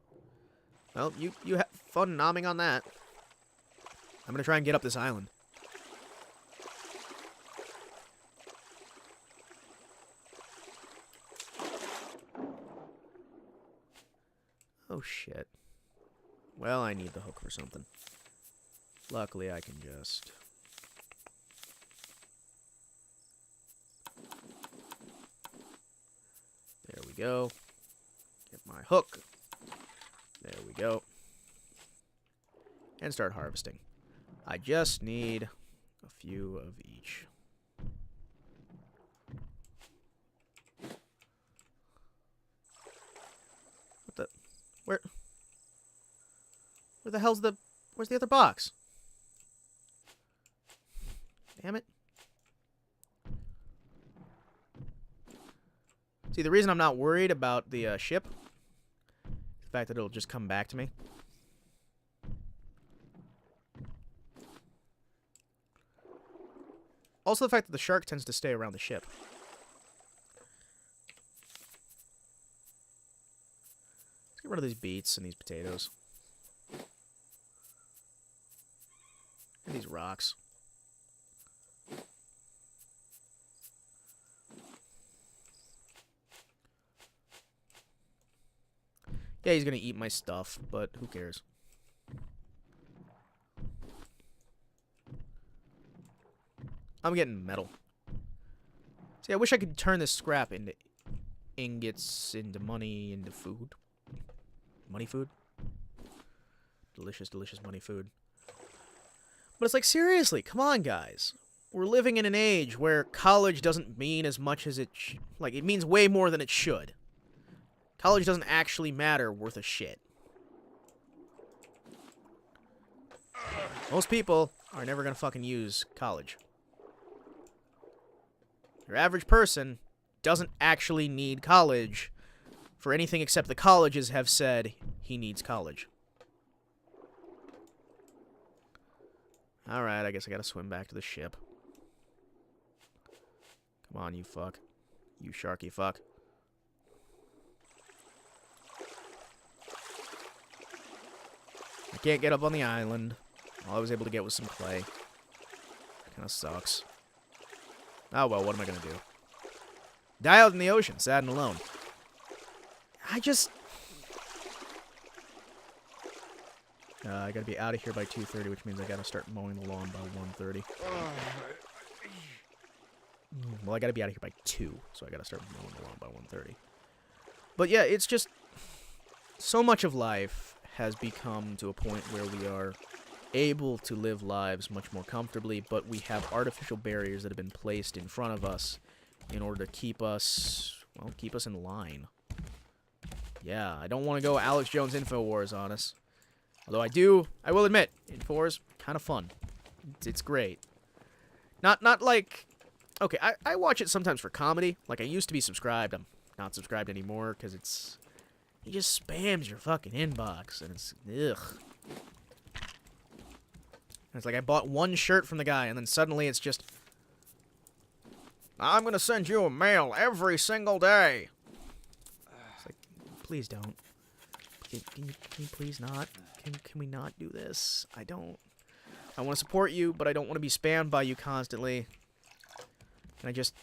Well, you have fun nomming on that. I'm gonna try and get up this island. Oh, shit. Well, I need the hook for something. Luckily, I can just... There we go. Get my hook. There we go. And start harvesting. I just need a few of each. What the... Where the hell's the... Where's the other box? Damn it. See, the reason I'm not worried about the ship is the fact that it'll just come back to me. Also the fact that the shark tends to stay around the ship. Let's get rid of these beets and these potatoes. And these rocks. Yeah, he's gonna eat my stuff, but who cares? I'm getting metal. See, I wish I could turn this scrap into ingots, into money, into food. Money food? Delicious, delicious money food. But it's like, seriously, come on, guys. We're living in an age where college doesn't mean as much as it like, it means way more than it should. College doesn't actually matter worth a shit. Most people are never gonna fucking use college. Your average person doesn't actually need college for anything except the colleges have said he needs college. Alright, I guess I gotta swim back to the ship. Come on, you fuck. You sharky fuck. I can't get up on the island. All I was able to get was some clay. Kinda sucks. Oh well, what am I gonna do? Die out in the ocean, sad and alone. I gotta be out of here by 2:30, which means I gotta start mowing the lawn by 1:30. Well, I gotta be out of here by 2, so I gotta start mowing the lawn by 1:30. But yeah, it's just... so much of life has become to a point where we are able to live lives much more comfortably, but we have artificial barriers that have been placed in front of us in order to keep us, well, keep us in line. Yeah, I don't want to go Alex Jones InfoWars on us. Although I will admit, InfoWars, kind of fun. It's great. Not like, okay, I watch it sometimes for comedy. Like, I used to be subscribed. I'm not subscribed anymore because it's, he just spams your fucking inbox, and it's, ugh. It's like I bought one shirt from the guy, and then suddenly it's just, I'm gonna send you a mail every single day. It's like, please don't. Can you please not? Can we not do this? I want to support you, but I don't want to be spammed by you constantly. Can I just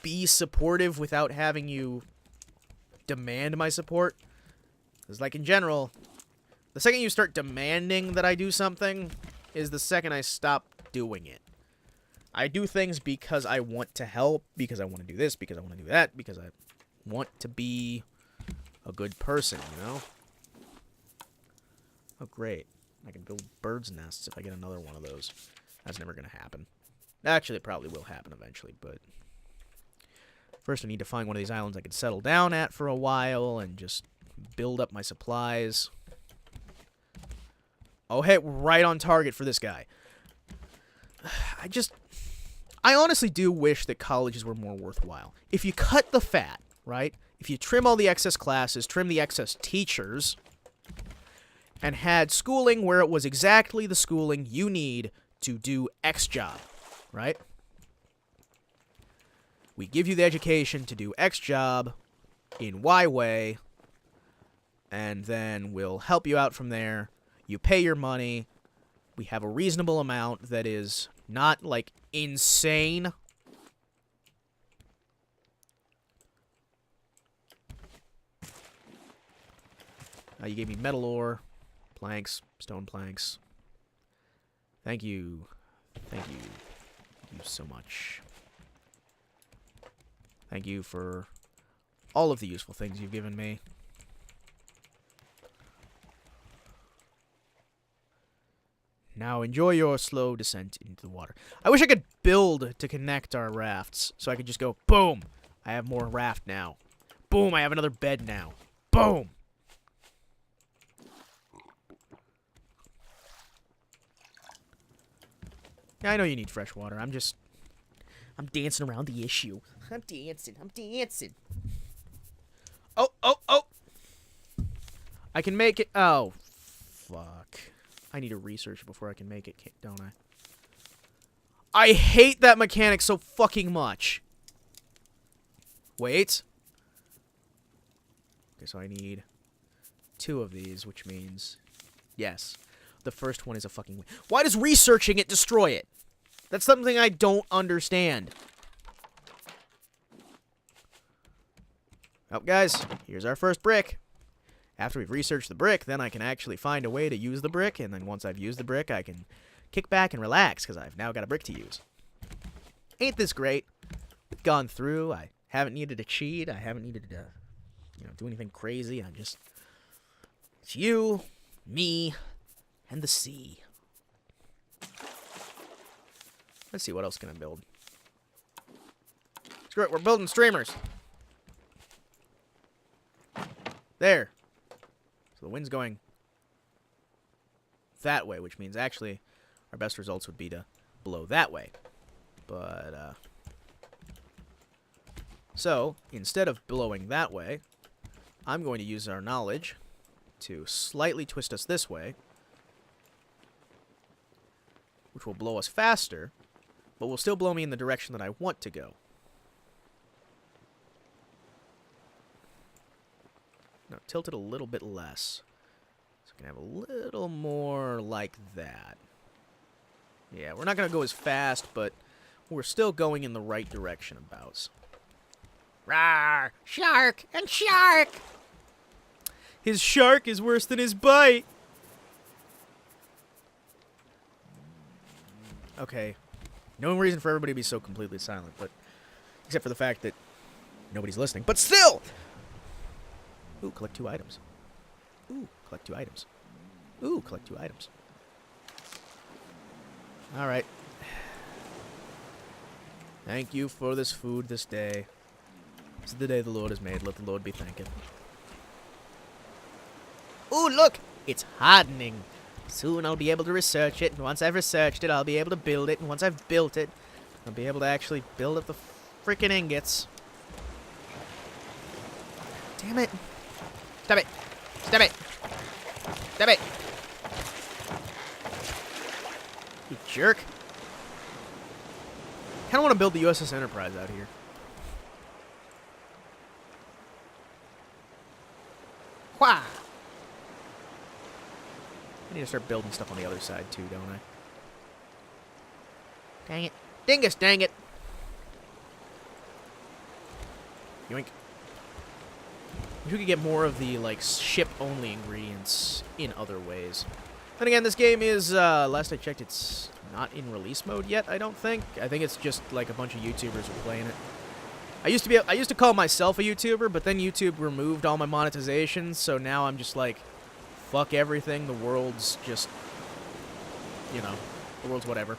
be supportive without having you demand my support? Because, like, in general, the second you start demanding that I do something is the second I stop doing it. I do things because I want to help, because I want to do this, because I want to do that, because I want to be a good person, you know? Oh, great. I can build birds' nests if I get another one of those. That's never going to happen. Actually, it probably will happen eventually, but first I need to find one of these islands I can settle down at for a while and just build up my supplies. Oh, hey, we're right on target for this guy. I honestly do wish that colleges were more worthwhile. If you cut the fat, right? If you trim all the excess classes, trim the excess teachers, and had schooling where it was exactly the schooling you need to do X job, right? We give you the education to do X job in Y way, and then we'll help you out from there. You pay your money. We have a reasonable amount that is not, like, insane. You gave me metal ore, planks, stone planks. Thank you. Thank you. Thank you so much. Thank you for all of the useful things you've given me. Now enjoy your slow descent into the water. I wish I could build to connect our rafts, so I could just go, boom, I have more raft now. Boom, I have another bed now. Boom. Yeah, I know you need fresh water. I'm dancing around the issue. I'm dancing. Oh. I can make it. Oh, fuck. I need to research before I can make it, don't I? I hate that mechanic so fucking much. Wait. Okay, so I need 2 of these, which means, yes, the first one is a fucking... Why does researching it destroy it? That's something I don't understand. Oh, guys, here's our first brick. After we've researched the brick, then I can actually find a way to use the brick, and then once I've used the brick, I can kick back and relax, because I've now got a brick to use. Ain't this great? We've gone through. I haven't needed to cheat. I haven't needed to, do anything crazy. It's you, me, and the sea. Let's see, what else can I build? Screw it, we're building streamers. There. So the wind's going that way, which means actually our best results would be to blow that way. But, so, instead of blowing that way, I'm going to use our knowledge to slightly twist us this way, which will blow us faster, but will still blow me in the direction that I want to go. Now, tilt it a little bit less. So I can have a little more like that. Yeah, we're not going to go as fast, but we're still going in the right direction abouts. Rawr! Shark and shark! His shark is worse than his bite! Okay. No reason for everybody to be so completely silent, but except for the fact that nobody's listening. But still! Ooh, collect 2 items. Ooh, collect 2 items. Ooh, collect 2 items. Alright. Thank you for this food this day. This is the day the Lord has made. Let the Lord be thanked. Ooh, look! It's hardening. Soon I'll be able to research it, and once I've researched it, I'll be able to build it, and once I've built it, I'll be able to actually build up the freaking ingots. damn it. Stop it. Stop it. Stop it. You jerk. I kind of want to build the USS Enterprise out here. Wah! I need to start building stuff on the other side too, don't I? Dang it. Dingus, dang it! Yoink. Wish we could get more of the, like, ship-only ingredients in other ways. Then again, this game is, last I checked, it's not in release mode yet, I don't think. I think it's just, like, a bunch of YouTubers are playing it. I used to call myself a YouTuber, but then YouTube removed all my monetization, so now I'm just like, fuck everything, the world's just, you know, the world's whatever.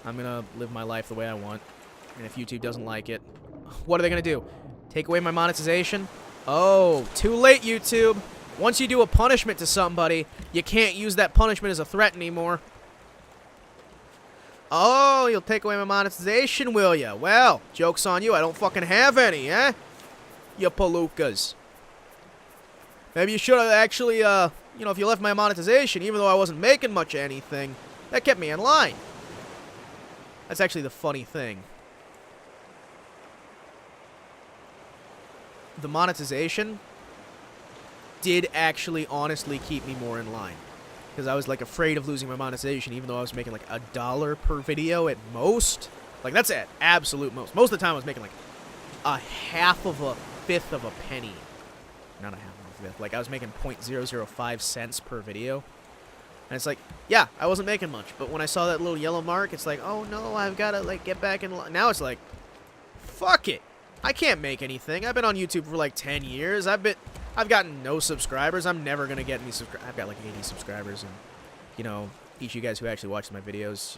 I'm gonna live my life the way I want, and if YouTube doesn't like it, what are they gonna do? Take away my monetization? Oh, too late, YouTube. Once you do a punishment to somebody, you can't use that punishment as a threat anymore. Oh, you'll take away my monetization, will ya? Well, joke's on you, I don't fucking have any, eh? You palookas. Maybe you should have actually, you know, if you left my monetization, even though I wasn't making much of anything, that kept me in line. That's actually the funny thing. The monetization did actually honestly keep me more in line. Because I was, like, afraid of losing my monetization, even though I was making, like, $1 per video at most. Like, that's at absolute most. Most of the time I was making, like, a half of a fifth of a penny. Not a half of a fifth. Like, I was making 0.005 cents per video. And it's like, yeah, I wasn't making much. But when I saw that little yellow mark, it's like, oh, no, I've got to, like, get back in line. Now it's like, fuck it. I can't make anything. I've been on YouTube for, like, 10 years. I've gotten no subscribers. I'm never going to get any subscribers. I've got like 80 subscribers, and, you know, each of you guys who actually watch my videos,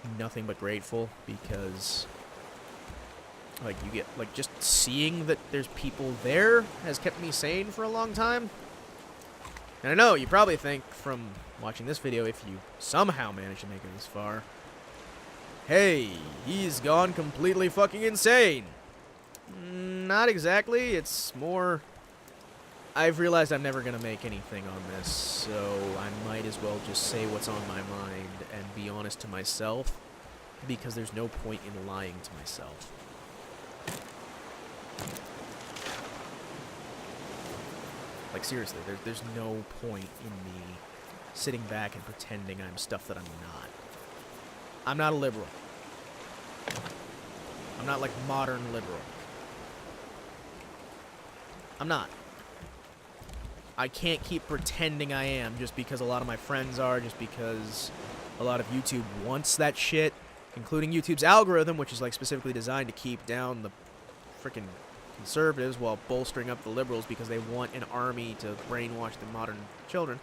I'm nothing but grateful, because, like, you get, like, just seeing that there's people there has kept me sane for a long time. And I know, you probably think from watching this video, if you somehow manage to make it this far, hey, he's gone completely fucking insane. Not exactly. It's more, I've realized I'm never going to make anything on this, so I might as well just say what's on my mind and be honest to myself, because there's no point in lying to myself. Like, seriously, there's no point in me sitting back and pretending I'm stuff that I'm not. I'm not a liberal. I'm not, like, modern liberal. I'm not. I can't keep pretending I am just because a lot of my friends are, just because a lot of YouTube wants that shit, including YouTube's algorithm, which is, like, specifically designed to keep down the frickin' conservatives while bolstering up the liberals because they want an army to brainwash the modern children.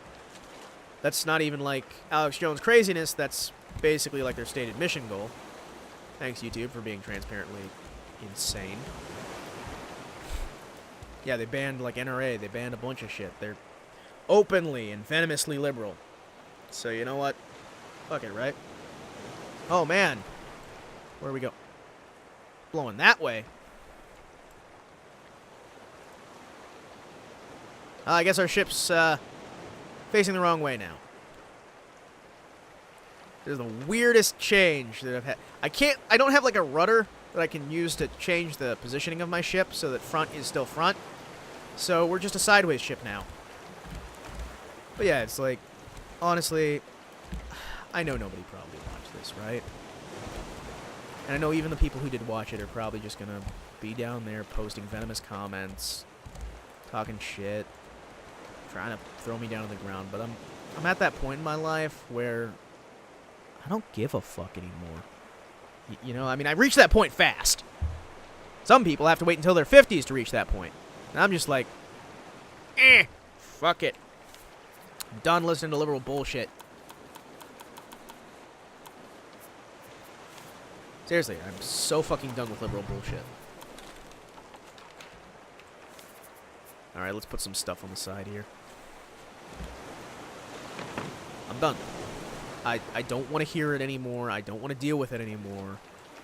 That's not even, like, Alex Jones craziness. That's basically, like, their stated mission goal. Thanks, YouTube, for being transparently insane. Yeah, they banned, like, NRA. They banned a bunch of shit. They're openly and venomously liberal. So, you know what? Fuck it, right? Oh, man. Where do we go? Blowing that way. I guess our ship's facing the wrong way now. There's the weirdest change that I've had. I don't have like a rudder that I can use to change the positioning of my ship so that front is still front. So we're just a sideways ship now. But yeah, it's like, honestly, I know nobody probably watched this, right? And I know even the people who did watch it are probably just gonna be down there posting venomous comments, talking shit, trying to throw me down on the ground. But I'm at that point in my life where I don't give a fuck anymore. You know, I mean, I reached that point fast. Some people have to wait until their 50s to reach that point. And I'm just like, fuck it. I'm done listening to liberal bullshit. Seriously, I'm so fucking done with liberal bullshit. Alright, let's put some stuff on the side here. I'm done. I don't want to hear it anymore. I don't want to deal with it anymore.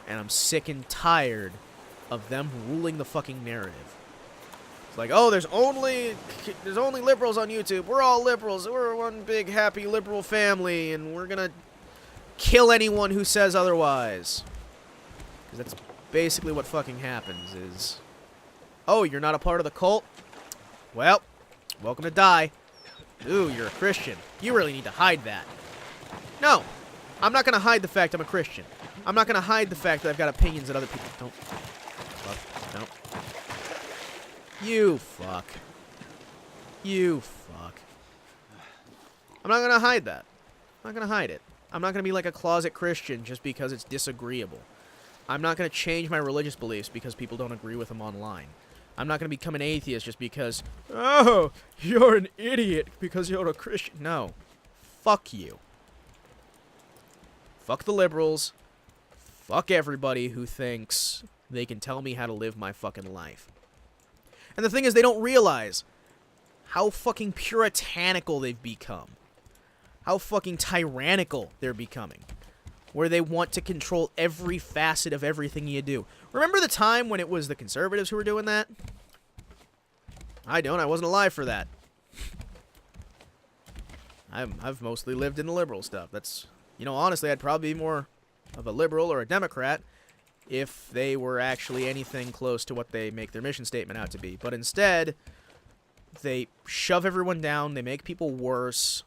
And I'm sick and tired of them ruling the fucking narrative. It's like, oh, there's only liberals on YouTube. We're all liberals. We're one big happy liberal family, and we're gonna kill anyone who says otherwise. Because that's basically what fucking happens is, oh, you're not a part of the cult? Well, welcome to die. Ooh, you're a Christian. You really need to hide that. No, I'm not going to hide the fact I'm a Christian. I'm not going to hide the fact that I've got opinions that other people don't. Fuck, no. You fuck. You fuck. I'm not going to hide that. I'm not going to hide it. I'm not going to be like a closet Christian just because it's disagreeable. I'm not going to change my religious beliefs because people don't agree with them online. I'm not going to become an atheist just because, oh, you're an idiot because you're a Christian. No. Fuck you. Fuck the liberals. Fuck everybody who thinks they can tell me how to live my fucking life. And the thing is, they don't realize how fucking puritanical they've become. How fucking tyrannical they're becoming. Where they want to control every facet of everything you do. Remember the time when it was the conservatives who were doing that? I don't. I wasn't alive for that. I've mostly lived in the liberal stuff. That's, you know, honestly, I'd probably be more of a liberal or a Democrat if they were actually anything close to what they make their mission statement out to be. But instead, they shove everyone down. They make people worse.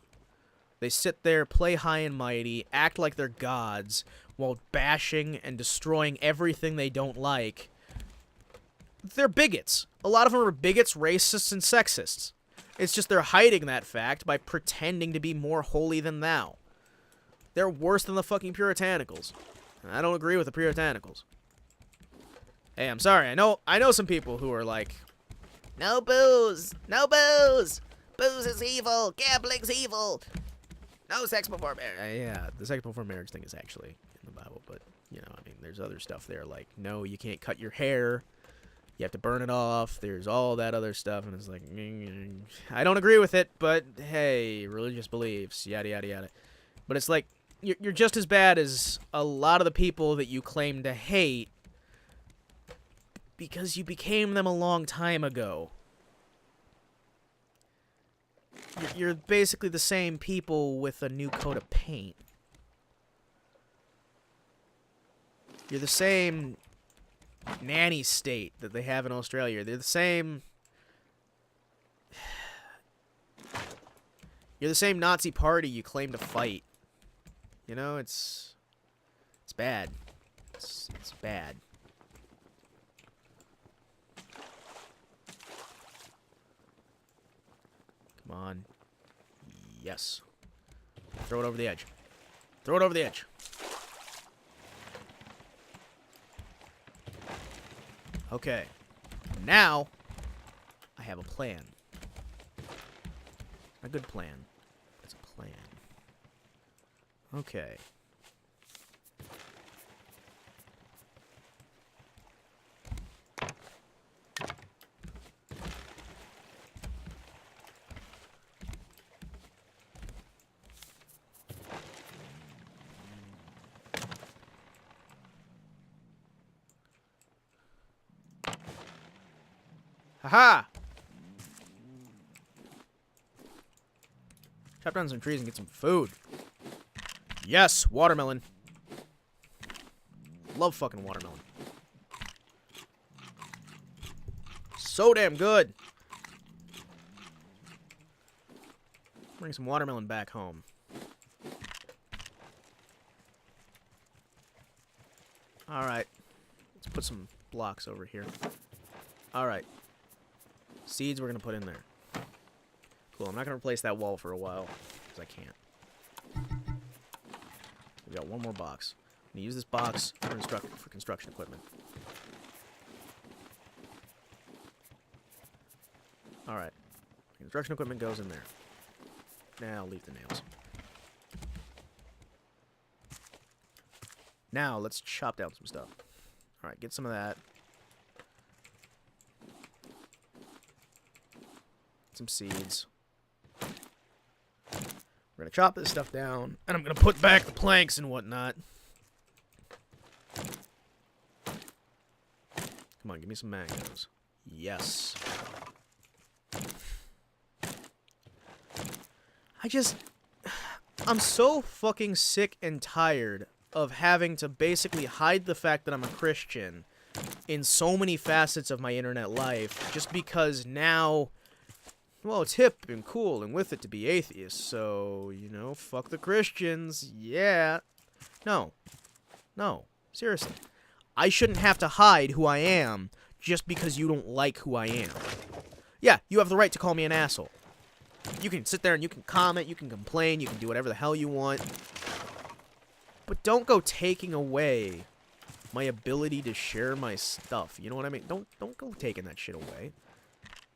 They sit there, play high and mighty, act like they're gods, while bashing and destroying everything they don't like. They're bigots. A lot of them are bigots, racists, and sexists. It's just they're hiding that fact by pretending to be more holy than thou. They're worse than the fucking Puritanicals. I don't agree with the Puritanicals. Hey, I'm sorry. I know some people who are like, no booze! No booze! Booze is evil! Gambling's evil! No sex before marriage. Yeah, the sex before marriage thing is actually in the Bible, but, you know, I mean, there's other stuff there, like, no, you can't cut your hair, you have to burn it off, there's all that other stuff, and it's like, I don't agree with it, but, hey, religious beliefs, yada, yada, yada. But it's like, you're just as bad as a lot of the people that you claim to hate, because you became them a long time ago. You're basically the same people with a new coat of paint. You're the same nanny state that they have in Australia. They're the same... You're the same Nazi party you claim to fight. You know, it's bad. It's bad. Come on. Yes. Throw it over the edge. Throw it over the edge. Okay. Now, I have a plan. A good plan. It's a plan. Okay. Haha! Chop down some trees and get some food. Yes, watermelon. Love fucking watermelon. So damn good. Bring some watermelon back home. Alright. Let's put some blocks over here. Alright. Seeds we're going to put in there. Cool, I'm not going to replace that wall for a while. Because I can't. We got one more box. I'm going to use this box for construction equipment. Alright. Construction equipment goes in there. Now I'll leave the nails. Now let's chop down some stuff. Alright, get some of that. Some seeds. We're gonna chop this stuff down, and I'm gonna put back the planks and whatnot. Come on, give me some mangoes. Yes. I'm so fucking sick and tired of having to basically hide the fact that I'm a Christian in so many facets of my internet life just because now, well, it's hip and cool and with it to be atheist, so, you know, fuck the Christians, yeah. No. No. Seriously. I shouldn't have to hide who I am just because you don't like who I am. Yeah, you have the right to call me an asshole. You can sit there and you can comment, you can complain, you can do whatever the hell you want. But don't go taking away my ability to share my stuff. You know what I mean? Don't go taking that shit away.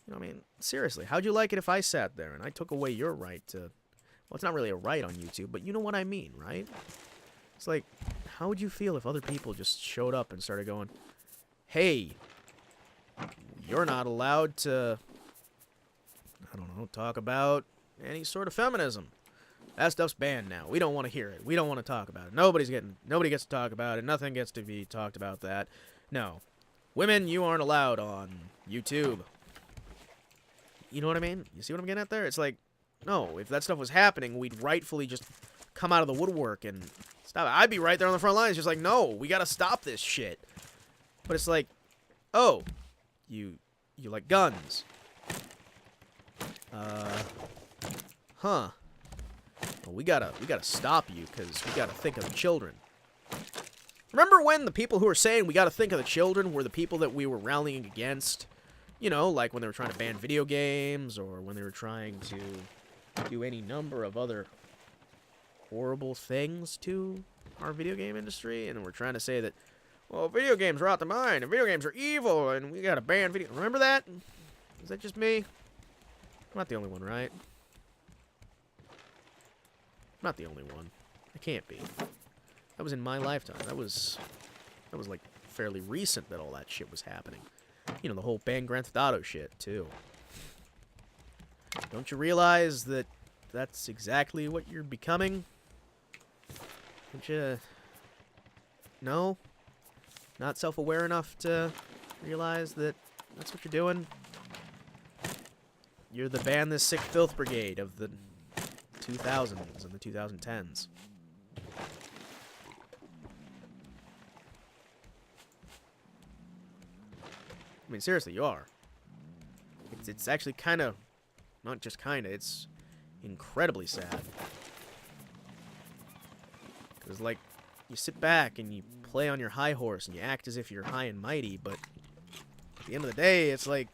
You know what I mean? Seriously, how'd you like it if I sat there and I took away your right to... Well, it's not really a right on YouTube, but you know what I mean, right? It's like, how would you feel if other people just showed up and started going, hey, you're not allowed to... I don't know, talk about any sort of feminism. That stuff's banned now. We don't want to hear it. We don't want to talk about it. Nobody gets to talk about it. Nothing gets to be talked about that. No. Women, you aren't allowed on YouTube. You know what I mean? You see what I'm getting at there? It's like, no, if that stuff was happening, we'd rightfully just come out of the woodwork and stop it. I'd be right there on the front lines just like, no, we gotta stop this shit. But it's like, oh, you like guns. Huh. Well, we gotta stop you, because we gotta think of the children. Remember when the people who were saying we gotta think of the children were the people that we were rallying against? You know, like when they were trying to ban video games, or when they were trying to do any number of other horrible things to our video game industry, and we're trying to say that, well, video games are out the mind, and video games are evil, and we gotta ban video... Remember that? Is that just me? I'm not the only one, right? I'm not the only one. I can't be. That was in my lifetime. That was like fairly recent that all that shit was happening. You know, the whole ban Grand Theft Auto shit, too. Don't you realize that that's exactly what you're becoming? Don't you... No? Not self-aware enough to realize that that's what you're doing? You're the ban this sick filth brigade of the 2000s and the 2010s. I mean, seriously, you are. It's actually kind of, not just kind of, it's incredibly sad. Because, like, you sit back and you play on your high horse and you act as if you're high and mighty, but at the end of the day, it's like,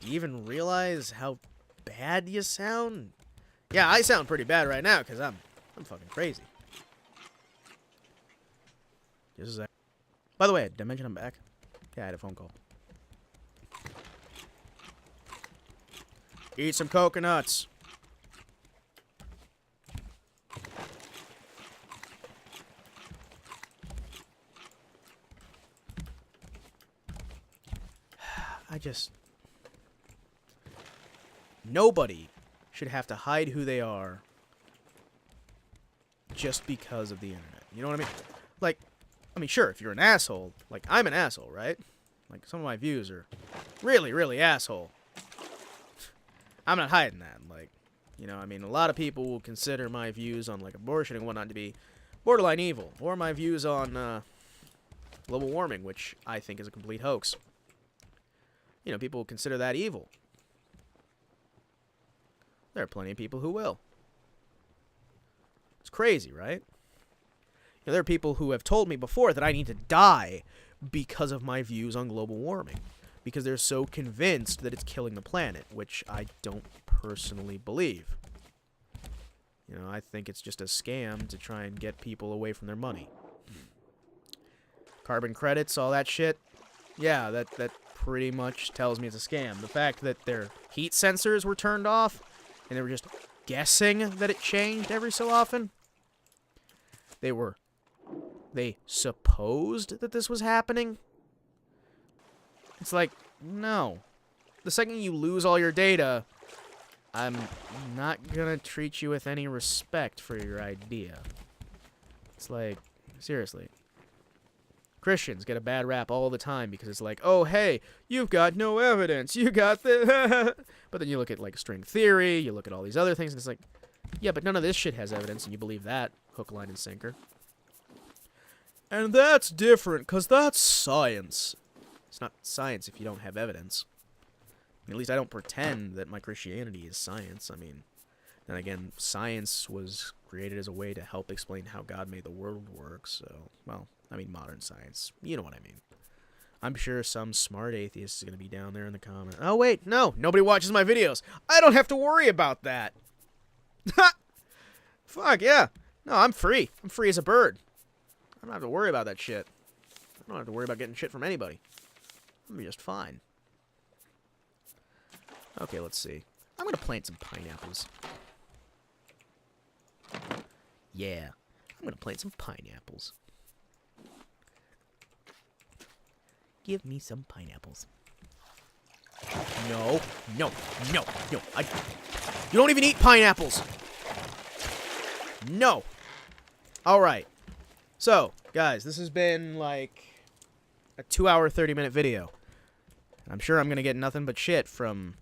do you even realize how bad you sound? Yeah, I sound pretty bad right now because I'm fucking crazy. Just a sec. By the way, did I mention I'm back? Yeah, I had a phone call. Eat some coconuts. Nobody should have to hide who they are just because of the internet. You know what I mean? Like, I mean, sure, if you're an asshole, like, I'm an asshole, right? Like, some of my views are really, really asshole. I'm not hiding that. Like, You know, I mean, a lot of people will consider my views on, like, abortion and whatnot to be borderline evil, or my views on global warming, which I think is a complete hoax. You know, people will consider that evil. There are plenty of people who will. It's crazy, right? You know, there are people who have told me before that I need to die because of my views on global warming, because they're so convinced that it's killing the planet, which I don't personally believe. You know, I think it's just a scam to try and get people away from their money. Carbon credits, all that shit. Yeah, that pretty much tells me it's a scam. The fact that their heat sensors were turned off and they were just guessing that it changed every so often. They supposed that this was happening. It's like, no. The second you lose all your data, I'm not gonna treat you with any respect for your idea. It's like, seriously. Christians get a bad rap all the time because it's like, oh, hey, you've got no evidence. You got the... But then you look at, like, string theory, you look at all these other things, and it's like, yeah, but none of this shit has evidence, and you believe that. Hook, line, and sinker. And that's different, because that's science. It's not science if you don't have evidence. I mean, at least I don't pretend that my Christianity is science. I mean, then again, science was created as a way to help explain how God made the world work, so, well, I mean, modern science. You know what I mean. I'm sure some smart atheist is going to be down there in the comments. Oh, wait, no, nobody watches my videos. I don't have to worry about that. Fuck, yeah. No, I'm free. I'm free as a bird. I don't have to worry about that shit. I don't have to worry about getting shit from anybody. I'm gonna be just fine. Okay, let's see. I'm gonna plant some pineapples. Yeah, I'm gonna plant some pineapples. Give me some pineapples. No, no, no, no. You don't even eat pineapples. No. All right. So, guys, this has been like a 2-hour, 30-minute video. I'm sure I'm going to get nothing but shit from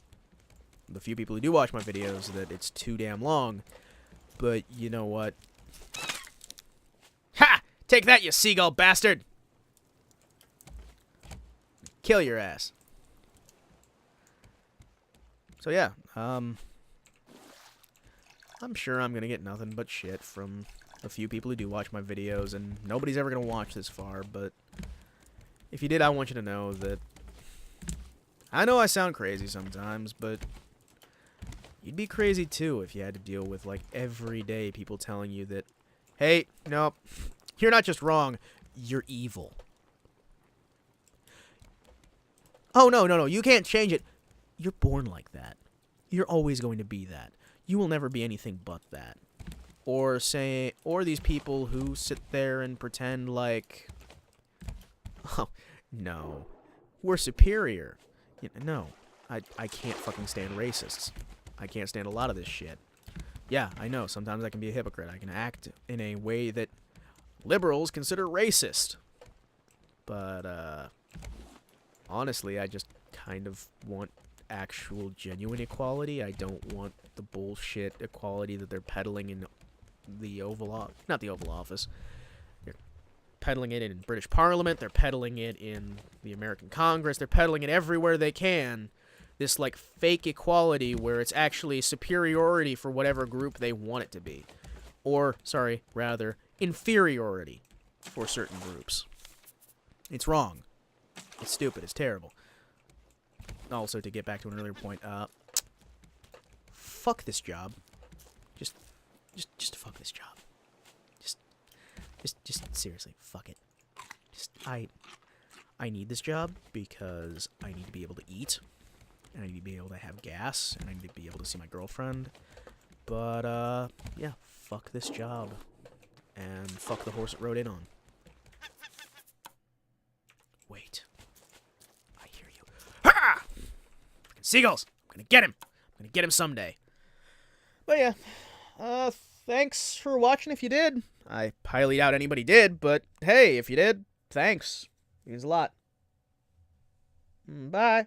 the few people who do watch my videos that it's too damn long. But you know what? Ha! Take that, you seagull bastard! Kill your ass. So yeah, I'm sure I'm going to get nothing but shit from a few people who do watch my videos, and nobody's ever going to watch this far, but if you did, I want you to know that I know I sound crazy sometimes, but you'd be crazy too if you had to deal with, like, everyday people telling you that, hey, no, you're not just wrong, you're evil. Oh, no, you can't change it. You're born like that. You're always going to be that. You will never be anything but that. Or these people who sit there and pretend like, oh, no, we're superior. No, I can't fucking stand racists. I can't stand a lot of this shit. Yeah, I know, sometimes I can be a hypocrite. I can act in a way that liberals consider racist. But, honestly, I just kind of want actual genuine equality. I don't want the bullshit equality that they're peddling in the not the Oval Office. They're peddling it in British Parliament. They're peddling it in the American Congress. They're peddling it everywhere they can. This, like, fake equality where it's actually superiority for whatever group they want it to be. Or, sorry, rather, inferiority for certain groups. It's wrong. It's stupid. It's terrible. Also, to get back to an earlier point, fuck this job. Just fuck this job. Just seriously, fuck it. I need this job because I need to be able to eat, and I need to be able to have gas, and I need to be able to see my girlfriend. But, yeah, fuck this job. And fuck the horse it rode in on. Wait. I hear you. Ha! Freaking seagulls! I'm gonna get him! I'm gonna get him someday. But yeah, thanks for watching if you did. I highly doubt anybody did, but hey, if you did, thanks. Means a lot. Bye.